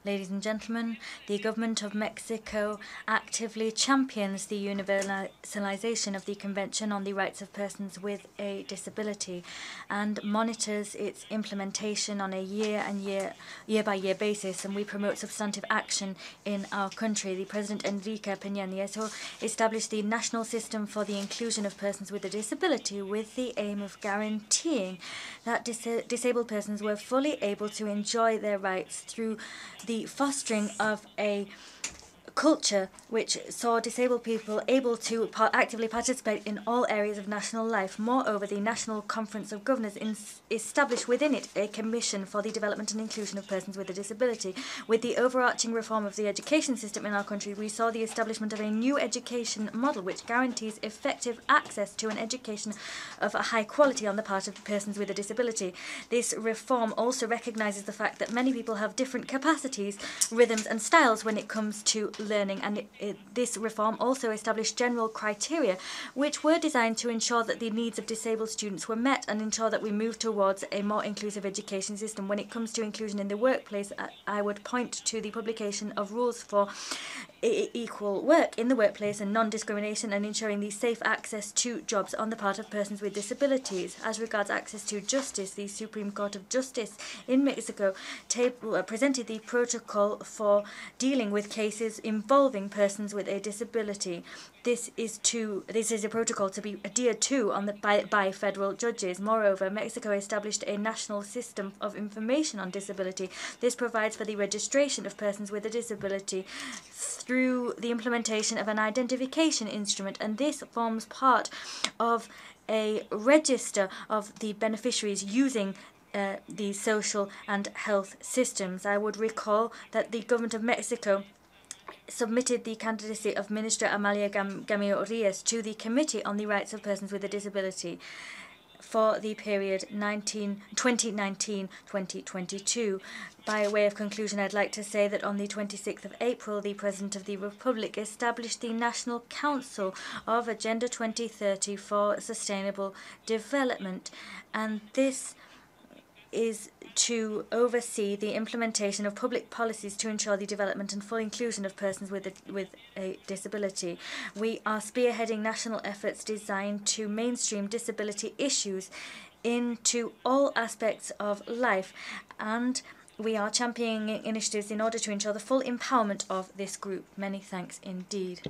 S16: Ladies and gentlemen, the government of Mexico actively champions the universalization of the Convention on the Rights of Persons with a Disability and monitors its implementation on a year-by-year basis, and we promote substantive action in our country. The President Enrique Peña Nieto established the National System for the Inclusion of Persons with a Disability with the aim of guaranteeing that disabled persons were fully able to enjoy their rights through the fostering of a culture which saw disabled people able to actively participate in all areas of national life. Moreover, the National Conference of Governors established within it a commission for the development and inclusion of persons with a disability. With the overarching reform of the education system in our country, we saw the establishment of a new education model which guarantees effective access to an education of a high quality on the part of persons with a disability. This reform also recognizes the fact that many people have different capacities, rhythms and styles when it comes to learning, and this reform also established general criteria which were designed to ensure that the needs of disabled students were met and ensure that we move towards a more inclusive education system. When it comes to inclusion in the workplace, I would point to the publication of rules for equal work in the workplace and non-discrimination, and ensuring the safe access to jobs on the part of persons with disabilities. As regards access to justice, the Supreme Court of Justice in Mexico presented the protocol for dealing with cases involving persons with a disability. This is a protocol to be adhered to by federal judges. Moreover, Mexico established a national system of information on disability. This provides for the registration of persons with a disability through the implementation of an identification instrument, and this forms part of a register of the beneficiaries using the social and health systems. I would recall that the government of Mexico submitted the candidacy of Minister Amalia Gamio-Rios to the Committee on the Rights of Persons with a Disability for the period 2019-2022. By way of conclusion, I'd like to say that on the 26th of April, the President of the Republic established the National Council of Agenda 2030 for Sustainable Development, and this is to oversee the implementation of public policies to ensure the development and full inclusion of persons with a disability. We are spearheading national efforts designed to mainstream disability issues into all aspects of life, and we are championing initiatives in order to ensure the full empowerment of this group. Many thanks indeed.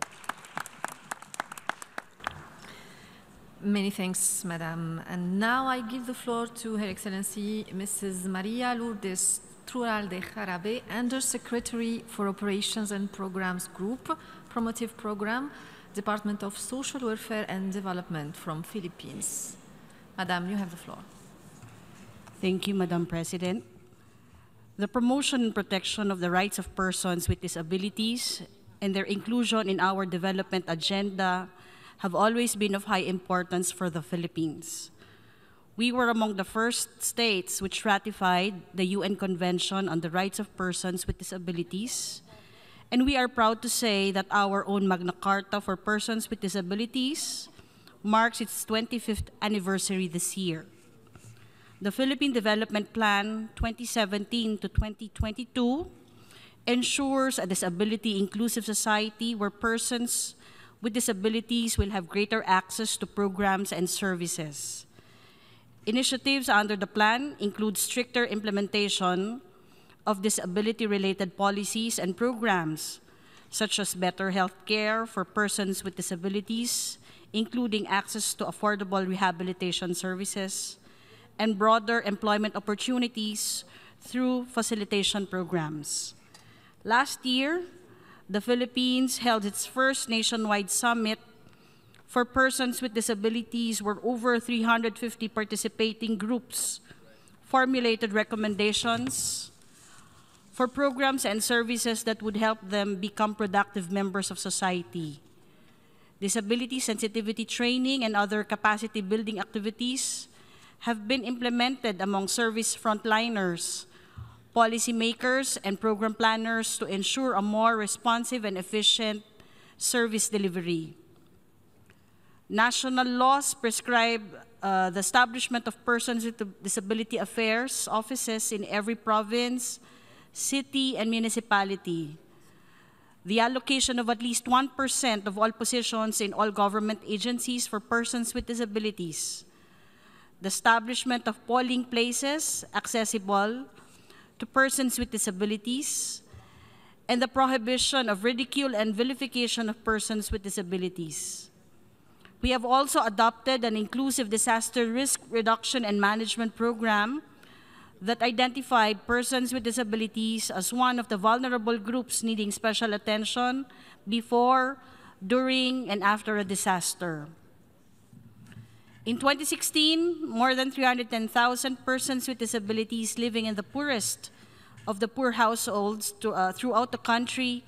S20: Many thanks, Madam. And now I give the floor to Her Excellency Mrs. Maria Lourdes Trural de Jarabe, Undersecretary for Operations and Programs Group, Promotive Program, Department of Social Welfare and Development from Philippines. Madam, you have the floor.
S7: Thank you, Madam President. The promotion and protection of the rights of persons with disabilities and their inclusion in our development agenda have always been of high importance for the Philippines. We were among the first states which ratified the UN Convention on the Rights of Persons with Disabilities, and we are proud to say that our own Magna Carta for Persons with Disabilities
S17: marks its 25th anniversary this year. The Philippine Development Plan 2017 to 2022 ensures a disability-inclusive society where persons with disabilities will have greater access to programs and services. Initiatives under the plan include stricter implementation of disability-related policies and programs, such as better health care for persons with disabilities, including access to affordable rehabilitation services, and broader employment opportunities through facilitation programs. Last year, the Philippines held its first nationwide summit for persons with disabilities, where over 350 participating groups formulated recommendations for programs and services that would help them become productive members of society. Disability sensitivity training and other capacity building activities have been implemented among service frontliners, policymakers, and program planners to ensure a more responsive and efficient service delivery. National laws prescribe the establishment of persons with disability affairs offices in every province, city, and municipality. The allocation of at least 1% of all positions in all government agencies for persons with disabilities. The establishment of polling places accessible to persons with disabilities, and the prohibition of ridicule and vilification of persons with disabilities. We have also adopted an inclusive disaster risk reduction and management program that identified persons with disabilities as one of the vulnerable groups needing special attention before, during, and after a disaster. In 2016, more than 310,000 persons with disabilities living in the poorest of the poor households throughout the country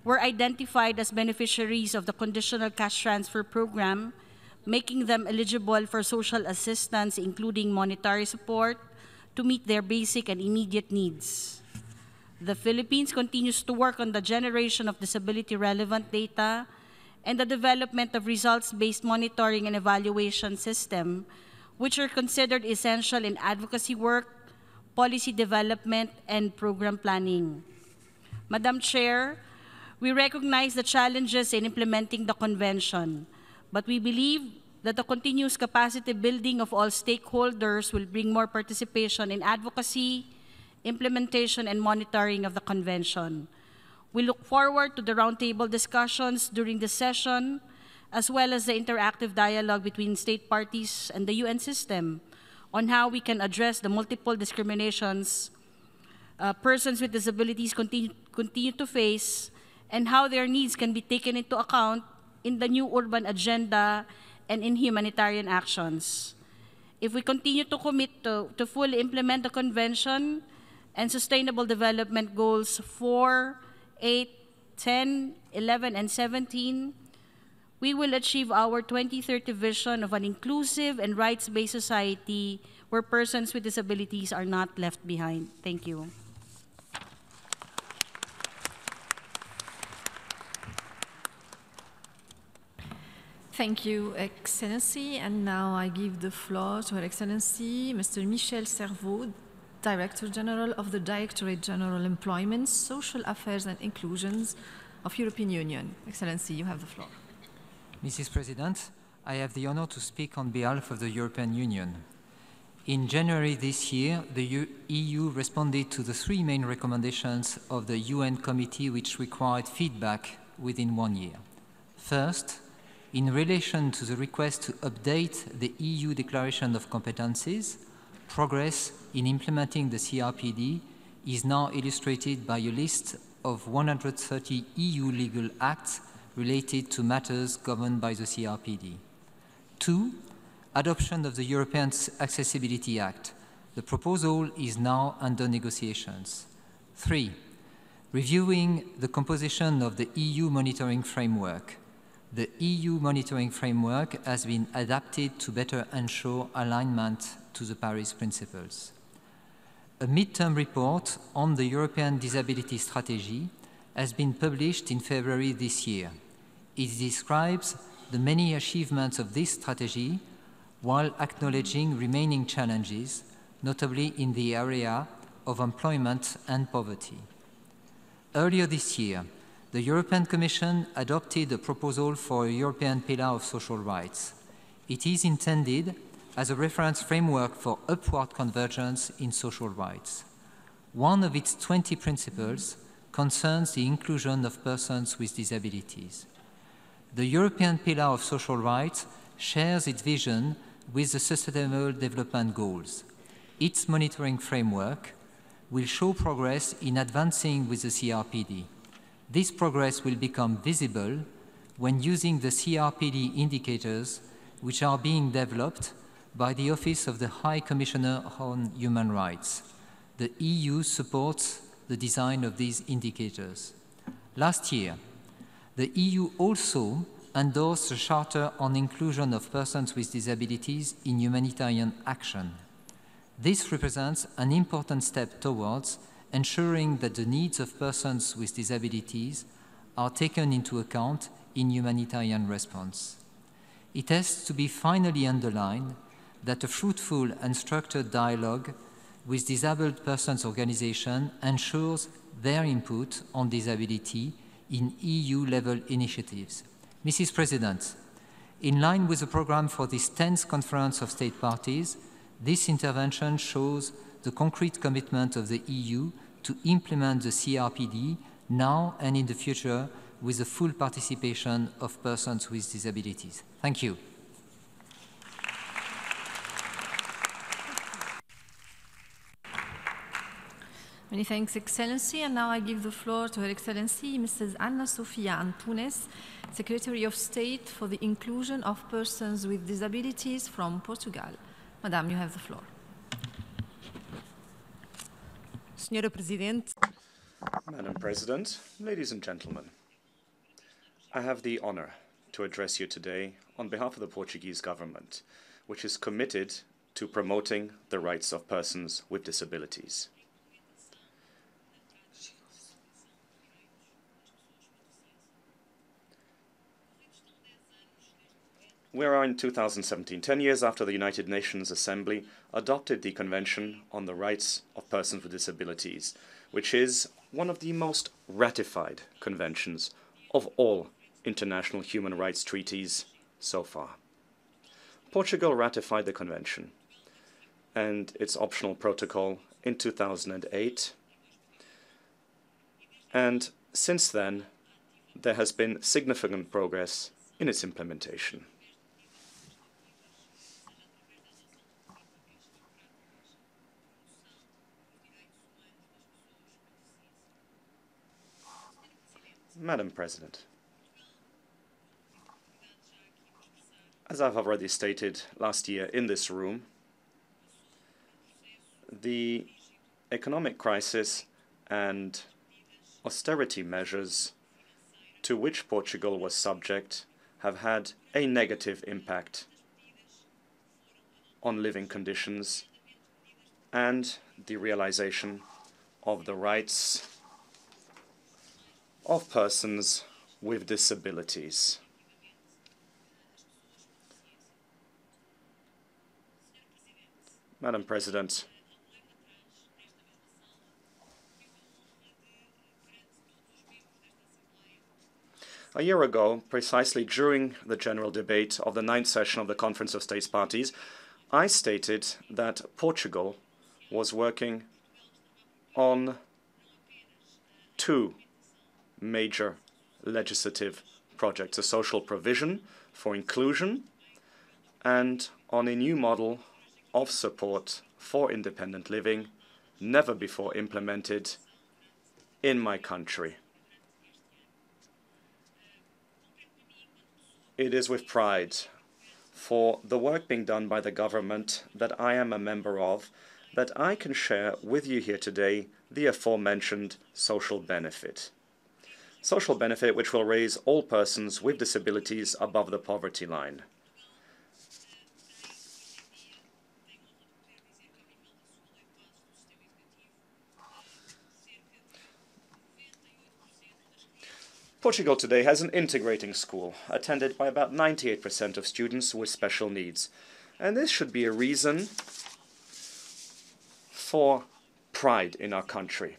S17: were identified as beneficiaries of the Conditional Cash Transfer Program, making them eligible for social assistance, including monetary support, to meet their basic and immediate needs. The Philippines continues to work on the generation of disability-relevant data and the development of results-based monitoring and evaluation system, which are considered essential in advocacy work, policy development, and program planning. Madam Chair, we recognize the challenges in implementing the convention, but we believe that the continuous capacity building of all stakeholders will bring more participation in advocacy, implementation, and monitoring of the convention. We look forward to the roundtable discussions during the session, as well as the interactive dialogue between state parties and the UN system on how we can address the multiple discriminations persons with disabilities continue to face, and how their needs can be taken into account in the new urban agenda and in humanitarian actions. If we continue to commit to fully implement the Convention and Sustainable Development Goals 4, 8, 10, 11, and 17, we will achieve our 2030 vision of an inclusive and rights-based society where persons with disabilities are not left behind. Thank you.
S20: Thank you, Excellency. And now I give the floor to Her Excellency, Mr. Michel Servoux, Director General of the Directorate General Employment, Social Affairs and Inclusions of European Union. Excellency, you have the floor.
S22: Mrs. President, I have the honor to speak on behalf of the European Union. In January this year, the EU responded to the three main recommendations of the UN committee which required feedback within 1 year. First, in relation to the request to update the EU Declaration of Competencies, progress in implementing the CRPD is now illustrated by a list of 130 EU legal acts related to matters governed by the CRPD. 2. Adoption of the European Accessibility Act. The proposal is now under negotiations. 3. Reviewing the composition of the EU monitoring framework. The EU monitoring framework has been adapted to better ensure alignment to the Paris Principles. A midterm report on the European Disability Strategy has been published in February this year. It describes the many achievements of this strategy while acknowledging remaining challenges, notably in the area of employment and poverty. Earlier this year, the European Commission adopted a proposal for a European Pillar of Social Rights. It is intended as a reference framework for upward convergence in social rights. One of its 20 principles concerns the inclusion of persons with disabilities. The European Pillar of Social Rights shares its vision with the Sustainable Development Goals. Its monitoring framework will show progress in advancing with the CRPD. This progress will become visible when using the CRPD indicators which are being developed by the Office of the High Commissioner on Human Rights. The EU supports the design of these indicators. Last year, the EU also endorsed the Charter on Inclusion of Persons with Disabilities in Humanitarian Action. This represents an important step towards ensuring that the needs of persons with disabilities are taken into account in humanitarian response. It has to be finally underlined that a fruitful and structured dialogue with disabled persons' organizations ensures their input on disability in EU-level initiatives. Mrs. President, in line with the program for this 10th Conference of State Parties, this intervention shows the concrete commitment of the EU to implement the CRPD now and in the future with the full participation of persons with disabilities. Thank you.
S20: Many thanks, Excellency. And now I give the floor to Her Excellency, Mrs. Anna Sofia Antunes, Secretary of State for the Inclusion of Persons with Disabilities from Portugal. Madam, you have the floor.
S12: Senhora Presidente.
S3: Madam President, ladies and gentlemen, I have the honor to address you today on behalf of the Portuguese government, which is committed to promoting the rights of persons with disabilities. We are in 2017, 10 years after the United Nations Assembly adopted the Convention on the Rights of Persons with Disabilities, which is one of the most ratified conventions of all international human rights treaties so far. Portugal ratified the convention and its optional protocol in 2008, and since then there has been significant progress in its implementation. Madam President, as I've already stated last year in this room, the economic crisis and austerity measures to which Portugal was subject have had a negative impact on living conditions and the realization of the rights of persons with disabilities. Madam President, a year ago, precisely during the general debate of the 9th session of the Conference of States Parties, I stated that Portugal was working on two major legislative projects: a social provision for inclusion and on a new model of support for independent living, never before implemented in my country. It is with pride for the work being done by the government that I am a member of that I can share with you here today the aforementioned social benefit. Social benefit which will raise all persons with disabilities above the poverty line. Portugal today has an integrating school, attended by about 98% of students with special needs. And this should be a reason for pride in our country.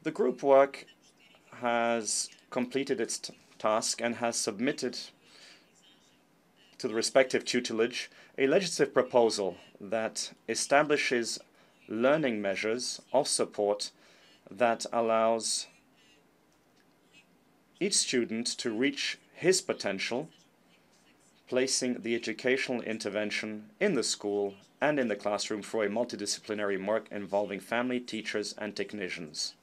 S3: The group work has completed its task and has submitted to the respective tutelage a legislative proposal that establishes learning measures of support that allows each student to reach his potential, placing the educational intervention in the school and in the classroom for a multidisciplinary work involving family, teachers, and technicians.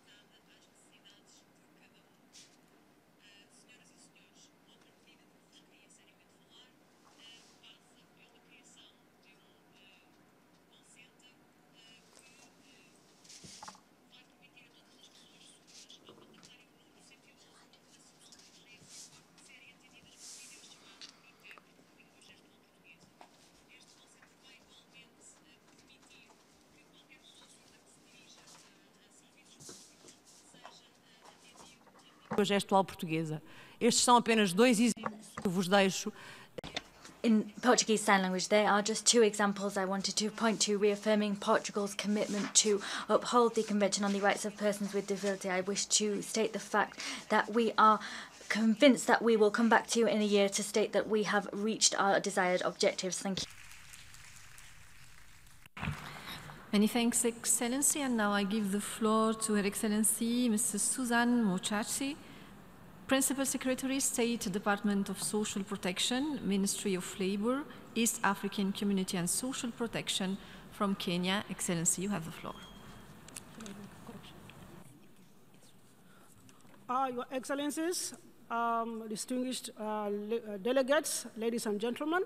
S12: A gestual portuguesa. Estes são apenas dois exemplos que vos deixo.
S16: In Portuguese Sign Language, there are just two examples I wanted to point to, reaffirming Portugal's commitment to uphold the Convention on the Rights of Persons with Disability. I wish to state the fact that we are convinced that we will come back to you in a year to state that we have reached our desired objectives. Thank you.
S20: Many thanks, Excellency. And now I give the floor to Her Excellency Mrs. Suzanne Mochachi, Principal Secretary, State Department of Social Protection, Ministry of Labour, East African Community and Social Protection from Kenya. Excellency, you have the floor.
S19: Your Excellencies, distinguished delegates, ladies and gentlemen,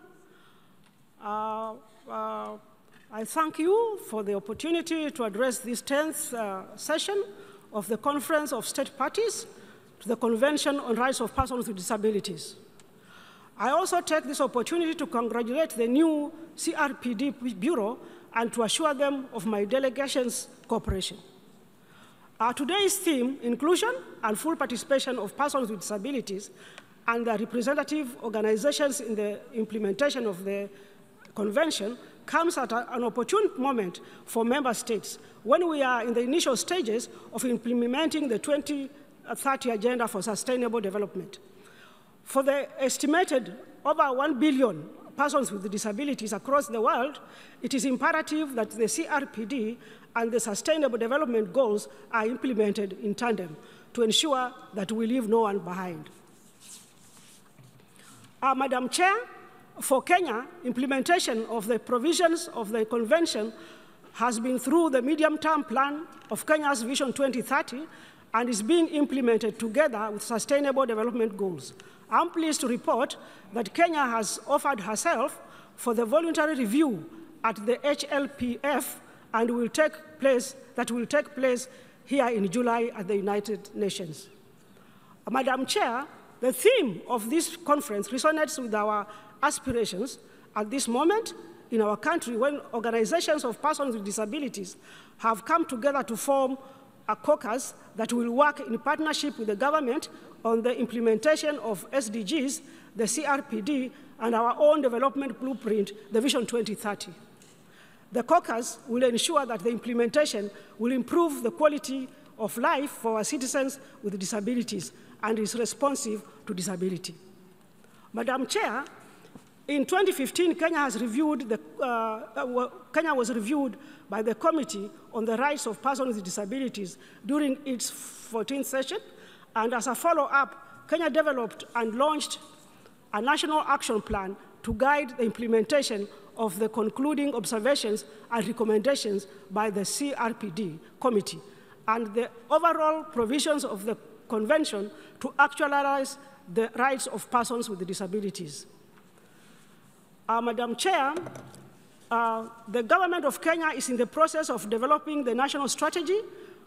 S19: I thank you for the opportunity to address this 10th session of the Conference of State Parties to the Convention on Rights of Persons with Disabilities. I also take this opportunity to congratulate the new CRPD Bureau and to assure them of my delegation's cooperation. Today's theme, inclusion and full participation of persons with disabilities and their representative organizations in the implementation of the Convention, comes at an opportune moment for member states when we are in the initial stages of implementing the 2030 Agenda for Sustainable Development. For the estimated over 1 billion persons with disabilities across the world, it is imperative that the CRPD and the Sustainable Development Goals are implemented in tandem to ensure that we leave no one behind. Madam Chair, for Kenya, implementation of the provisions of the Convention has been through the medium-term plan of Kenya's Vision 2030 and is being implemented together with Sustainable Development Goals. I'm pleased to report that Kenya has offered herself for the voluntary review at the HLPF and will take place here in July at the United Nations. Madam Chair, the theme of this conference resonates with our aspirations at this moment in our country when organizations of persons with disabilities have come together to form a caucus that will work in partnership with the government on the implementation of SDGs, the CRPD, and our own development blueprint, the Vision 2030. The caucus will ensure that the implementation will improve the quality of life for our citizens with disabilities and is responsive to disability. Madam Chair, in 2015, Kenya was reviewed by the Committee on the Rights of Persons with Disabilities during its 14th session, and as a follow-up, Kenya developed and launched a national action plan to guide the implementation of the concluding observations and recommendations by the CRPD committee and the overall provisions of the Convention to actualize the rights of persons with disabilities. Madam Chair, the government of Kenya is in the process of developing the national strategy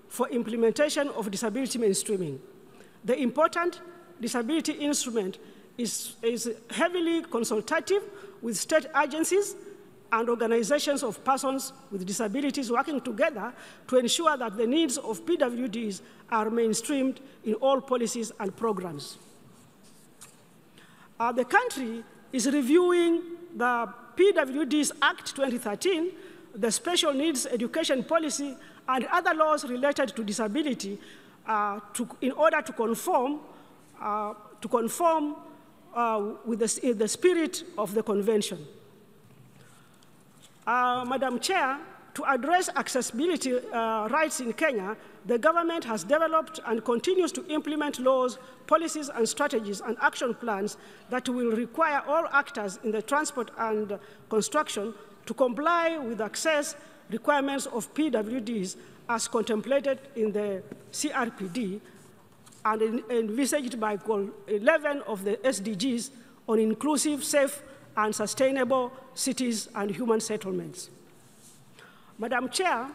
S19: for implementation of disability mainstreaming. The important disability instrument is heavily consultative with state agencies, and organizations of persons with disabilities working together to ensure that the needs of PWDs are mainstreamed in all policies and programs. The country is reviewing the PWDs Act 2013, the Special Needs Education Policy, and other laws related to disability in order to conform with the spirit of the convention. Madam Chair, to address accessibility rights in Kenya, the government has developed and continues to implement laws, policies, and strategies and action plans that will require all actors in the transport and construction to comply with access requirements of PWDs as contemplated in the CRPD and envisaged by Goal 11 of the SDGs on inclusive, safe, and sustainable cities and human settlements. Madam Chair,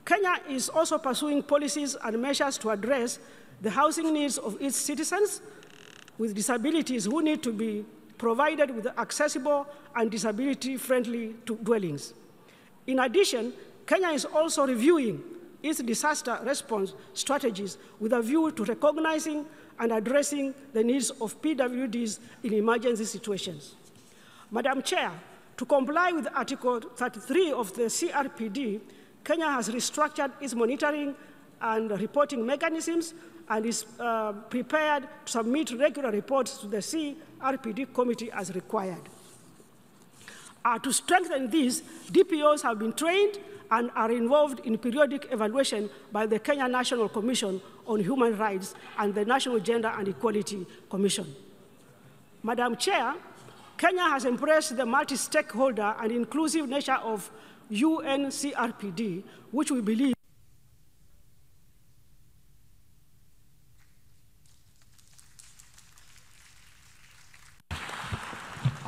S19: Kenya is also pursuing policies and measures to address the housing needs of its citizens with disabilities who need to be provided with accessible and disability-friendly dwellings. In addition, Kenya is also reviewing its disaster response strategies with a view to recognizing and addressing the needs of PWDs in emergency situations. Madam Chair, to comply with Article 33 of the CRPD, Kenya has restructured its monitoring and reporting mechanisms and is prepared to submit regular reports to the CRPD committee as required. To strengthen this, DPOs have been trained and are involved in periodic evaluation by the Kenya National Commission on Human Rights and the National Gender and Equality Commission. Madam Chair, Kenya has embraced the multi-stakeholder and inclusive nature of UNCRPD, which we believe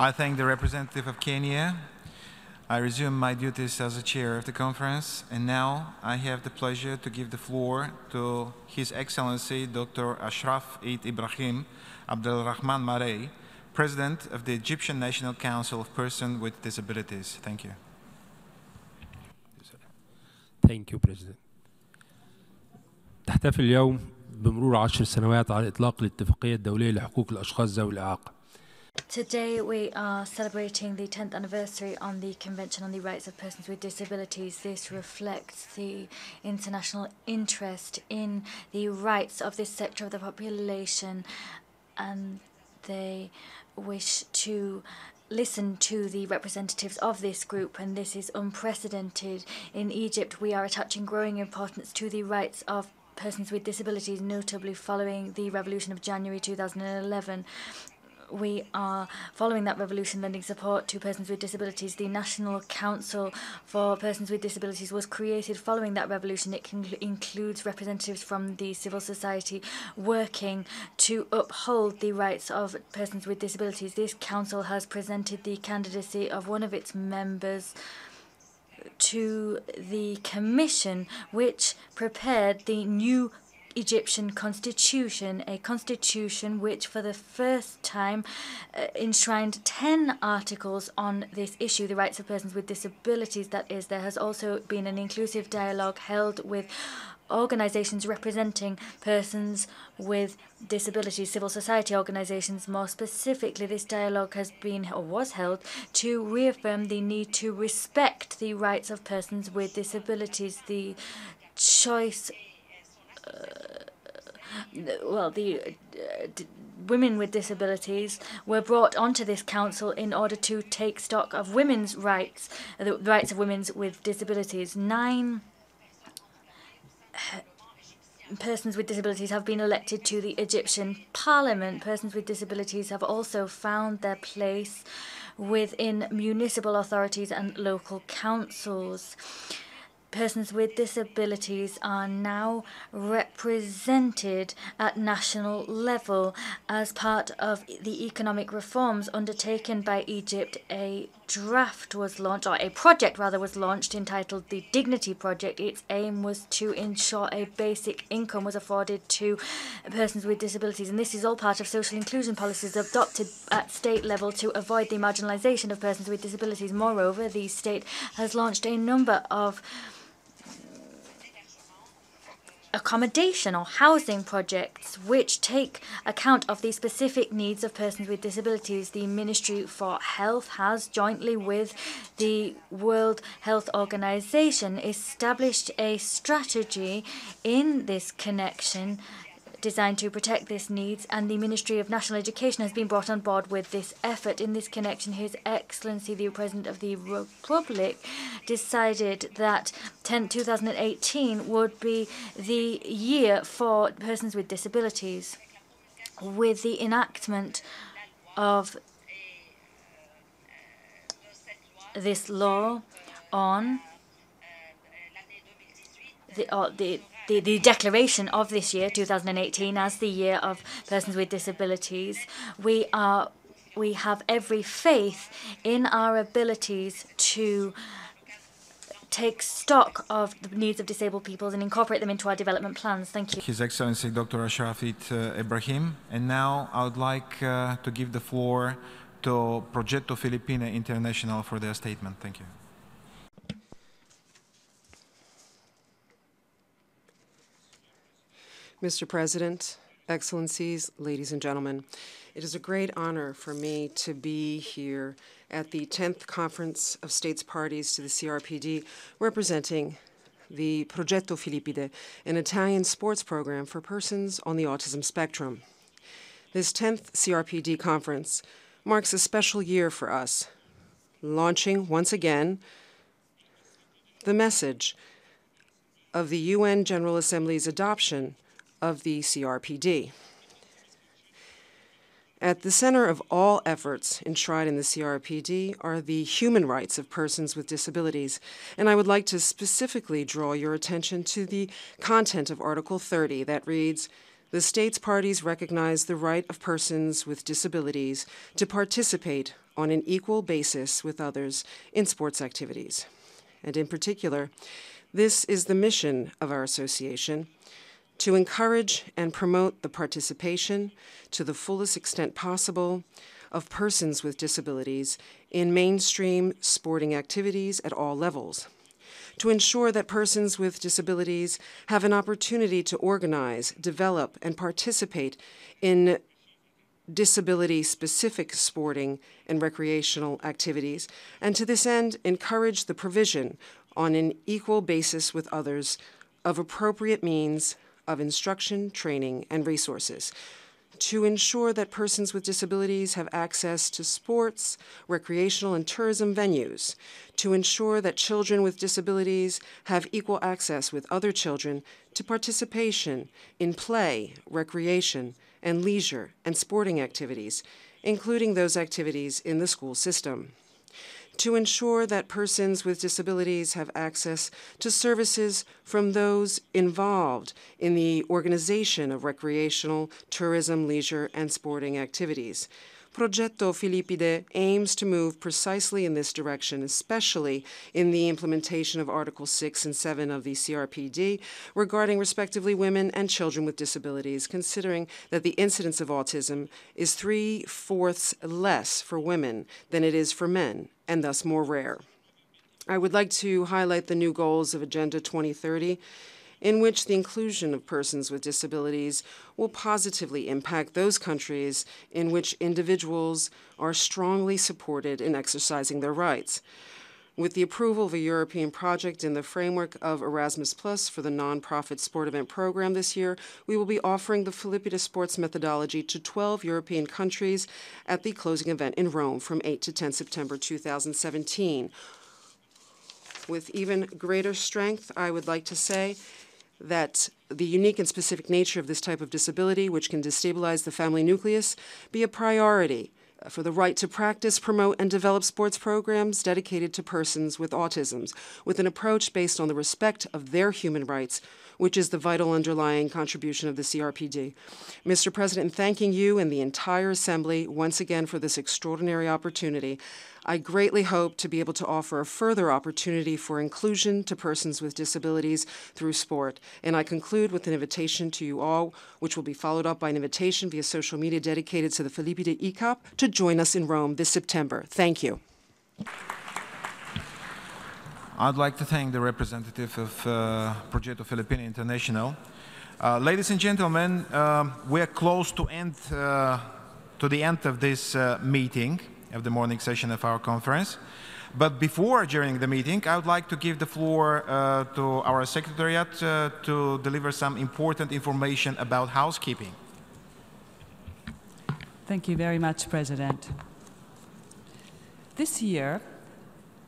S4: I thank the representative of Kenya. I resume my duties as the chair of the conference, and now I have the pleasure to give the floor to His Excellency Dr. Ashraf Eid Ibrahim Abdelrahman Marey, President of the Egyptian National Council of Persons with Disabilities. Thank you.
S21: Thank you, President. تحتفل اليوم بمرور 10 سنوات على إطلاق الاتفاقية الدولية لحقوق الأشخاص ذوي الإعاقة.
S16: Today we are celebrating the 10th anniversary on the Convention on the Rights of Persons with Disabilities. This reflects the international interest in the rights of this sector of the population, and they wish to listen to the representatives of this group, and this is unprecedented. In Egypt, we are attaching growing importance to the rights of persons with disabilities, notably following the revolution of January 2011. We are following that revolution, lending support to persons with disabilities. The National Council for Persons with Disabilities was created following that revolution. It includes representatives from the civil society working to uphold the rights of persons with disabilities. This council has presented the candidacy of one of its members to the commission, which prepared the new Egyptian constitution, a constitution which for the first time enshrined 10 articles on this issue, the rights of persons with disabilities, that is. There has also been an inclusive dialogue held with organizations representing persons with disabilities, civil society organizations. More specifically, this dialogue has been, or was held, to reaffirm the need to respect the rights of persons with disabilities. The choice women with disabilities were brought onto this council in order to take stock of women's rights, the rights of women with disabilities. 9 persons with disabilities have been elected to the Egyptian parliament. Persons with disabilities have also found their place within municipal authorities and local councils. Persons with disabilities are now represented at national level as part of the economic reforms undertaken by Egypt. A draft was launched, or a project rather was launched, entitled the Dignity Project. Its aim was to ensure a basic income was afforded to persons with disabilities, and this is all part of social inclusion policies adopted at state level to avoid the marginalisation of persons with disabilities. Moreover, the state has launched a number of accommodation or housing projects which take account of the specific needs of persons with disabilities. The Ministry for Health has, jointly with the World Health Organization, established a strategy in this connection designed to protect these needs, and the Ministry of National Education has been brought on board with this effort. In this connection, His Excellency the President of the Republic decided that 2018 would be the year for persons with disabilities, with the enactment of this law on the declaration of this year, 2018, as the year of persons with disabilities. We have every faith in our abilities to take stock of the needs of disabled peoples and incorporate them into our development plans. Thank you.
S4: His Excellency Dr. Ashrafit Ibrahim. And now I would like to give the floor to Progetto Filipina International for their statement. Thank you.
S6: Mr. President, Excellencies, ladies and gentlemen, it is a great honor for me to be here at the 10th Conference of States Parties to the CRPD, representing the Progetto Filipide, an Italian sports program for persons on the autism spectrum. This 10th CRPD conference marks a special year for us, launching once again the message of the UN General Assembly's adoption of the CRPD. At the center of all efforts enshrined in the CRPD are the human rights of persons with disabilities, and I would like to specifically draw your attention to the content of Article 30 that reads, "The states parties recognize the right of persons with disabilities to participate on an equal basis with others in sports activities." And in particular, this is the mission of our association: to encourage and promote the participation to the fullest extent possible of persons with disabilities in mainstream sporting activities at all levels, to ensure that persons with disabilities have an opportunity to organize, develop, and participate in disability-specific sporting and recreational activities, and to this end, encourage the provision on an equal basis with others of appropriate means of instruction, training, and resources, to ensure that persons with disabilities have access to sports, recreational, and tourism venues, to ensure that children with disabilities have equal access with other children to participation in play, recreation, and leisure and sporting activities, including those activities in the school system, to ensure that persons with disabilities have access to services from those involved in the organization of recreational, tourism, leisure, and sporting activities. Progetto Filipide aims to move precisely in this direction, especially in the implementation of Articles 6 and 7 of the CRPD regarding respectively women and children with disabilities, considering that the incidence of autism is 3/4 less for women than it is for men, and thus more rare. I would like to highlight the new goals of Agenda 2030, in which the inclusion of persons with disabilities will positively impact those countries in which individuals are strongly supported in exercising their rights. With the approval of a European project in the framework of Erasmus Plus for the nonprofit sport event program this year, we will be offering the Filipida sports methodology to 12 European countries at the closing event in Rome from 8 to 10 September 2017. With even greater strength, I would like to say that the unique and specific nature of this type of disability, which can destabilize the family nucleus, be a priority for the right to practice, promote, and develop sports programs dedicated to persons with autism, with an approach based on the respect of their human rights, which is the vital underlying contribution of the CRPD. Mr. President, in thanking you and the entire Assembly once again for this extraordinary opportunity, I greatly hope to be able to offer a further opportunity for inclusion to persons with disabilities through sport. And I conclude with an invitation to you all, which will be followed up by an invitation via social media dedicated to the Felipe de ICAP to join us in Rome this September. Thank you.
S4: I'd like to thank the representative of Progetto Filipino International. Ladies and gentlemen, we are close to the end of this meeting, of the morning session of our conference. But before during the meeting, I would like to give the floor to our secretariat to deliver some important information about housekeeping.
S9: Thank you very much, President. This year,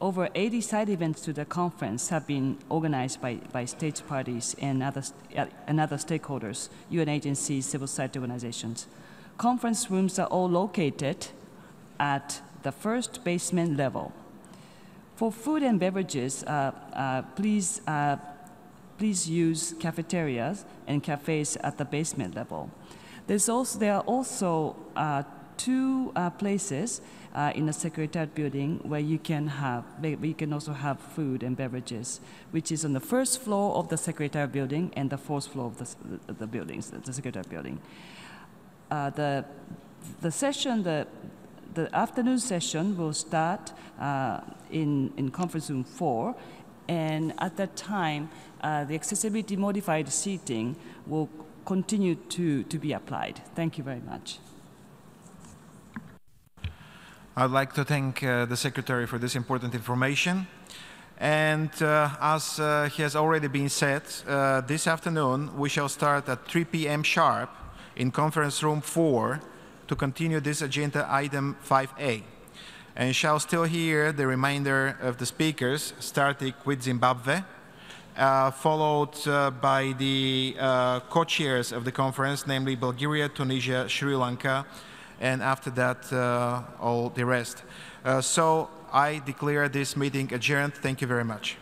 S9: over 80 side events to the conference have been organized by state parties and other stakeholders, UN agencies, civil society organizations. Conference rooms are all located at the first basement level. For food and beverages, please use cafeterias and cafes at the basement level. There are also two places in the Secretariat building where you can also have food and beverages, which is on the first floor of the Secretariat building and the fourth floor of the buildings, the Secretariat building. The afternoon session will start in conference room 4, and at that time, the accessibility modified seating will continue to be applied. Thank you very much.
S4: I'd like to thank the Secretary for this important information. And as has already been said, this afternoon we shall start at 3 p.m. sharp in conference room 4 to continue this agenda item 5A. And shall still hear the remainder of the speakers, starting with Zimbabwe, followed by the co-chairs of the conference, namely Bulgaria, Tunisia, Sri Lanka, and after that, all the rest. So I declare this meeting adjourned. Thank you very much.